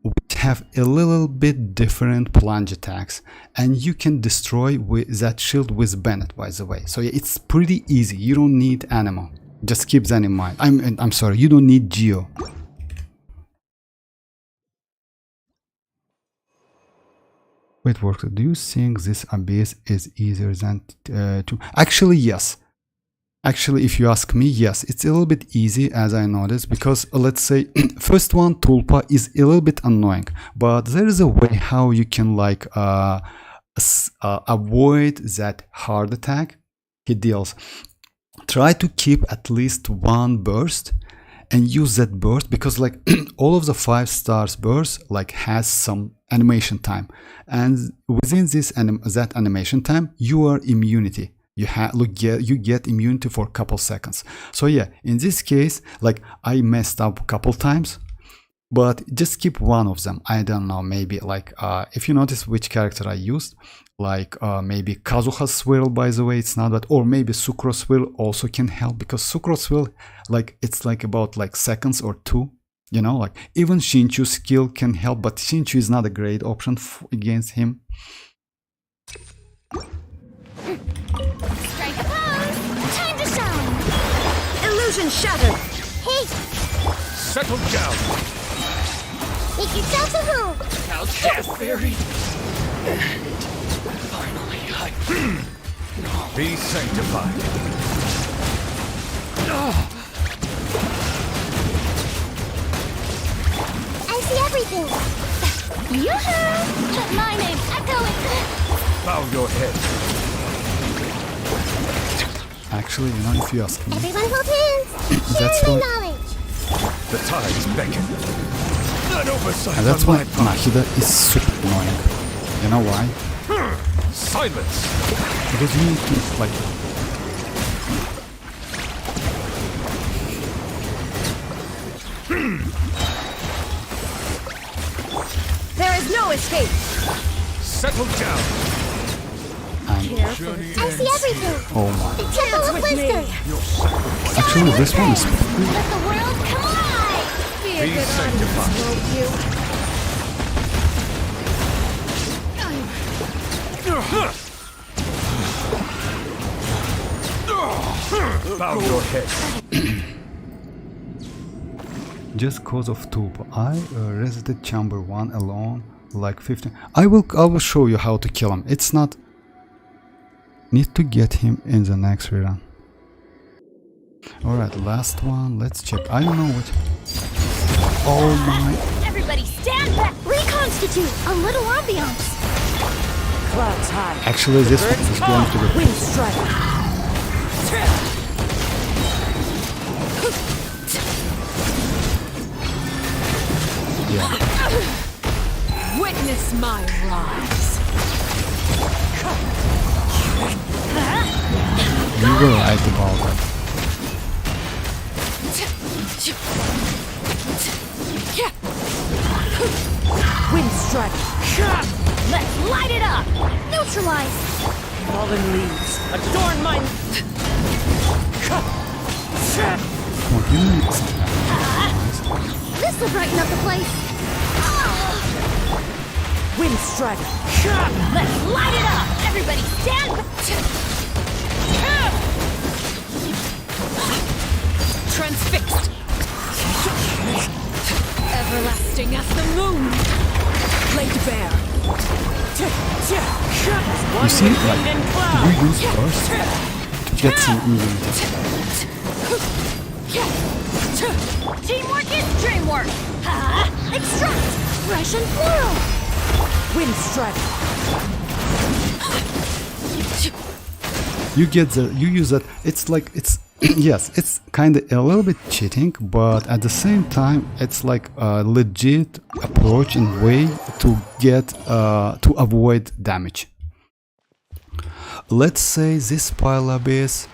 which have a little bit different plunge attacks, and you can destroy with that shield with Bennett, by the way. So yeah, it's pretty easy. You don't need Animo. Just keep that in mind. I'm sorry, you don't need Geo. Wait, Worker, do you think this abyss is easier than to? Actually, yes. Actually, if you ask me, yes, it's a little bit easy as I noticed, because let's say first one, Tulpa, is a little bit annoying, but there is a way how you can like avoid that hard attack he deals. Try to keep at least one burst and use that burst, because like all of the 5 stars burst like has some animation time, and within this that animation time you are immunity. You get immunity for a couple seconds. So yeah, in this case, like I messed up a couple times, but just keep one of them. I don't know, maybe like if you notice which character I used, like maybe Kazuha's swirl, by the way, it's not that, or maybe Sucro's swirl also can help, because Sucro's swirl, like it's like about like seconds or 2, you know, like even Shinchu's skill can help, but Shinchu is not a great option against him. Strike a pose! Time to shine! Illusion shattered! Hey! Settle down! Make yourself at home! Outcast buried! Finally, be sanctified. I see everything! Yoo-hoo! My name's echoing! Bow your head. Actually, you know, if you ask me, Everyone hold hands! That's Share my why- knowledge! The tides beckon. An oversight and that's on why my part. Nahida is super annoying. You know why? Silence! Because you need to like There is no escape! Settle down! I see everything! oh my. The Temple of with me. Wisdom! Actually, this one is Let the world come alive! Be a Be good sanctified. audience, won't you? Bow your head. just cause of Tulpa. I reseted chamber 1 alone like 15. I will show you how to kill him. It's not need to get him in the next rerun. Alright, last one. Let's check. I don't know what. Oh my. Everybody stand back! Reconstitute! A little ambiance! Clouds high. Actually, this one is going to be. Wind strike. Yeah. Witness my rise. You were right about that. Wind strike. Let's light it up! Neutralize! Fallen leaves. Adorn my. Come on, give me some. This'll brighten up the place! Wind strike. Let's light it up! Everybody stand back! Transfixed. Everlasting as the moon. Laid bare. You see, like, you use burst to get some immunity. Teamwork is dreamwork! Extract! Russian floral! Wind strike. You get the, you use that. It's like, it's yes, it's kind of a little bit cheating, but at the same time, it's like a legit approach and way to get to avoid damage. Let's say this pile abyss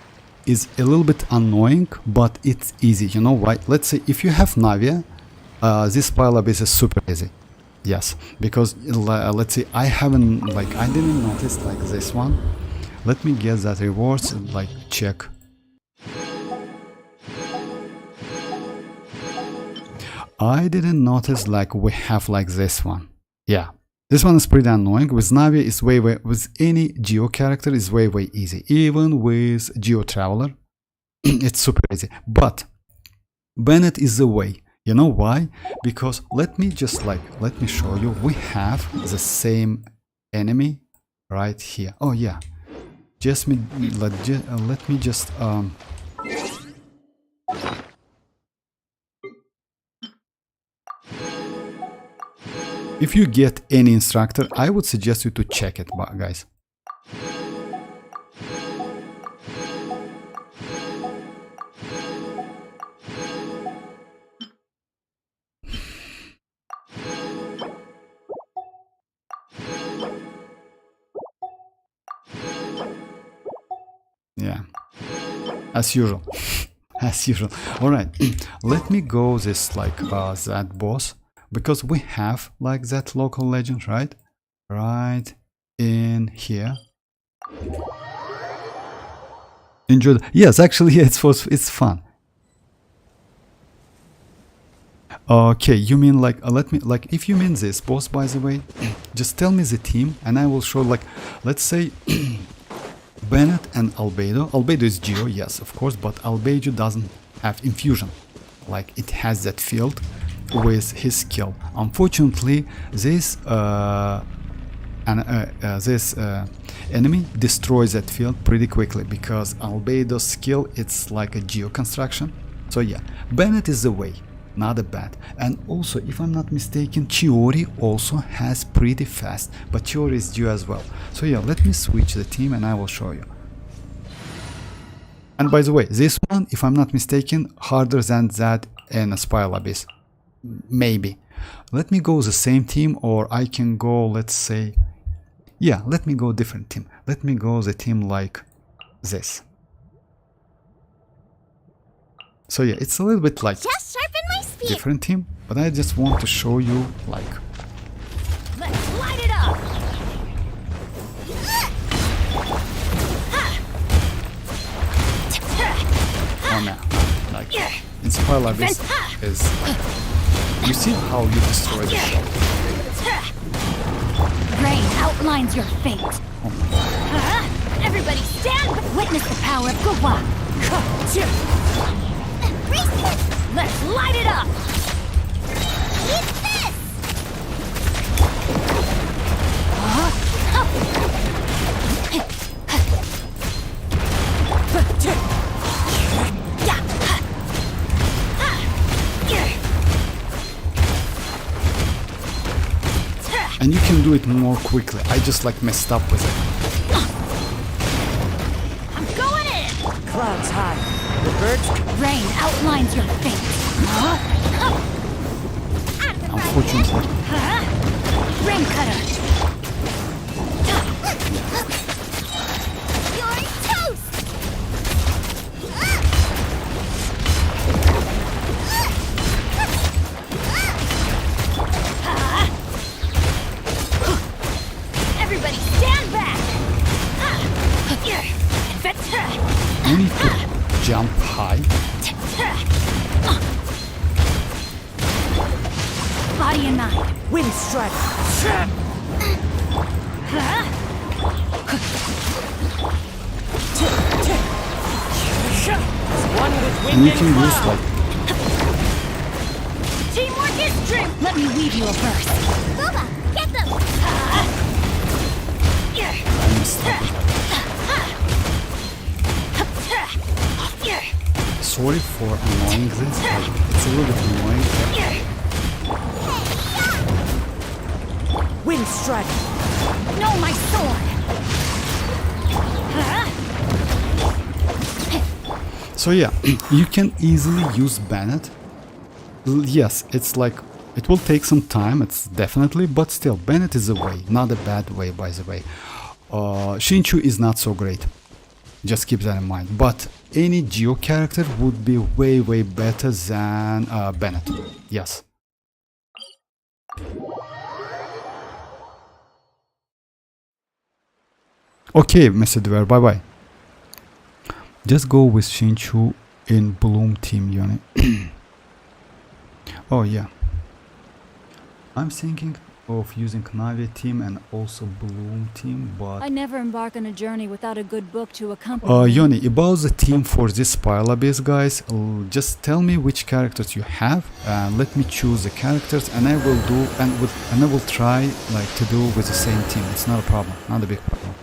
is a little bit annoying, but it's easy. You know why? Let's say if you have Navia, this pile abyss is super easy. Yes, because let's say I didn't notice like this one. Let me get that rewards and like check. I didn't notice like we have like this one. Yeah, this one is pretty annoying. With Navi is way with any Geo character is way easy. Even with Geo Traveler, it's super easy. But Bennett is the way. You know why? Because let me show you. We have the same enemy right here. Oh yeah. Let me just If you get any instructor, I would suggest you to check it, guys. Yeah, as usual. As usual. All right, let me go this like that boss, because we have like that local legend, right? Right in here. Enjoy. Yes, actually, yeah, it's fun. Okay, you mean like let me like if you mean this boss, by the way, just tell me the team and I will show, like, let's say Bennett and Albedo. Albedo is Geo, yes, of course, but Albedo doesn't have infusion. Like, it has that field with his skill. Unfortunately, this enemy destroys that field pretty quickly because Albedo's skill, it's like a Geo construction. So yeah, Bennett is the way. Not a bad. And also, if I'm not mistaken, Chiori also has pretty fast, but Chiori is due as well. So yeah, let me switch the team and I will show you. And by the way, this one, if I'm not mistaken, harder than that in a Spiral Abyss. Maybe. Let me go the same team, or I can go, let's say, yeah, let me go different team. Let me go the team like this. So yeah, it's a little bit like Just sharpen my speed. different team, but I just want to show you like. Let's light it up. Oh no, like in Spiral Abyss is like, you see how you destroy the shell. Rain outlines your fate. Oh my god. Everybody stand! Witness the power of Gawak. Let's light it up. Eat this! And you can do it more quickly. I just like messed up with it. I'm going in. Clouds high. The birds. Rain outlines your fate. Unfortunately. Rain cutter. You're toast! Everybody stand back. You need to jump high. Body and mind. Wind strike. One with wind And you and can use cloud. like Teamwork is strength. Let me weave you a verse. Boba, get them! I messed up with that. Sorry for annoying this, like, it's a little bit annoying. Wind strike. No, my sword. So yeah, you can easily use Bennett. Yes, it's like, it will take some time, it's definitely, but still, Bennett is a way, not a bad way, by the way. Xianyun is not so great, just keep that in mind, but any Geo character would be way better than Bennett, yes. Okay, Mr. Dwyer, bye bye. Just go with Xianyun in Bloom team, Yoni. Oh yeah. I'm thinking of using Navi team and also Bloom team, but I never embark on a journey without a good book to accompany me. Yoni, about the team for this Spiral Abyss, guys, just tell me which characters you have and let me choose the characters, and I will do and I will try like to do with the same team. It's not a problem, not a big problem.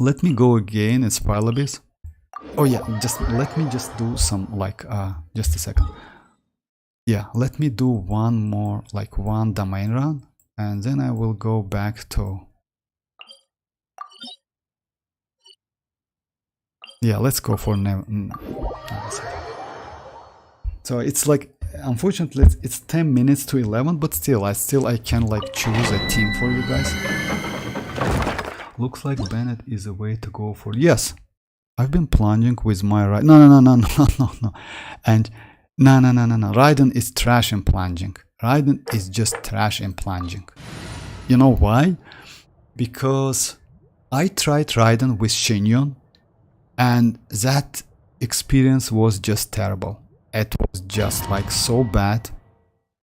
Let me go again in Spiral Abyss. Oh yeah, just let me just do some like just a second. yeah, let me do one more, like one domain run, and then I will go back to, yeah, let's go for so it's like, unfortunately it's 10 minutes to 11, but still I can like choose a team for you guys. Looks like Bennett is a way to go for, yes, I've been plunging with my right, no, and no, Raiden is trash in plunging. Raiden is just trash in plunging. You know why? Because I tried Raiden with Xianyun, and that experience was just terrible. It was just like so bad.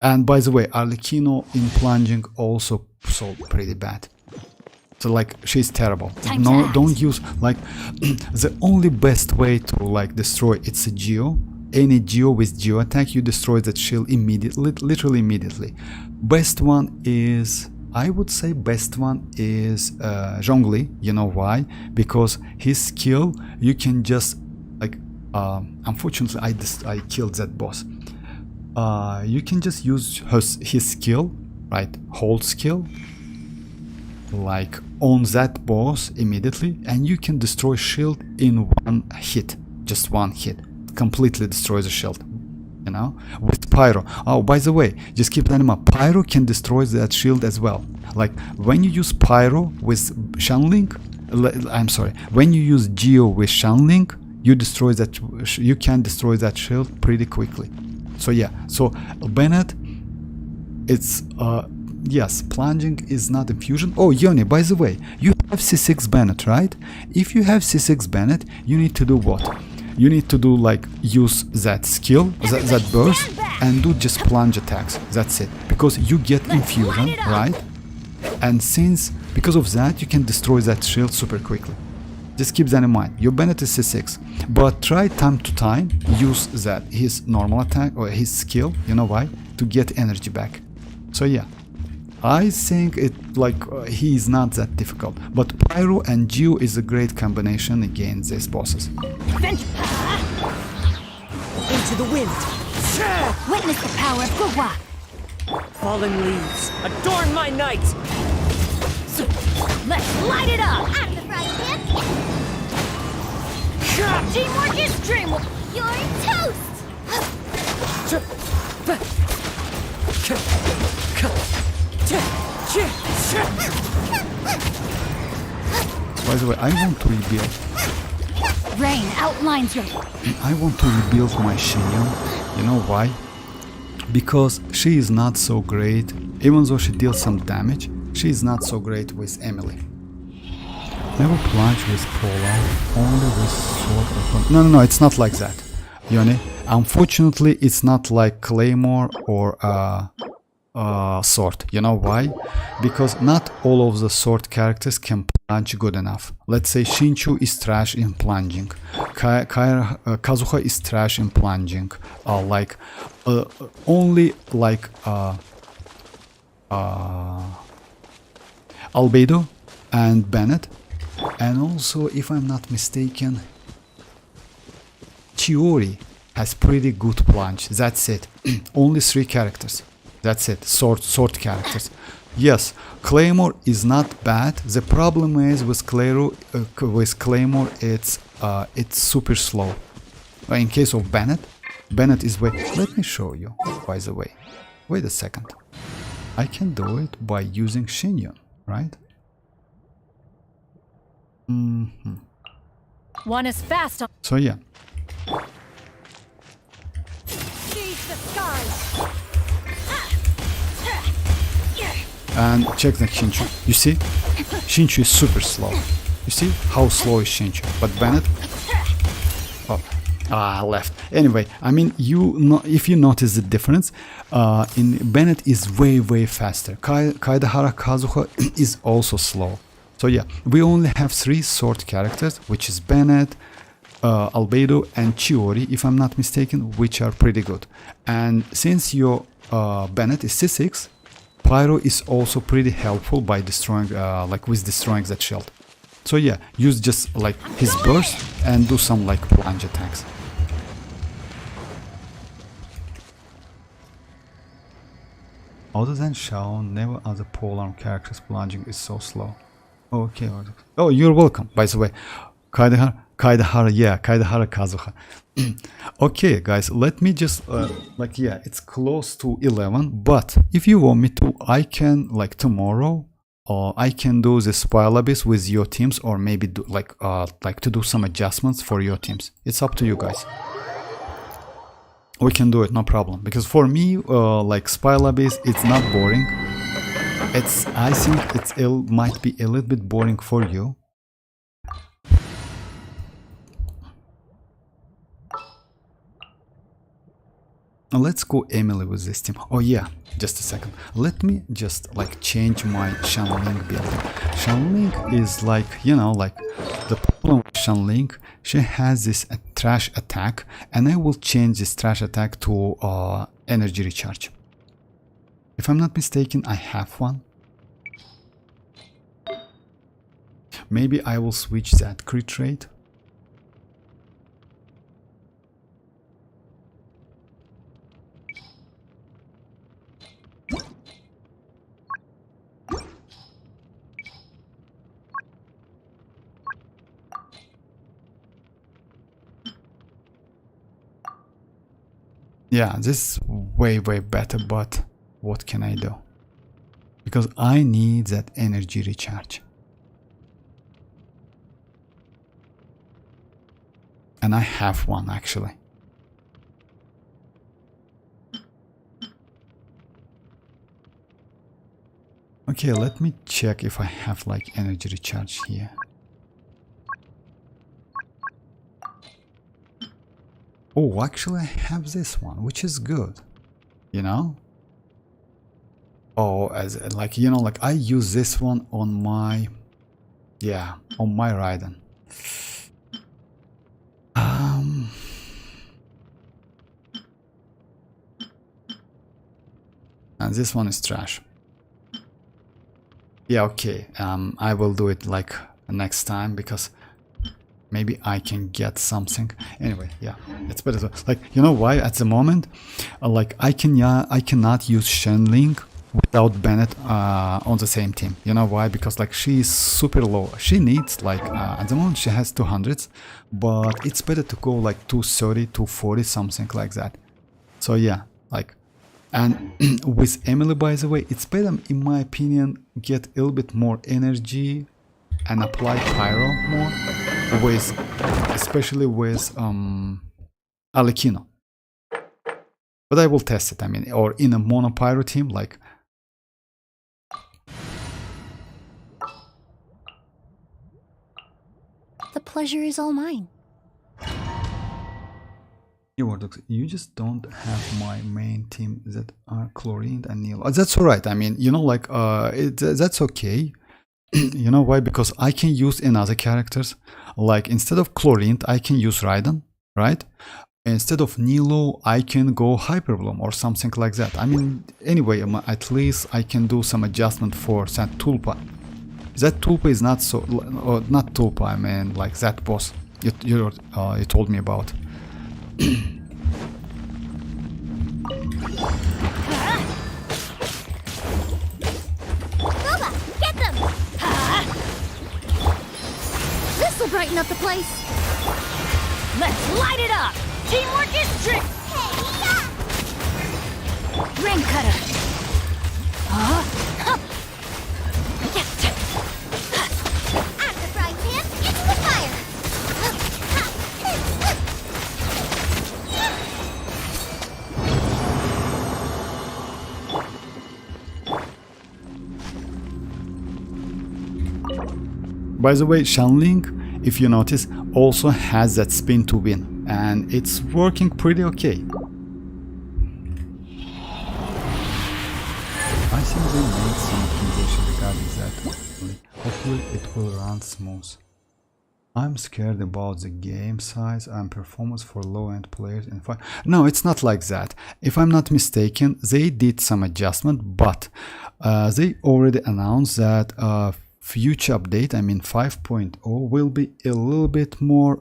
And by the way, Arlecchino in plunging also so pretty bad. So like, she's terrible. No, don't use like the only best way to like destroy it's a Geo. Any Geo with Geo attack, you destroy that shield immediately, literally immediately. Best one is, I would say best one is Zhongli. You know why? Because his skill, you can just like, unfortunately I killed that boss. You can just use his skill, right? Hold skill, like on that boss immediately, and you can destroy shield in one hit, just one hit. Completely destroys the shield, you know, with Pyro. Oh, by the way, just keep that in mind, Pyro can destroy that shield as well. Like when you use Pyro with Shanling, I'm sorry, when you use Geo with Shanling, you destroy that, you can destroy that shield pretty quickly. So yeah, so Bennett, it's yes, plunging is not infusion. Oh, Yoni, by the way, you have C6 Bennett, right? If you have C6 Bennett, you need to do what? You need to do like use that skill, that burst, and do just plunge attacks. That's it. Because you get infusion, right? And since, because of that, you can destroy that shield super quickly. Just keep that in mind. Your Bennett is C6, but try time to time use that, his normal attack or his skill, you know why? To get energy back. So yeah, I think it like he is not that difficult, but Pyro and Geo is a great combination against these bosses. Into the wind. Witness the power of Gurwa. Fallen leaves, adorn my night. Let's light it up. I'm the frying pan. Teamwork is dreamwork. You're toast. By the way, I want to rebuild. Rain outlines your... I want to rebuild my Xianyun. You know why? Because she is not so great, even though she deals some damage, she is not so great with Emily. Never plunge with Pola, only with sword or... No, it's not like that, Yoni. Unfortunately, it's not like Claymore or sword. You know why? Because not all of the sword characters can plunge good enough. Let's say Shinchu is trash in plunging, Kazuha is trash in plunging, only like Albedo and Bennett, and also, if I'm not mistaken, Chiori has pretty good plunge. That's it. Only 3 characters. That's it. Sword characters. Yes, Claymore is not bad. The problem is with Claymore, it's super slow. In case of Bennett is way. Let me show you. By the way, wait a second. I can do it by using Xianyun, right? One is fast on... So yeah. Seize the skies. And check the Shinchu. You see? Shinchu is super slow. You see how slow is Shinchu? But Bennett... Oh, left. Anyway, I mean, if you notice the difference, in Bennett is way faster. Kaedahara Kazuha is also slow. So yeah, we only have 3 sword characters, which is Bennett, Albedo, and Chiori, if I'm not mistaken, which are pretty good. And since your Bennett is C6, Pyro is also pretty helpful by destroying, destroying that shield. So yeah, use just like his burst and do some like plunge attacks. Other than Xianyun, never other polearm characters plunging is so slow. Okay. Oh, you're welcome, by the way. Kaidahara, yeah, Kaidahara Kazuha. Okay, guys, let me just, yeah, it's close to 11, but if you want me to, I can, like, tomorrow, I can do the spoil abyss with your teams, or maybe do, like to do some adjustments for your teams. It's up to you guys. We can do it, no problem. Because for me, like, spoil abyss, it's not boring. I think might be a little bit boring for you. Let's go Emily with this team. Oh yeah, just a second. Let me just like change my Xianyun build. Xianyun is like, you know, like the problem with Xianyun, she has this trash attack, and I will change this trash attack to energy recharge. If I'm not mistaken, I have one. Maybe I will switch that crit rate. Yeah, this is way better, but what can I do? Because I need that energy recharge. And I have one actually. Okay, let me check if I have like energy recharge here. Oh, actually I have this one, which is good, you know? Oh, as like, you know, like I use this one on my, yeah, on my Raiden. And this one is trash. Yeah, okay, I will do it like next time, because maybe I can get something. Anyway, yeah, it's better to, like, you know why at the moment, like I cannot use Xianyun without Bennett on the same team. You know why? Because like she is super low. She needs like at the moment she has 200s, but it's better to go like 230, 240, something like that. So yeah, like, and with Emily, by the way, it's better in my opinion get a little bit more energy and apply pyro more with, especially with Alekino. But I will test it, I mean, or in a mono pyro team, like. The pleasure is all mine. You just don't have my main team that are Chlorine and Neil. That's alright, I mean, you know, like, that's okay. You know why? Because I can use another characters. Like, instead of Chlorine, I can use Raiden, right? Instead of Nilo, I can go Hyperbloom or something like that. I mean, anyway, at least I can do some adjustment for that Tulpa. That Tulpa is not so, or not Tulpa, I mean, like that boss you told me about. Boba, get them! This'll brighten up the place. Let's light it up! Teamwork is trick! Hey-ya! Rain cutter! Out of the frying pan, into the fire! By the way, Xianyun, if you notice, also has that spin to win, and it's working pretty okay. I think they made some optimization regarding that. Hopefully it will run smooth. I'm scared about the game size and performance for low-end players in fight. No, it's not like that. If I'm not mistaken, they did some adjustment, but they already announced that future update, I mean 5.0, will be a little bit more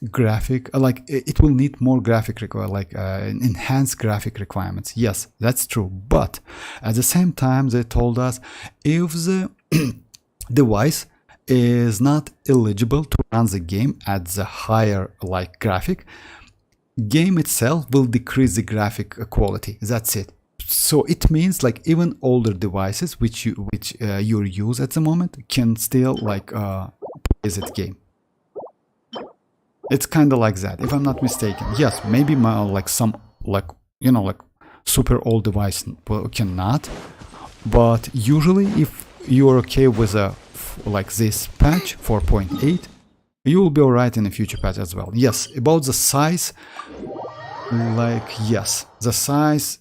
graphic, like it will need more graphic enhanced graphic requirements. Yes, that's true, but at the same time they told us if the device is not eligible to run the game at the higher like graphic, game itself will decrease the graphic quality. That's it. So it means like even older devices which you use at the moment can still like play that game. It's kind of like that, if I'm not mistaken. Yes, maybe my like some like like super old device cannot, but usually if you're okay with a like this patch 4.8, you will be alright in the future patch as well. Yes, about the size, like yes, the size,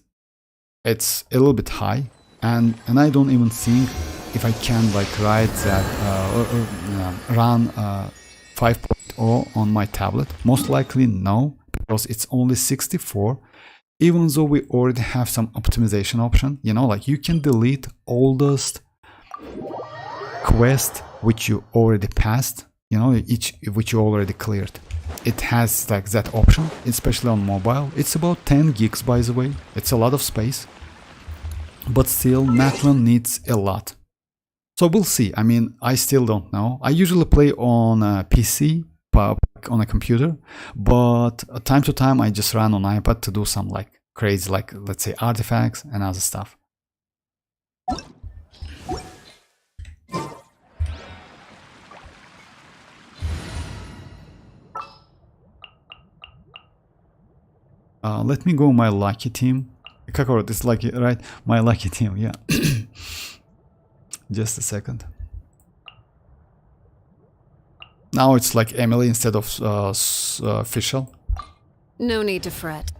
it's a little bit high, and I don't even think if I can like write that run 5.0 on my tablet. Most likely no, because it's only 64. Even though we already have some optimization option, like you can delete oldest quest which you already passed, which you already cleared. It has like that option, especially on mobile. It's about 10 gigs, by the way. It's a lot of space, but still Natlan needs a lot. So we'll see. I mean, I still don't know. I usually play on a PC, on a computer, but time to time I just run on iPad to do some like crazy, like let's say artifacts and other stuff. Let me go my lucky team. Kakarot is lucky, right? My lucky team, yeah. Just a second. Now it's like Emily instead of official. No need to fret.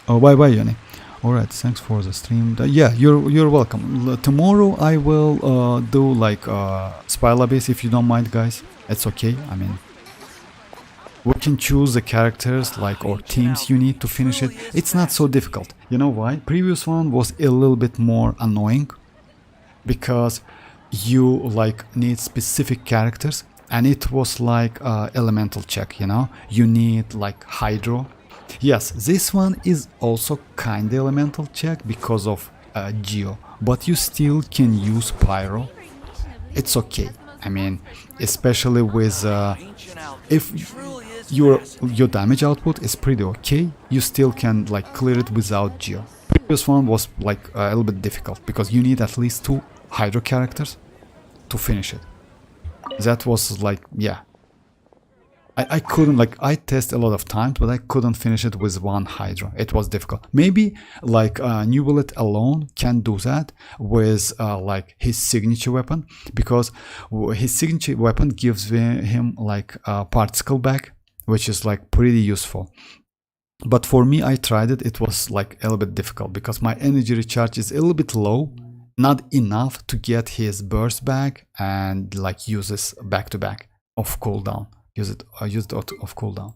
Oh, bye bye, Yoni. Alright, thanks for the stream. Yeah, you're welcome. Tomorrow I will do like spy lobbies if you don't mind, guys. It's okay. I mean, we can choose the characters like or teams you need to finish it. It's not so difficult. You know why? Previous one was a little bit more annoying because you like need specific characters, and it was like elemental check, you need like hydro. Yes, this one is also kinda elemental check because of geo, but you still can use pyro. It's okay. I mean, especially with if your damage output is pretty okay, you still can like clear it without geo. Previous one was like a little bit difficult because you need at least 2 hydro characters to finish it. That was like, yeah, I couldn't, like, I tested a lot of times, but I couldn't finish it with 1 hydro. It was difficult. Maybe like Neuvillette alone can do that with like his signature weapon, because his signature weapon gives him like a particle back, which is like pretty useful. But for me, I tried it. It was like a little bit difficult because my energy recharge is a little bit low, not enough to get his burst back and like use this back to back of cooldown. Use it of cooldown.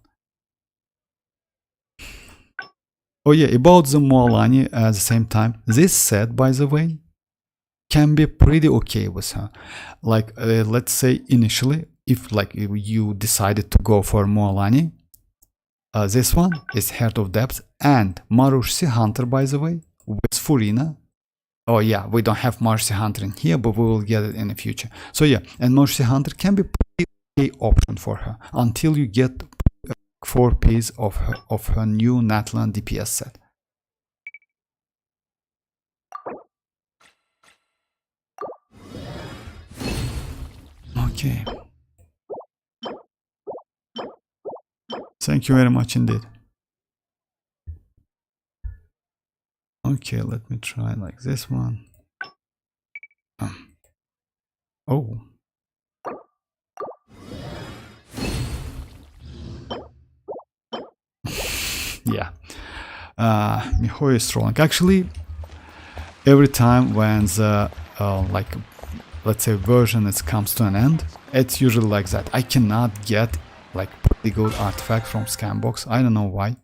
Oh yeah, about the Moalani at the same time. This set, by the way, can be pretty okay with her. Like let's say initially, if like you decided to go for Moalani, this one is Heart of Depth and Marushi Hunter, by the way, with Furina. Oh yeah, we don't have Mercy Hunter in here, but we will get it in the future. So yeah, and Mercy Hunter can be pretty okay option for her until you get 4 pieces of her new Natlan DPS set. Okay. Thank you very much indeed. Okay, let me try like this one. Oh. Yeah. Mihoyo is strong. Actually, every time when the like, let's say version comes to an end, it's usually like that. I cannot get like pretty good artifact from Scambox. I don't know why.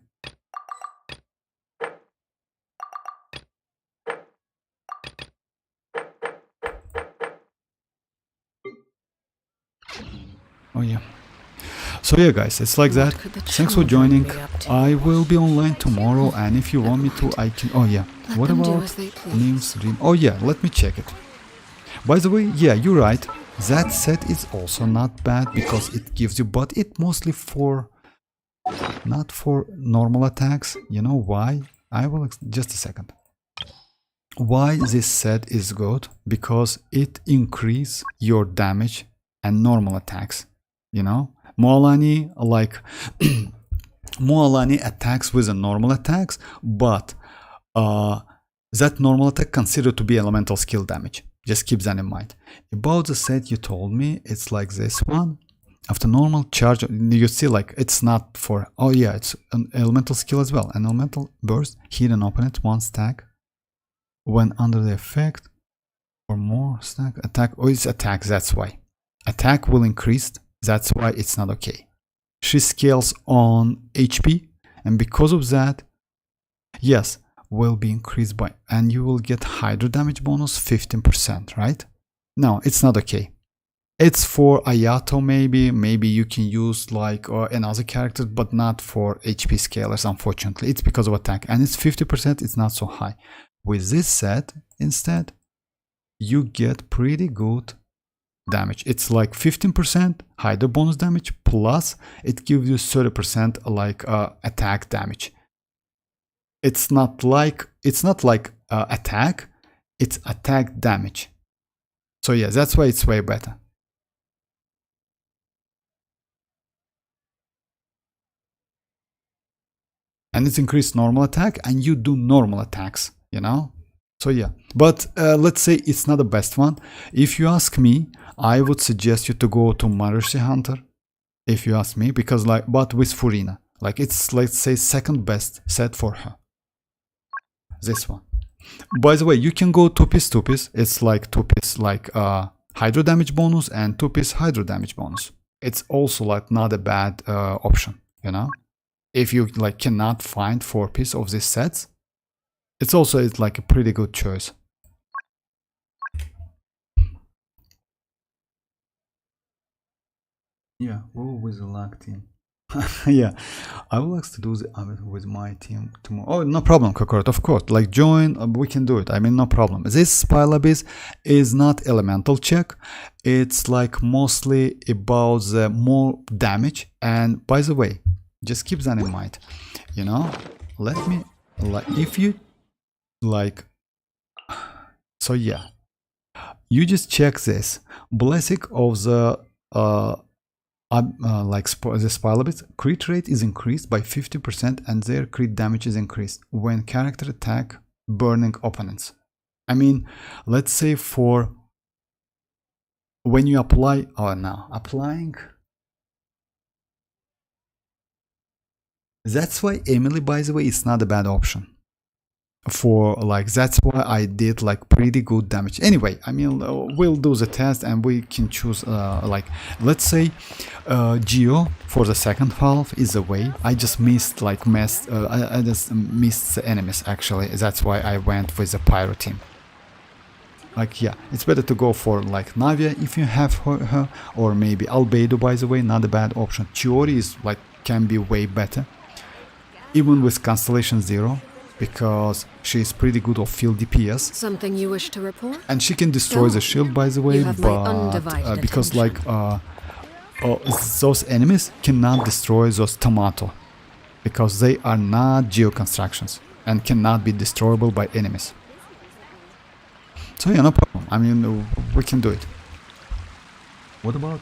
Oh yeah. So yeah guys, it's like that. could the Thanks for children joining. be up to? I will be online tomorrow, and if you want me to, I can. Oh yeah. Let What them do about as they please. Neve's dream? Oh yeah, let me check it. By the way, yeah, you're right. That set is also not bad because it gives you, but it mostly for, not for normal attacks. You know why? I will, just a second. Why this set is good? Because it increases your damage and normal attacks. You know, Moalani, like Moalani attacks with a normal attacks, but that normal attack considered to be elemental skill damage. Just keep that in mind. About the set you told me, it's like this one. After normal charge, you see like it's not for, oh yeah, it's an elemental skill as well. An elemental burst, hit an opponent one stack when under the effect or more stack attack. Oh, it's attack, that's why. Attack will increase, that's why it's not okay. She scales on HP, and because of that, yes, will be increased by, and you will get Hydra damage bonus 15%, right? No, it's not okay. It's for Ayato maybe you can use like another character, but not for HP scalers, unfortunately. It's because of attack, and it's 50%, it's not so high. With this set, instead, you get pretty good damage. It's like 15% Hydra bonus damage, plus it gives you 30% like attack damage. It's not like attack, it's attack damage. So yeah, that's why it's way better. And it's increased normal attack, and you do normal attacks, you know? So yeah, but let's say it's not the best one. If you ask me, I would suggest you to go to Mercy Hunter, if you ask me, because like, but with Furina, like it's, let's say, second best set for her. This one. By the way, you can go 2-piece. It's like 2-piece like Hydro damage bonus and 2-piece Hydro damage bonus. It's also like not a bad option, you know? If you like cannot find 4-piece of these sets, it's also like a pretty good choice. Yeah, go with the luck team. Yeah, I will like to do the with my team tomorrow. Oh, no problem, Kokorot, of course. Like join, we can do it. I mean, no problem. This Spile Abyss is not elemental check. It's like mostly about the more damage. And by the way, just keep that in mind. You know, let me like if you like. So yeah, you just check this blessing of the like the Spile Abyss, crit rate is increased by 50% and their crit damage is increased when character attack burning opponents. I mean, let's say for when you apply, oh no, applying. That's why Emily, by the way, is not a bad option. For like, that's why I did like pretty good damage. Anyway, I mean, we'll do the test and we can choose like, let's say Geo for the second half is away. I just missed like I just missed the enemies actually. That's why I went with the Pyro team. Like yeah, it's better to go for like Navia if you have her, or maybe Albedo, by the way, not a bad option. Chiori is like can be way better, even with Constellation 0. Because she's pretty good of field DPS. Something you wish to report? And she can destroy the shield, by the way, but because like those enemies cannot destroy those tomato, because they are not geoconstructions and cannot be destroyable by enemies. So yeah, no problem. I mean, we can do it. What about?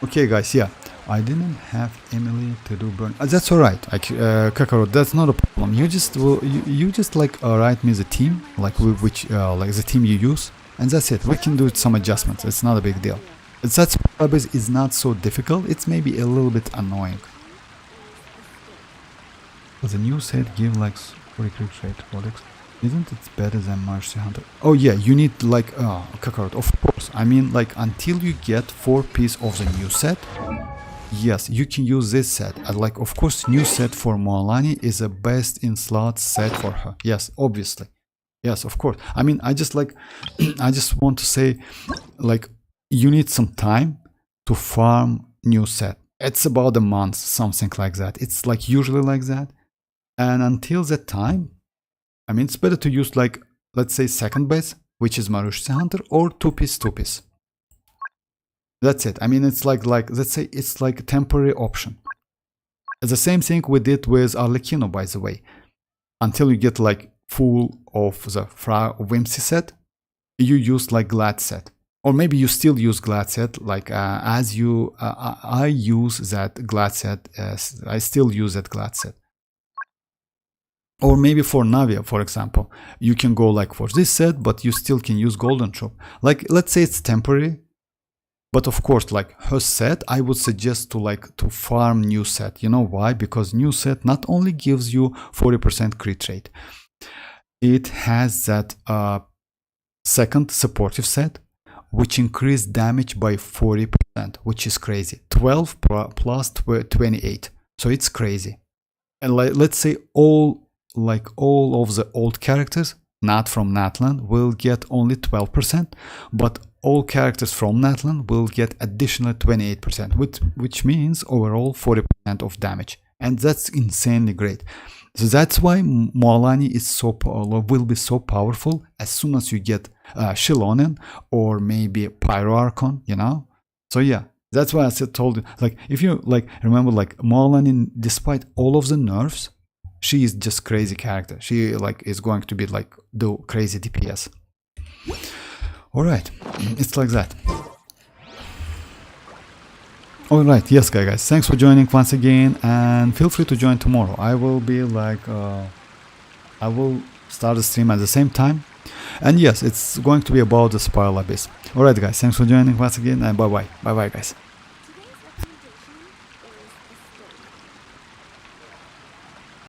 Okay, guys, yeah. I didn't have Emily to do burn. That's alright, Kakarot. That's not a problem. You just you just like write me the team, like which like the team you use, and that's it. We can do some adjustments. It's not a big deal. That is not so difficult. It's maybe a little bit annoying. The new set give like recruit rate products. Isn't it better than Mercy Hunter? Oh yeah, you need like Kakarot, of course. I mean, like until you get 4-piece of the new set. Yes, you can use this set. Like, of course, new set for Moalani is a best in slot set for her. Yes, obviously. Yes, of course. I mean, I just like, I just want to say, like, you need some time to farm new set. It's about a month, something like that. It's like usually like that. And until that time, I mean, it's better to use like, let's say second base, which is Marushi Hunter, or two-piece. That's it. I mean, it's like let's say it's like a temporary option. It's the same thing we did with Arlecchino, by the way. Until you get like full of the Whimsy set, you use like Glad set. Or maybe you still use Glad set, like as you, I use that Glad set, I still use that Glad set. Or maybe for Navia, for example, you can go like for this set, but you still can use Golden Shop. Like, let's say it's temporary, but of course, like her set, I would suggest to farm new set. You know why? Because new set not only gives you 40% crit rate, it has that second supportive set, which increased damage by 40%, which is crazy. 12 plus 28, so it's crazy. And let's say all of the old characters, not from Natlan, will get only 12%, but all characters from Natlan will get additional 28%, which means overall 40% of damage, and that's insanely great. So that's why Moalani is will be so powerful as soon as you get Shilonen or maybe Pyro Archon, you know. So yeah, that's why I told you, like, if you like remember, like Moalani, despite all of the nerfs, she is just crazy character. She like is going to be like the crazy DPS. Alright, it's like that. Alright, yes guys, thanks for joining once again, and feel free to join tomorrow. I will be like, I will start the stream at the same time. And yes, it's going to be about the Spiral Abyss. Alright guys, thanks for joining once again, and bye bye. Bye bye guys.